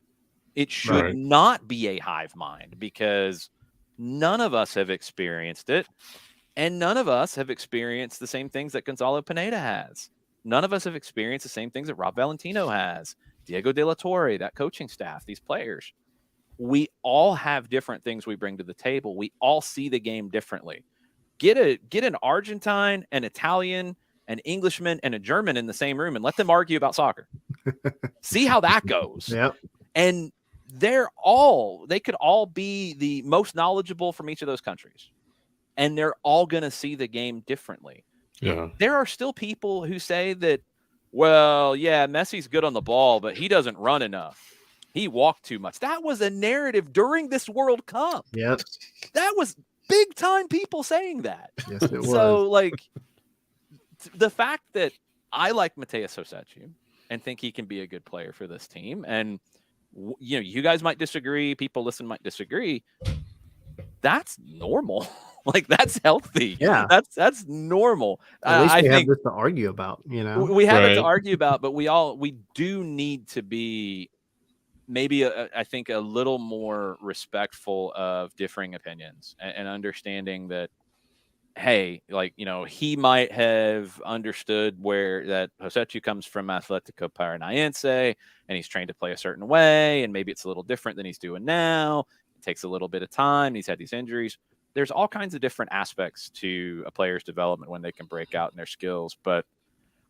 Speaker 5: It should not be a hive mind, because none of us have experienced it. And none of us have experienced the same things that Gonzalo Pineda has. None of us have experienced the same things that Rob Valentino has, Diego De La Torre, that coaching staff, these players. We all have different things we bring to the table. We all see the game differently. Get an Argentine, an Italian, an Englishman, and a German in the same room and let them argue about soccer. See how that goes.
Speaker 1: Yep.
Speaker 5: And they could all be the most knowledgeable from each of those countries. And they're all going to see the game differently.
Speaker 3: Yeah.
Speaker 5: There are still people who say that, well, yeah, Messi's good on the ball, but he doesn't run enough. He walked too much. That was a narrative during this World Cup.
Speaker 1: Yep.
Speaker 5: That was big time people saying that.
Speaker 1: Yes, it was.
Speaker 5: So, like, the fact that I like Mateus Hosetsu and think he can be a good player for this team, and, you guys might disagree, people listen might disagree, that's normal. Like, that's healthy.
Speaker 1: Yeah.
Speaker 5: That's normal.
Speaker 1: At least
Speaker 5: I
Speaker 1: we have
Speaker 5: think
Speaker 1: this to argue about,
Speaker 5: we have it to argue about, but we do need to be maybe I think a little more respectful of differing opinions and understanding that, hey, like, he might have understood where that Hosetsu comes from Atletico Paranaense, and he's trained to play a certain way, and maybe it's a little different than he's doing now. It takes a little bit of time. He's had these injuries. There's all kinds of different aspects to a player's development when they can break out in their skills. But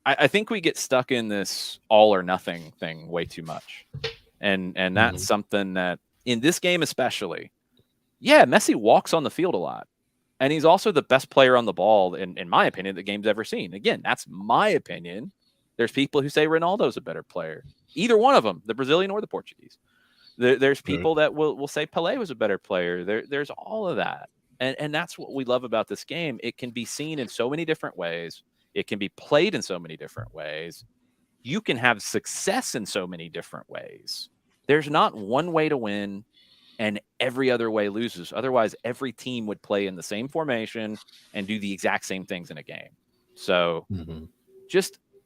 Speaker 5: I think we get stuck in this all or nothing thing way too much. And that's something that in this game, especially, Messi walks on the field a lot. And he's also the best player on the ball, in my opinion, the game's ever seen. Again, that's my opinion. There's people who say Ronaldo's a better player. Either one of them, the Brazilian or the Portuguese. There's people that will say Pelé was a better player. There's all of that. And that's what we love about this game. It can be seen in so many different ways. It can be played in so many different ways. You can have success in so many different ways. There's not one way to win and every other way loses. Otherwise, every team would play in the same formation and do the exact same things in a game. So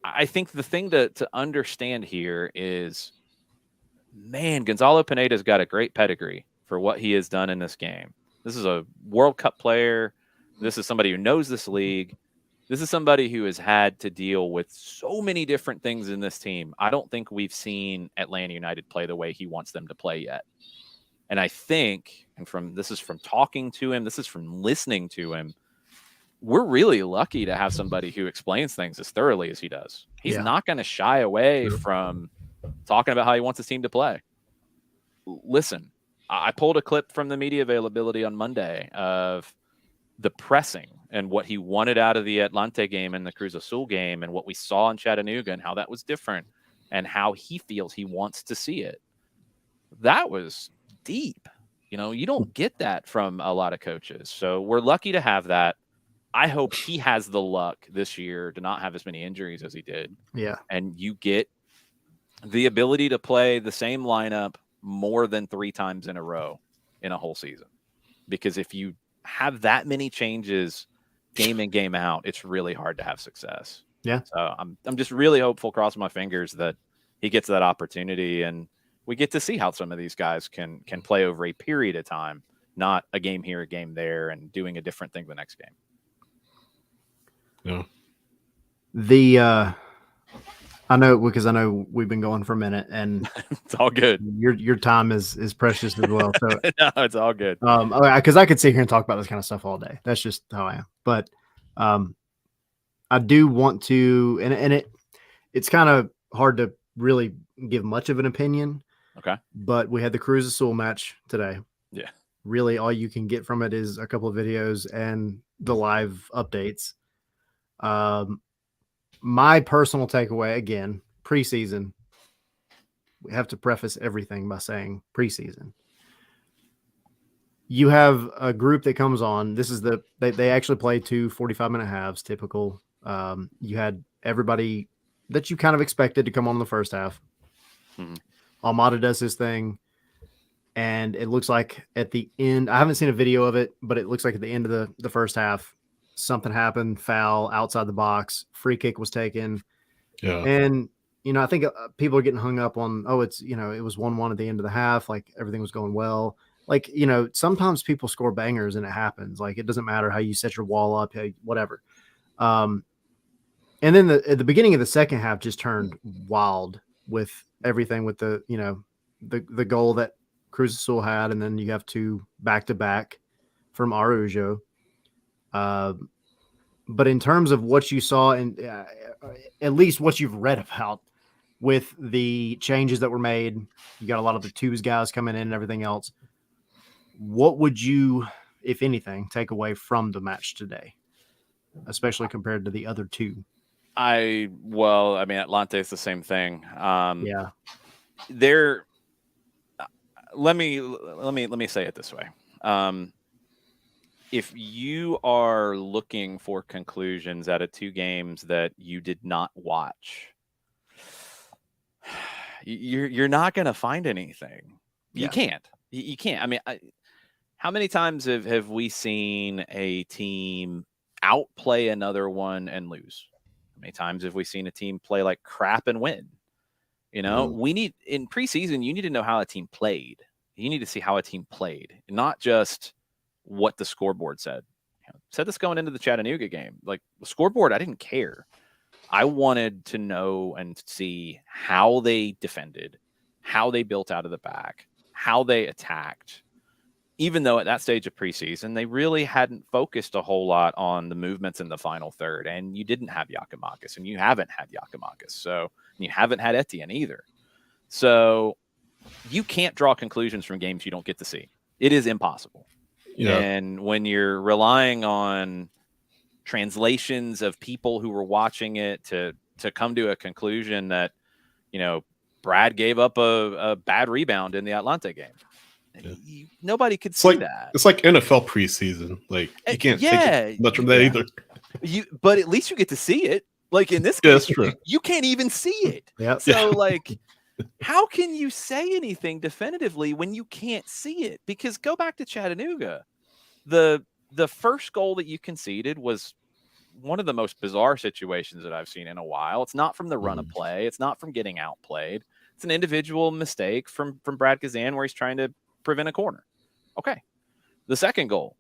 Speaker 5: I think the thing to understand here is, man, Gonzalo Pineda's got a great pedigree for what he has done in this game. This is a World Cup player. This is somebody who knows this league. This is somebody who has had to deal with so many different things in this team. I don't think we've seen Atlanta United play the way he wants them to play yet. And I think, this is from talking to him, this is from listening to him, we're really lucky to have somebody who explains things as thoroughly as he does. He's not going to shy away from talking about how he wants his team to play. Listen, I pulled a clip from the media availability on Monday of the pressing and what he wanted out of the Atlante game and the Cruz Azul game and what we saw in Chattanooga and how that was different and how he feels he wants to see it. That was deep. You don't get that from a lot of coaches. So we're lucky to have that. I hope he has the luck this year to not have as many injuries as he did.
Speaker 1: Yeah.
Speaker 5: And you get the ability to play the same lineup more than 3 times in a row in a whole season. Because if you have that many changes game in, game out, it's really hard to have success.
Speaker 1: Yeah.
Speaker 5: So I'm just really hopeful, crossing my fingers, that he gets that opportunity and we get to see how some of these guys can play over a period of time, not a game here, a game there, and doing a different thing the next game.
Speaker 3: Yeah.
Speaker 1: I know we've been going for a minute, and
Speaker 5: It's all good.
Speaker 1: Your time is precious as well. So
Speaker 5: No, it's all good.
Speaker 1: because I could sit here and talk about this kind of stuff all day. That's just how I am. But I do want to, and it's kind of hard to really give much of an opinion.
Speaker 5: Okay.
Speaker 1: But we had the Cruz Azul match today.
Speaker 5: Yeah.
Speaker 1: Really, all you can get from it is a couple of videos and the live updates. My personal takeaway, again, preseason. We have to preface everything by saying preseason. You have a group that comes on. This is they actually play 2 45-minute halves, typical. You had everybody that you kind of expected to come on in the first half.
Speaker 5: Mm-hmm.
Speaker 1: Almada does his thing, and it looks like at the end, I haven't seen a video of it, but it looks like at the end of the first half, something happened, foul outside the box, free kick was taken.
Speaker 3: Yeah.
Speaker 1: And, I think people are getting hung up on, it's, it was 1-1 at the end of the half. Like everything was going well. Like, sometimes people score bangers and it happens. Like, it doesn't matter how you set your wall up, whatever. And then at the beginning of the second half just turned wild with everything with the goal that Cruz Azul had. And then you have 2 back-to-back from Araujo. But in terms of what you saw and at least what you've read about with the changes that were made, you got a lot of the twos guys coming in and everything else. What would you, if anything, take away from the match today, especially compared to the other 2?
Speaker 5: Atlante is the same thing.
Speaker 1: Yeah.
Speaker 5: Let me say it this way. If you are looking for conclusions out of 2 games that you did not watch, you're not going to find anything. You can't. You can't. I mean, how many times have we seen a team outplay another one and lose? How many times have we seen a team play like crap and win? We need, in preseason, you need to know how a team played. You need to see how a team played, not just what the scoreboard said. Said this going into the Chattanooga game. Like the scoreboard, I didn't care. I wanted to know and see how they defended, how they built out of the back, how they attacked. Even though at that stage of preseason, they really hadn't focused a whole lot on the movements in the final third. And you didn't have Giakoumakis, and you haven't had Giakoumakis. So you haven't had Etienne either. So you can't draw conclusions from games you don't get to see. It is impossible. Yeah. And when you're relying on translations of people who were watching it to come to a conclusion that, Brad gave up a bad rebound in the Atlanta game. Yeah. Nobody could see that.
Speaker 3: It's like NFL preseason. Like you can't take much from that either.
Speaker 5: But at least you get to see it. Like in this
Speaker 3: case,
Speaker 5: you can't even see it.
Speaker 1: Yep.
Speaker 5: So how can you say anything definitively when you can't see it? Because go back to Chattanooga. The first goal that you conceded was one of the most bizarre situations that I've seen in a while. It's not from the run of play. It's not from getting outplayed. It's an individual mistake from Brad Kazan where he's trying to prevent a corner. Okay. The second goal,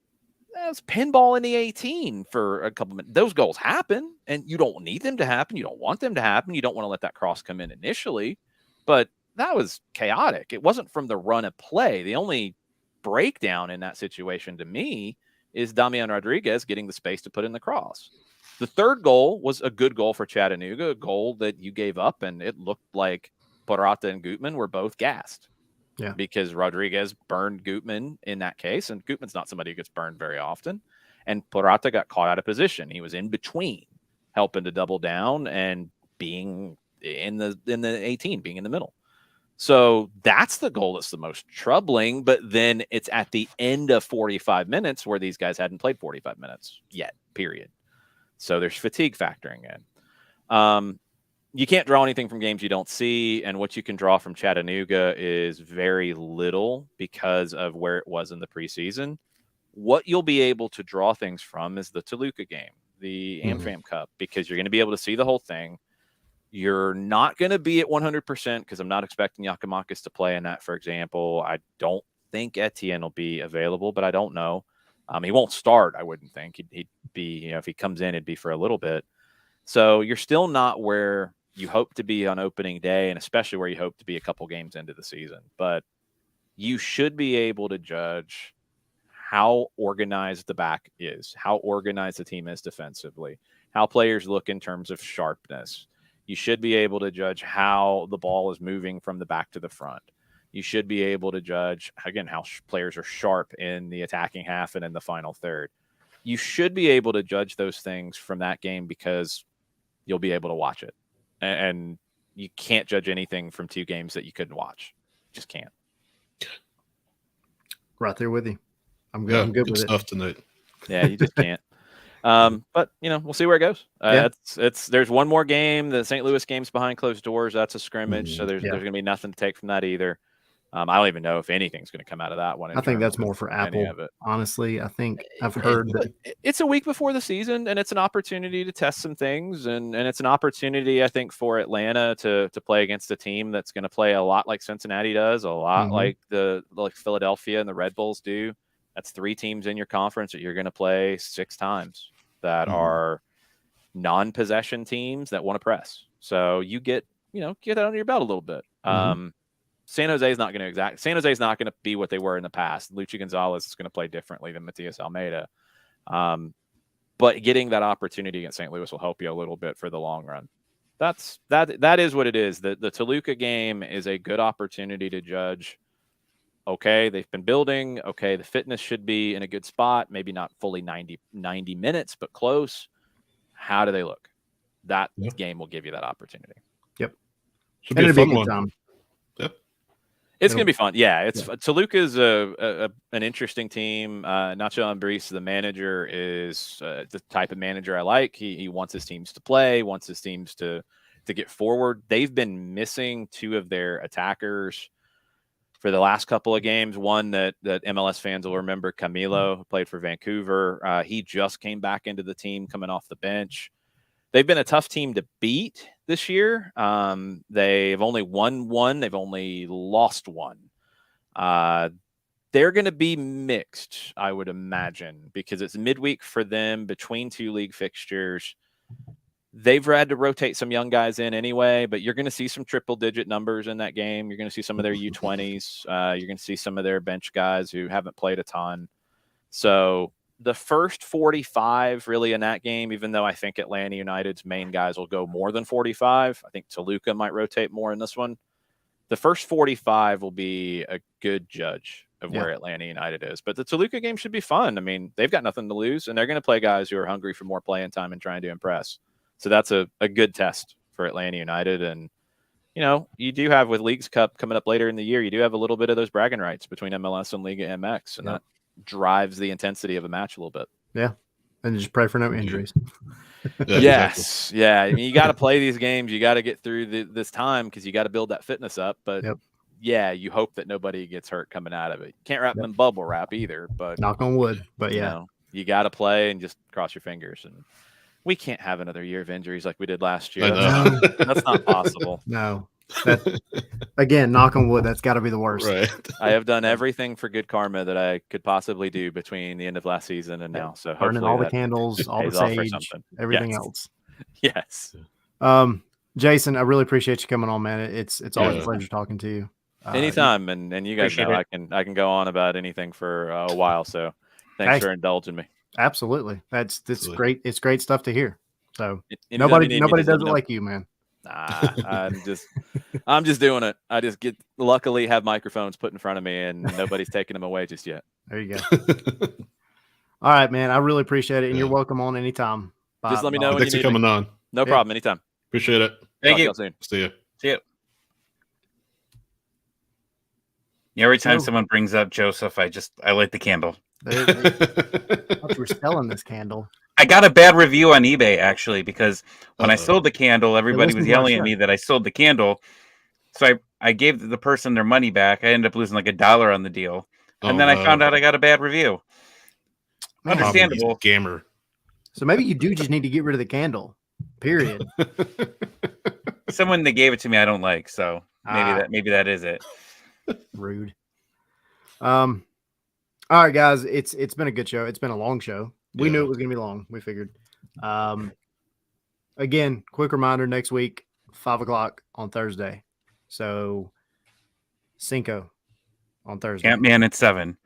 Speaker 5: that's pinball in the 18 for a couple minutes. Those goals happen, and you don't need them to happen. You don't want them to happen. You don't want to let that cross come in initially. But that was chaotic. It wasn't from the run of play. The only breakdown in that situation to me is Damian Rodriguez getting the space to put in the cross. The third goal was a good goal for Chattanooga, a goal that you gave up, and it looked like Porrata and Gutman were both gassed.
Speaker 1: Yeah.
Speaker 5: Because Rodriguez burned Gutman in that case, and Gutman's not somebody who gets burned very often. And Porrata got caught out of position. He was in between, helping to double down and being in the 18, being in the middle. So that's the goal that's the most troubling. But then it's at the end of 45 minutes where these guys hadn't played 45 minutes yet, period. So there's fatigue factoring in. You can't draw anything from games you don't see. And what you can draw from Chattanooga is very little because of where it was in the preseason. What you'll be able to draw things from is the Toluca game, the AmFam Cup, because you're going to be able to see the whole thing. You're not going to be at 100% because I'm not expecting Giakoumakis to play in that, for example. I don't think Etienne will be available, but I don't know. He won't start, I wouldn't think. He'd be, if he comes in, it'd be for a little bit. So you're still not where you hope to be on opening day, and especially where you hope to be a couple games into the season. But you should be able to judge how organized the back is, how organized the team is defensively, how players look in terms of sharpness. You should be able to judge how the ball is moving from the back to the front. You should be able to judge, again, how players are sharp in the attacking half and in the final third. You should be able to judge those things from that game because you'll be able to watch it. And you can't judge anything from 2 games that you couldn't watch. Just can't.
Speaker 1: Right there with you. I'm good.
Speaker 3: Yeah,
Speaker 1: I'm good with
Speaker 3: stuff
Speaker 1: it.
Speaker 3: tonight.
Speaker 5: Yeah, you just can't. But we'll see where it goes. There's one more game. The St. Louis game's behind closed doors. That's a scrimmage, so there's going to be nothing to take from that either. I don't even know if anything's going to come out of that one.
Speaker 1: I think that's more for Apple. Honestly, I think I've heard that
Speaker 5: it's a week before the season, and it's an opportunity to test some things, and it's an opportunity, I think, for Atlanta to play against a team that's going to play a lot like Cincinnati does, a lot like Philadelphia and the Red Bulls do. That's 3 teams in your conference that you're going to play 6 times that are non-possession teams that want to press. So you get that under your belt a little bit. San Jose is not going to be what they were in the past. Luchi Gonzalez is going to play differently than Matias Almeida. But getting that opportunity against St. Louis will help you a little bit for the long run. That is what it is. The Toluca game is a good opportunity to judge. Okay, they've been building. Okay, the fitness should be in a good spot. Maybe not fully 90 minutes, but close. How do they look? That game will give you that opportunity.
Speaker 1: Yep.
Speaker 3: Should be a fun one.
Speaker 1: Time.
Speaker 3: Yep.
Speaker 5: It's going to be fun. Yeah, Toluca is an interesting team. Nacho Ambriz, the manager, is the type of manager I like. He wants his teams to play, wants his teams to get forward. They've been missing 2 of their attackers for the last couple of games. One that MLS fans will remember, Camilo, who played for Vancouver. He just came back into the team coming off the bench. They've been a tough team to beat this year. They've only won 1. They've only lost 1. They're going to be mixed, I would imagine, because it's midweek for them between 2 league fixtures. They've had to rotate some young guys in anyway, but you're going to see some triple-digit numbers in that game. You're going to see some of their U20s. You're going to see some of their bench guys who haven't played a ton. So the first 45 really in that game, even though I think Atlanta United's main guys will go more than 45, I think Toluca might rotate more in this one. The first 45 will be a good judge of where Atlanta United is. But the Toluca game should be fun. I mean, they've got nothing to lose, and they're going to play guys who are hungry for more playing time and trying to impress. So that's a good test for Atlanta United. And, you do have, with Leagues Cup coming up later in the year, you do have a little bit of those bragging rights between MLS and Liga MX, and that drives the intensity of a match a little bit.
Speaker 1: Yeah. And just pray for no injuries.
Speaker 5: Yes. Exactly. Yeah. I mean, you got to play these games. You got to get through this time because you got to build that fitness up. But you hope that nobody gets hurt coming out of it. Can't wrap them in bubble wrap either, but
Speaker 1: knock on wood. But
Speaker 5: you got to play and just cross your fingers. And we can't have another year of injuries like we did last year. That's not possible.
Speaker 1: No. Again, knock on wood, that's got to be the worst.
Speaker 3: Right.
Speaker 5: I have done everything for good karma that I could possibly do between the end of last season and now. So
Speaker 1: burning all the candles, all the sage, everything else.
Speaker 5: Yes.
Speaker 1: Jason, I really appreciate you coming on, man. It's always a pleasure talking to you.
Speaker 5: Anytime, and you guys know I can go on about anything for a while. So thanks for indulging me.
Speaker 1: Absolutely. That's great. It's great stuff to hear. So nobody does it like you, man.
Speaker 5: Nah, I'm just doing it. I just luckily have microphones put in front of me and nobody's taking them away just yet.
Speaker 1: There you go. All right, man. I really appreciate it. And you're welcome on anytime.
Speaker 5: Just let me know when
Speaker 3: Thanks for coming on.
Speaker 5: No problem. Anytime.
Speaker 3: Appreciate it.
Speaker 2: Thank you.
Speaker 3: See you.
Speaker 2: See you. Yeah, every time
Speaker 1: So-
Speaker 2: someone brings up Joseph, I light the candle.
Speaker 1: I thought you were selling this candle.
Speaker 2: I got a bad review on eBay actually because when I
Speaker 3: Uh-oh.
Speaker 2: sold the candle, everybody
Speaker 1: listened
Speaker 2: was
Speaker 1: to our
Speaker 2: yelling
Speaker 1: show.
Speaker 2: at me that I sold the candle. So I gave the person their money back. I ended up losing like $1 on the deal, and
Speaker 3: Oh,
Speaker 2: then I
Speaker 3: no.
Speaker 2: found out I got a bad review.
Speaker 1: Man,
Speaker 3: Probably
Speaker 2: Understandable.
Speaker 3: scammer.
Speaker 1: So maybe you do just need to get rid of the candle. Period.
Speaker 2: Someone that gave it to me I don't like, so
Speaker 1: Ah.
Speaker 2: maybe that is it.
Speaker 1: Rude. All right, guys. It's been a good show. It's been a long show. We knew
Speaker 3: Yeah.
Speaker 1: it was gonna be long. We figured. Again, quick reminder: next week, 5:00 on Thursday. So, Cinco on Thursday.
Speaker 2: Ant-Man at 7.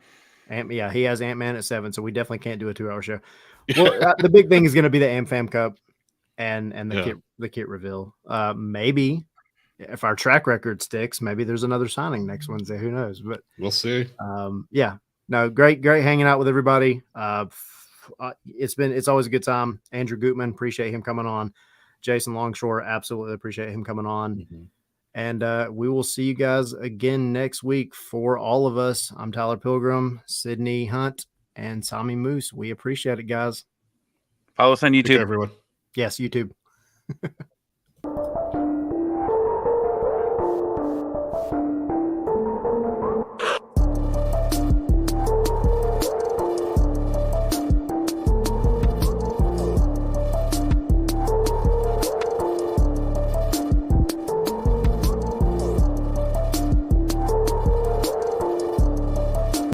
Speaker 1: Yeah, he has Ant-Man at 7, so we definitely can't do a 2-hour show. Well, the big thing is going to be the AmFam Cup and the kit reveal. Maybe if our track record sticks, maybe there's another signing next Wednesday. Who knows? But
Speaker 3: We'll see.
Speaker 1: yeah, no, great hanging out with everybody. It's always a good time. Andrew Gutman, appreciate him coming on. Jason Longshore, absolutely appreciate him coming on.
Speaker 3: Mhm.
Speaker 1: And we will see you guys again next week. For all of us, I'm Tyler Pilgrim, Sydney Hunt, and Tommy Moose. We appreciate it, guys.
Speaker 2: Follow us on
Speaker 3: Take care,
Speaker 2: YouTube.
Speaker 3: everyone.
Speaker 1: Yes, YouTube.